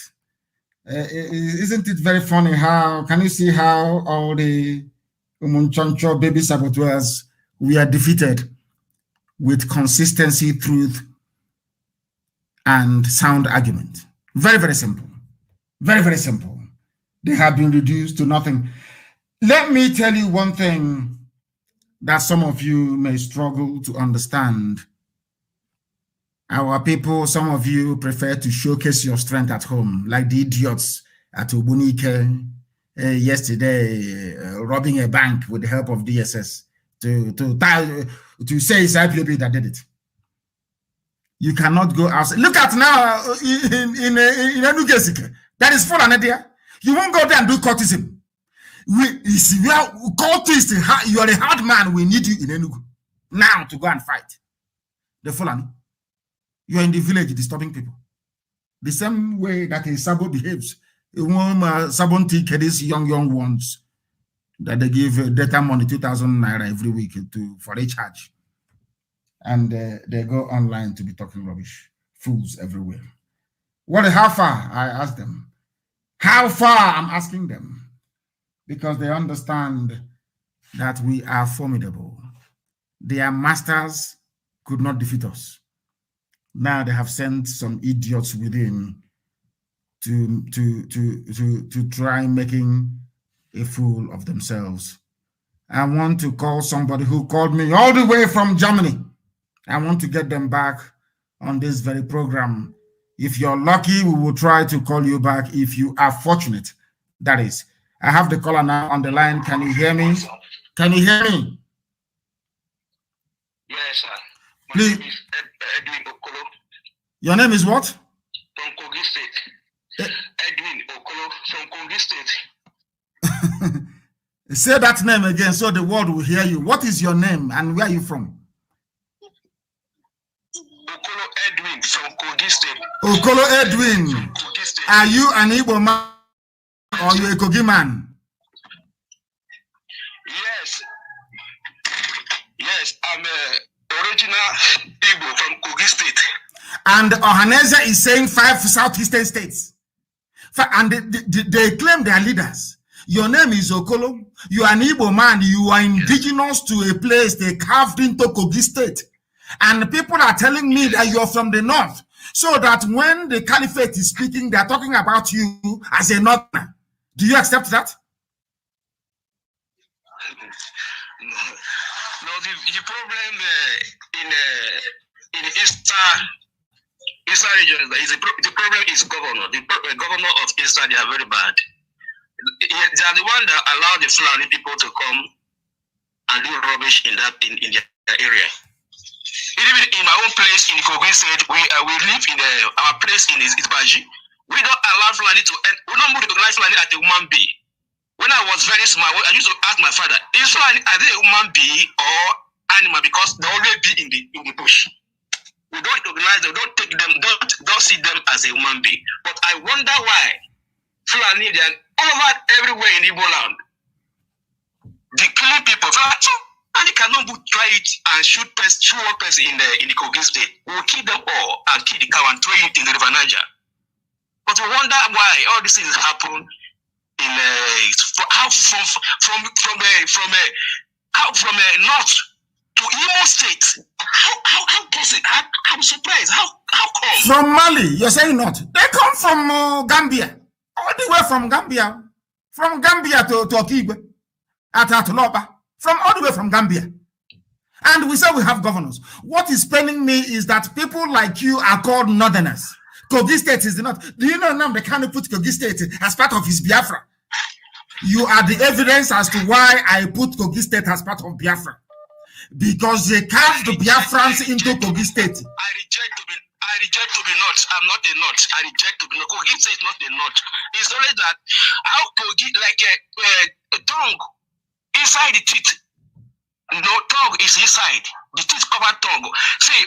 Isn't it very funny how, can you see how all the Umunchoncho baby saboteurs, we are defeated with consistency, truth, and sound argument. Very, very simple. Very, very simple. They have been reduced to nothing. Let me tell you one thing that some of you may struggle to understand. Our people, some of you prefer to showcase your strength at home, like the idiots at Ubunike yesterday, robbing a bank with the help of DSS to say it's IPOB that did it. You cannot go outside. Look at now in Enugesike. That is full an idea. You won't go there and do courtism. We are cultists. You are a hard man. We need you in Enugu now to go and fight the Fulani. You are in the village disturbing people. The same way that a Sabo behaves. Sabo take these young ones that they give data money 2,000 naira every week for a charge, and they go online to be talking rubbish. Fools everywhere. How far? I ask them. How far? I'm asking them. Because they understand that we are formidable. Their masters could not defeat us. Now they have sent some idiots within to try making a fool of themselves. I want to call somebody who called me all the way from Germany. I want to get them back on this very program. If you're lucky, we will try to call you back. If you are fortunate, that is. I have the caller now on the line. Can you hear me? Can you hear me? Yes, sir. Please. Name is Edwin Okolo. Your name is what? From Kogi State. Edwin Okolo from Kogi State. Say that name again so the world will hear you. What is your name and where are you from? Okolo Edwin from Kogi State. Okolo Edwin. Are you an Igbo man? Or you a Kogi man? Yes, I'm a original Igbo from Kogi State. And Ohaneze is saying 5 southeastern states. And they claim they are leaders. Your name is Okolo. You are an Igbo man. You are indigenous to a place they carved into Kogi State. And people are telling me that you're from the north. So that when the caliphate is speaking, they're talking about you as a northerner. Do you accept that? No, the problem in Eastern region is the problem is governor. The governor of Eastern, they are very bad. They are the one that allow the Fulani people to come and do rubbish in their area. Even in my own place in Kogi State, we live in our place in Isbaji. We don't allow Fulani to, we don't recognize Fulani as a human being. When I was very small, I used to ask my father, is Fulani, are they a human being or animal? Because they always be in the bush. We don't recognize them, don't take them, don't see them as a human being. But I wonder why Fulani, they are over everywhere in Igbo land. They killing people. And they cannot try it and shoot one person in the Kogi State. We will kill them all and kill the cow and throw it in the River Niger. But we wonder why all these things happen in from north to Imo State. How possible? I'm surprised. How come? From Mali, you're saying not? They come from Gambia, all the way from Gambia to Okigwe, at Atoloba, from all the way from Gambia. And we say we have governors. What is paining me is that people like you are called Northerners. Kogi State is not. Do you know Nnamdi can't put Kogi State as part of his Biafra? You are the evidence as to why I put Kogi State as part of Biafra. Because they carved the Biafrans into Kogi State. I reject to be not. I'm not a not. I reject to be not. Kogi State is not a not. It's only that how Kogi, like a tongue inside the teeth. No, tongue is inside. The teeth cover tongue. See,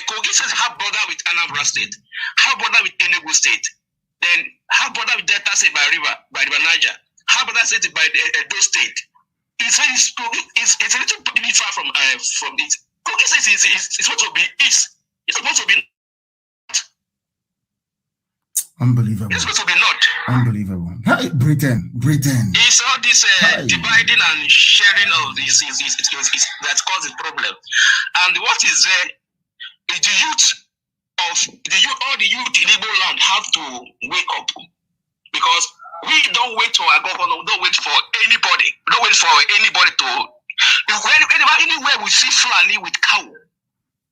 Kogi State have border with Anambra State, have border with Enugu State, then have border with Delta State by River Niger, have border State by Edo State. It's a little bit far from it. Kogi State is supposed to be east. It's supposed to be unbelievable. It's supposed to be not. Unbelievable. Hey, Britain. It's all this dividing and sharing of this that causes the problem. And what is there is the youth all the youth in Igbo land have to wake up, because we don't wait for our governor, we don't wait for anybody. We don't wait for anybody to. Anywhere we see Fulani with cow,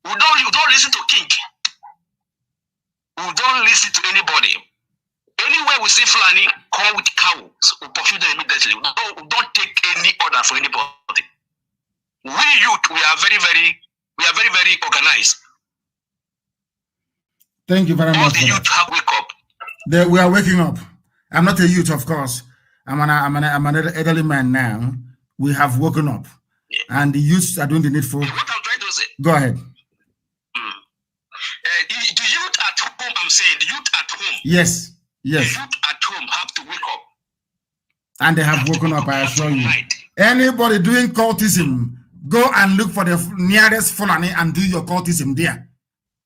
we don't listen to king. We don't listen to anybody. Anywhere we see Fulani come with cows, we pursue them immediately. We don't take any order from anybody. We youth, we are very, very organized. Thank you very much. All the youth have wake up. We are waking up. I'm not a youth, of course. I'm an elderly man now. We have woken up, and the youths are doing the needful. What I'm trying to say. Go ahead. The youth at home, I'm saying, the youth at home. Yes. The youth at home have to wake up. And they have woken up, I assure you. Anybody doing cultism, go and look for the nearest Fulani and do your cultism there.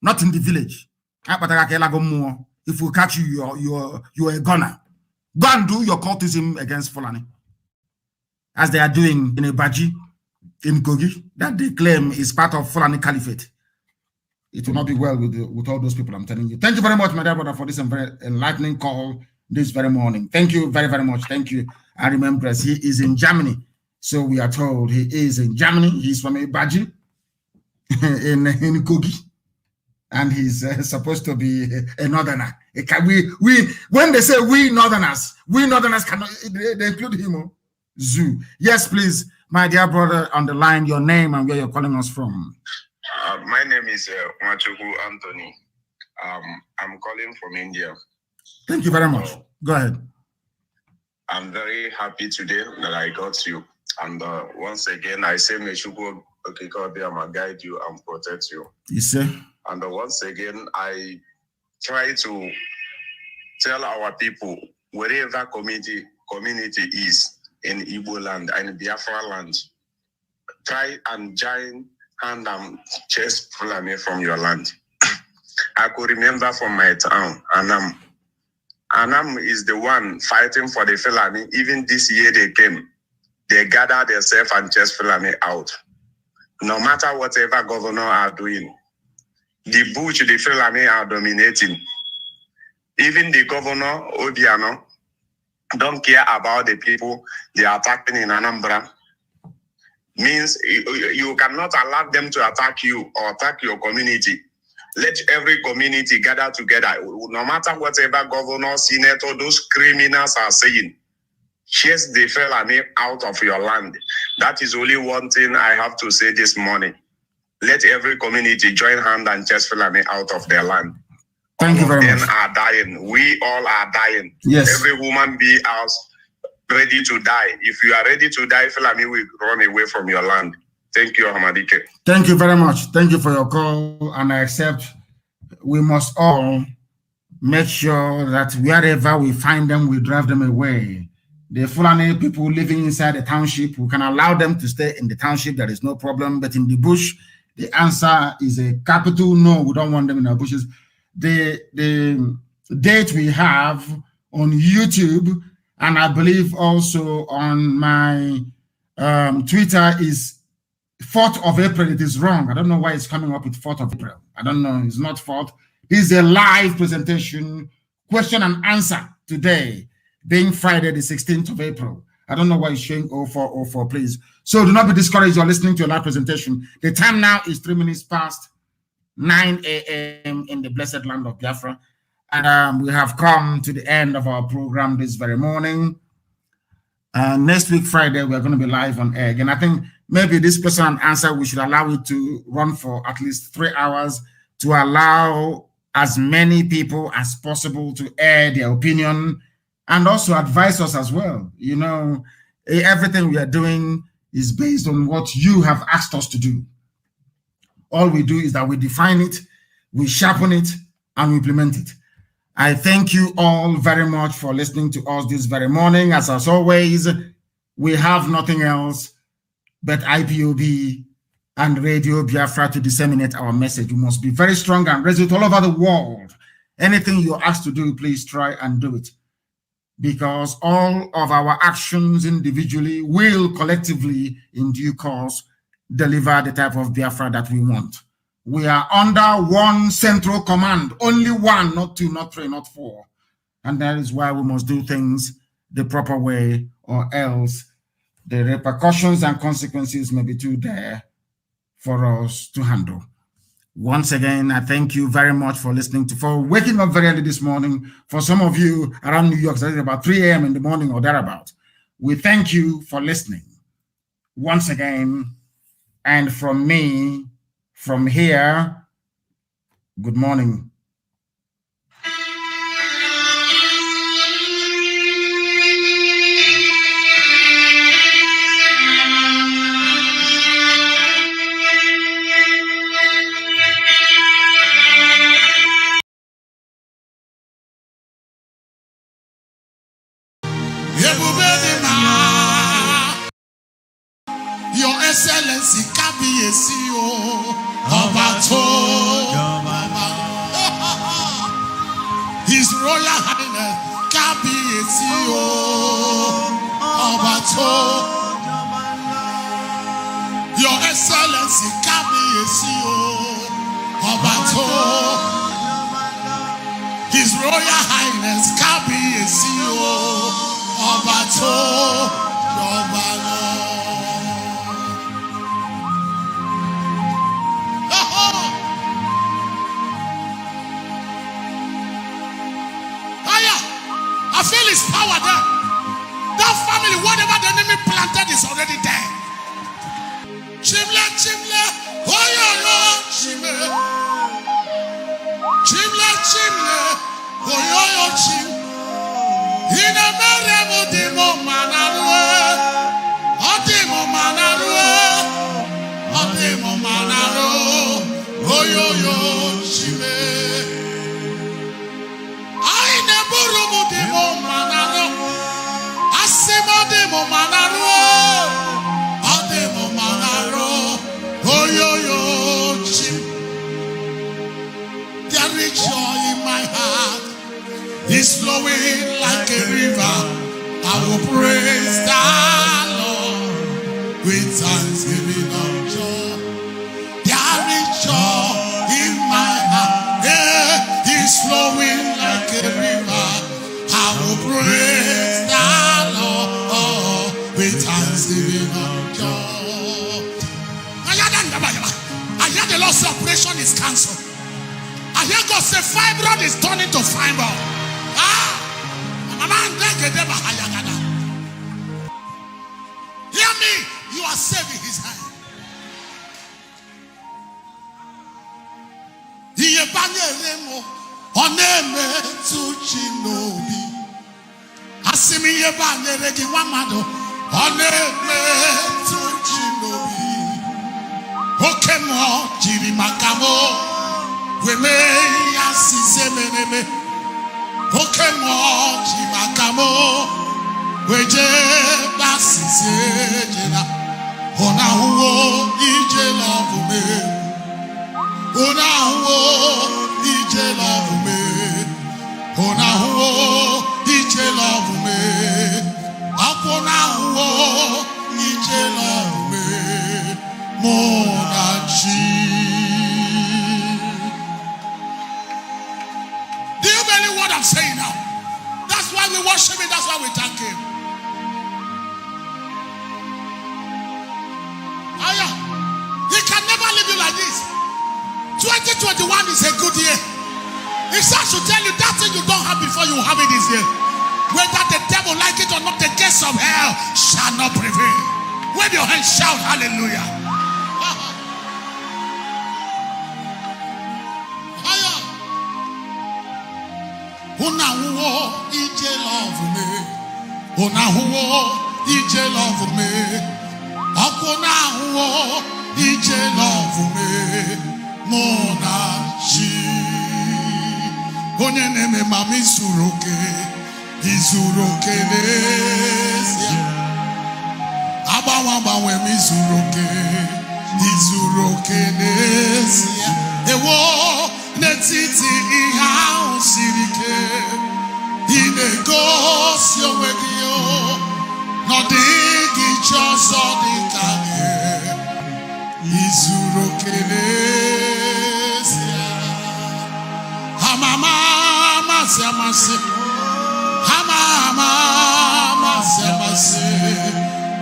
Not in the village. If we catch you, you're a gunner. Go and do your cultism against Fulani. As they are doing in a Baji, in Kogi, that they claim is part of Fulani Caliphate. It will not be well with all those people, I'm telling you. Thank you very much, my dear brother, for this very enlightening call this very morning. Thank you very, very much. Thank you. I remember he is in Germany. So we are told he is in Germany. He's from a Baji in Kogi. And he's supposed to be a northerner. When they say we northerners cannot, they include him. Zoo. Yes, please, my dear brother, on the line, your name and where you're calling us from. My name is Machuku Anthony. I'm calling from India. Thank you very much. Go ahead. I'm very happy today that I got you. And once again, I say, Meshuku, okay, God, I'm going to guide you and protect you. You say? And once again, I try to tell our people, wherever community is in Igbo land and Biafra land, try and join hand and chase Fulani from your land. I could remember from my town, Anam is the one fighting for the Fulani. Even this year they came. They gathered themselves and chased Fulani out. No matter whatever governor are doing, the bush, the Fulani are dominating. Even the governor, Obiano, don't care about the people they are attacking in Anambra. Means you cannot allow them to attack you or attack your community. Let every community gather together. No matter whatever governor, senator, those criminals are saying, chase the Fulani out of your land. That is only one thing I have to say this morning. Let every community join hand and chase Fulani out of their land. Thank you very much. All are dying. We all are dying. Yes. Every woman be ours ready to die. If you are ready to die, Fulani will run away from your land. Thank you, Hamadike. Thank you very much. Thank you for your call, and I accept. We must all make sure that wherever we find them, we drive them away. The Fulani people living inside the township, we can allow them to stay in the township. There is no problem. But in the bush, the answer is a capital no. We don't want them in our bushes. The date we have on YouTube, and I believe also on my Twitter, is 4th of April. It is wrong. I don't know why it's coming up with 4th of April. I don't know. It's not 4th. This is a live presentation, question and answer today, being Friday, the 16th of April. I don't know why it's showing 0404, please. So do not be discouraged. You're listening to a live presentation. The time now is 3 minutes past 9 a.m. in the blessed land of Biafra. And we have come to the end of our program this very morning. Next week, Friday, we're going to be live on air. And I think maybe this question and answer, we should allow it to run for at least 3 hours to allow as many people as possible to air their opinion and also advise us as well. You know, everything we are doing is based on what you have asked us to do. All we do is that we define it, we sharpen it, and we implement it. I thank you all very much for listening to us this very morning. As always, we have nothing else but IPOB and Radio Biafra to disseminate our message. We must be very strong and resolute all over the world. Anything you're asked to do, please try and do it. Because all of our actions individually will collectively, in due course, deliver the type of Biafra that we want. We are under one central command, only one, not 2, not 3, not 4. And that is why we must do things the proper way, or else the repercussions and consequences may be too there for us to handle. Once again, I thank you very much for listening for waking up very early this morning. For some of you around New York, it's about 3 a.m. in the morning or thereabout. We thank you for listening once again. And from me, from here, good morning. Your Excellency Kabiyesi Ọba tó His Royal Highness Kabiyesi Ọba tó Your Excellency Kabiyesi Ọba tó His Royal Highness Kabiyesi Ọba tó Ọba náà. I feel his power there. That family, whatever the enemy planted is already there. Chimle, chimle, oh yo yo, chimle. Chimle, chimle, oh yo yo, chimle. In a meremo demo manarue, odemo manarue, odemo manaro, oh yo yo, chimle. There is joy in my heart, it's flowing like a river. I will praise the Lord with thanksgiving of joy. There is joy in my heart, it's flowing like a river. I will praise the Lord with thanksgiving of joy. I hear the Lord's operation is cancelled. I hear God say fibroid is turning to fiber. Hear me, you are saving his hand. Oneme tuchinobi asimi yeba neregi wamado oneme tuchinobi okemo jiri makamo weme yasise meneme okemo jiri makamo weje basise jena ona huo ije love me ona huo ije love me. Ona huo ije love me. Apona huo ije love me. worship Him, that's why we thank Him. He can never leave you like this. 2021 is a good year. If I should tell you that thing you don't have before, you have it this year. Whether the devil like it or not, the gates of hell shall not prevail. Wave your hands, shout hallelujah. Una huo ije love me. Una huo ije love me. Akuna huo ije love me. Mona chi. Onye neme mami suroke. Izuroke nesia. Abawa we mizuroke. Izuroke nesia. Ewo netiti iha sirike. Inegosi owegio. No digi choso dikanye. Izuroke nesia. Hamama masiamasi. Hamama masiamasi.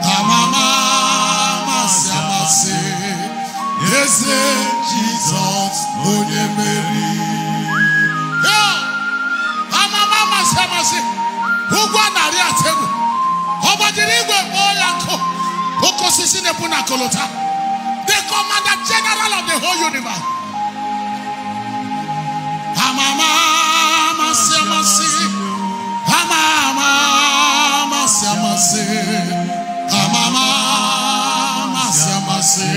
Hamama masiamasi. Yes, Jesus, Onye Mary. Yeah. Hamama masiamasi. Ugwa nari ategu. Obadirigwe oyanko. Okosisi nepuna kolota. The commander general of the whole universe. Hamama masiamasi. Hamama masiamasi. Hamama masiamasi.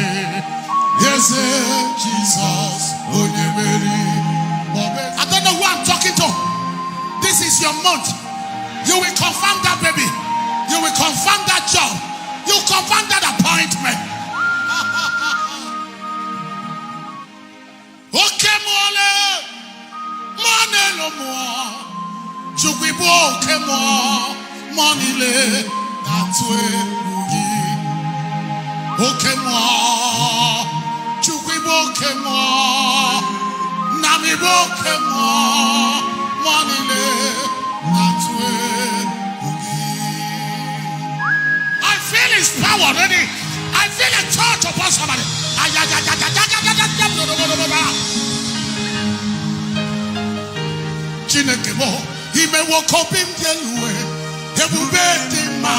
Yes, Jesus, Onye Mary. I don't know who I'm talking to. This is your month. You will confirm that baby. You will confirm that job. You confirm that appointment. Okay, mole, money no more. Jubibo okay more, money le that way boogie. Okay more, Jubibo okay more, Namibo okay more, money le that way boogie. I feel His power already. I feel a touch upon somebody. Chineke mo, ime wokopim jeluwe, ebube dima,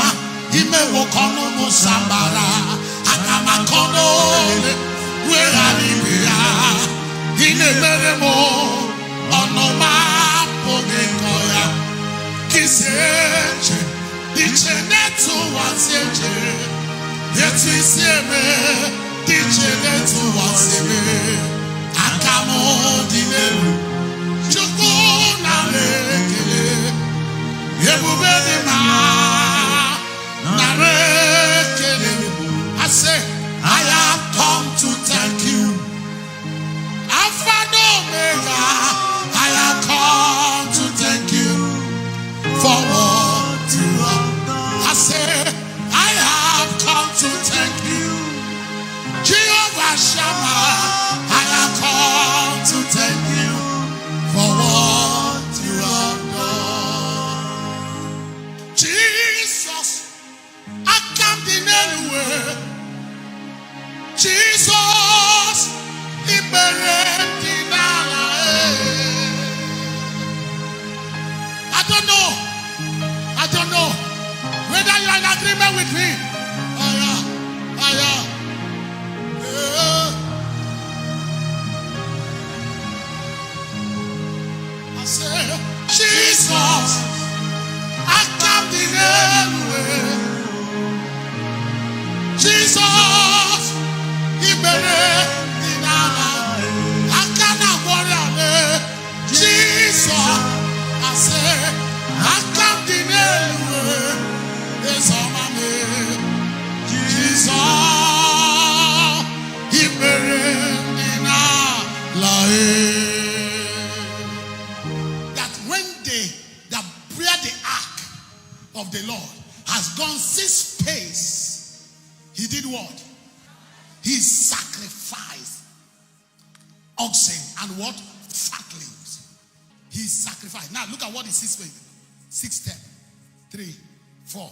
ime wokono mo sambara, akamakono we alibia, ine meremo, onoma pogekoya, kiseche, diche netu wasieche, yetu isieme, diche netu wasieme, akamo dinelu. I say, I have come to thank you. Alpha and Omega, I have come to thank you for what you have done. I say, I have come to thank you. Jehovah Shammah, I have come to thank you for what you have done. Jesus, I come in anywhere. Jesus, I don't know whether you are in agreement with me. I say, Jesus, I come in anywhere. Jesus, Jesus, I say, I come in anywhere. Yes, I'm a man. Jesus, that when they that bear the ark of the Lord has gone 6 paces, he did what? He sacrificed oxen and what? Fatlings. He sacrificed. Now look at what the 6th step. 3, 4,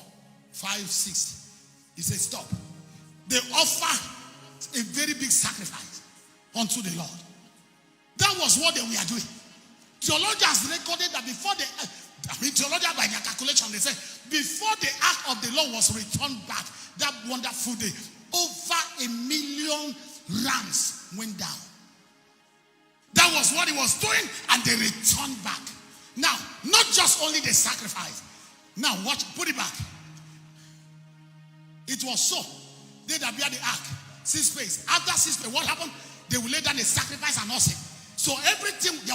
5, 6. He said, stop. They offer a very big sacrifice unto the Lord. That was what they were doing. Theologians recorded that before theologians by their calculation, they said, before the ark of the Lord was returned back, that wonderful day, over 1 million rams went down. That was what he was doing, and they returned back. Now, not just only the sacrifice. Now, watch, put it back. It was so. They that bear the ark, 6 days. After 6 days, what happened? They will lay down a sacrifice and offering. So everything, there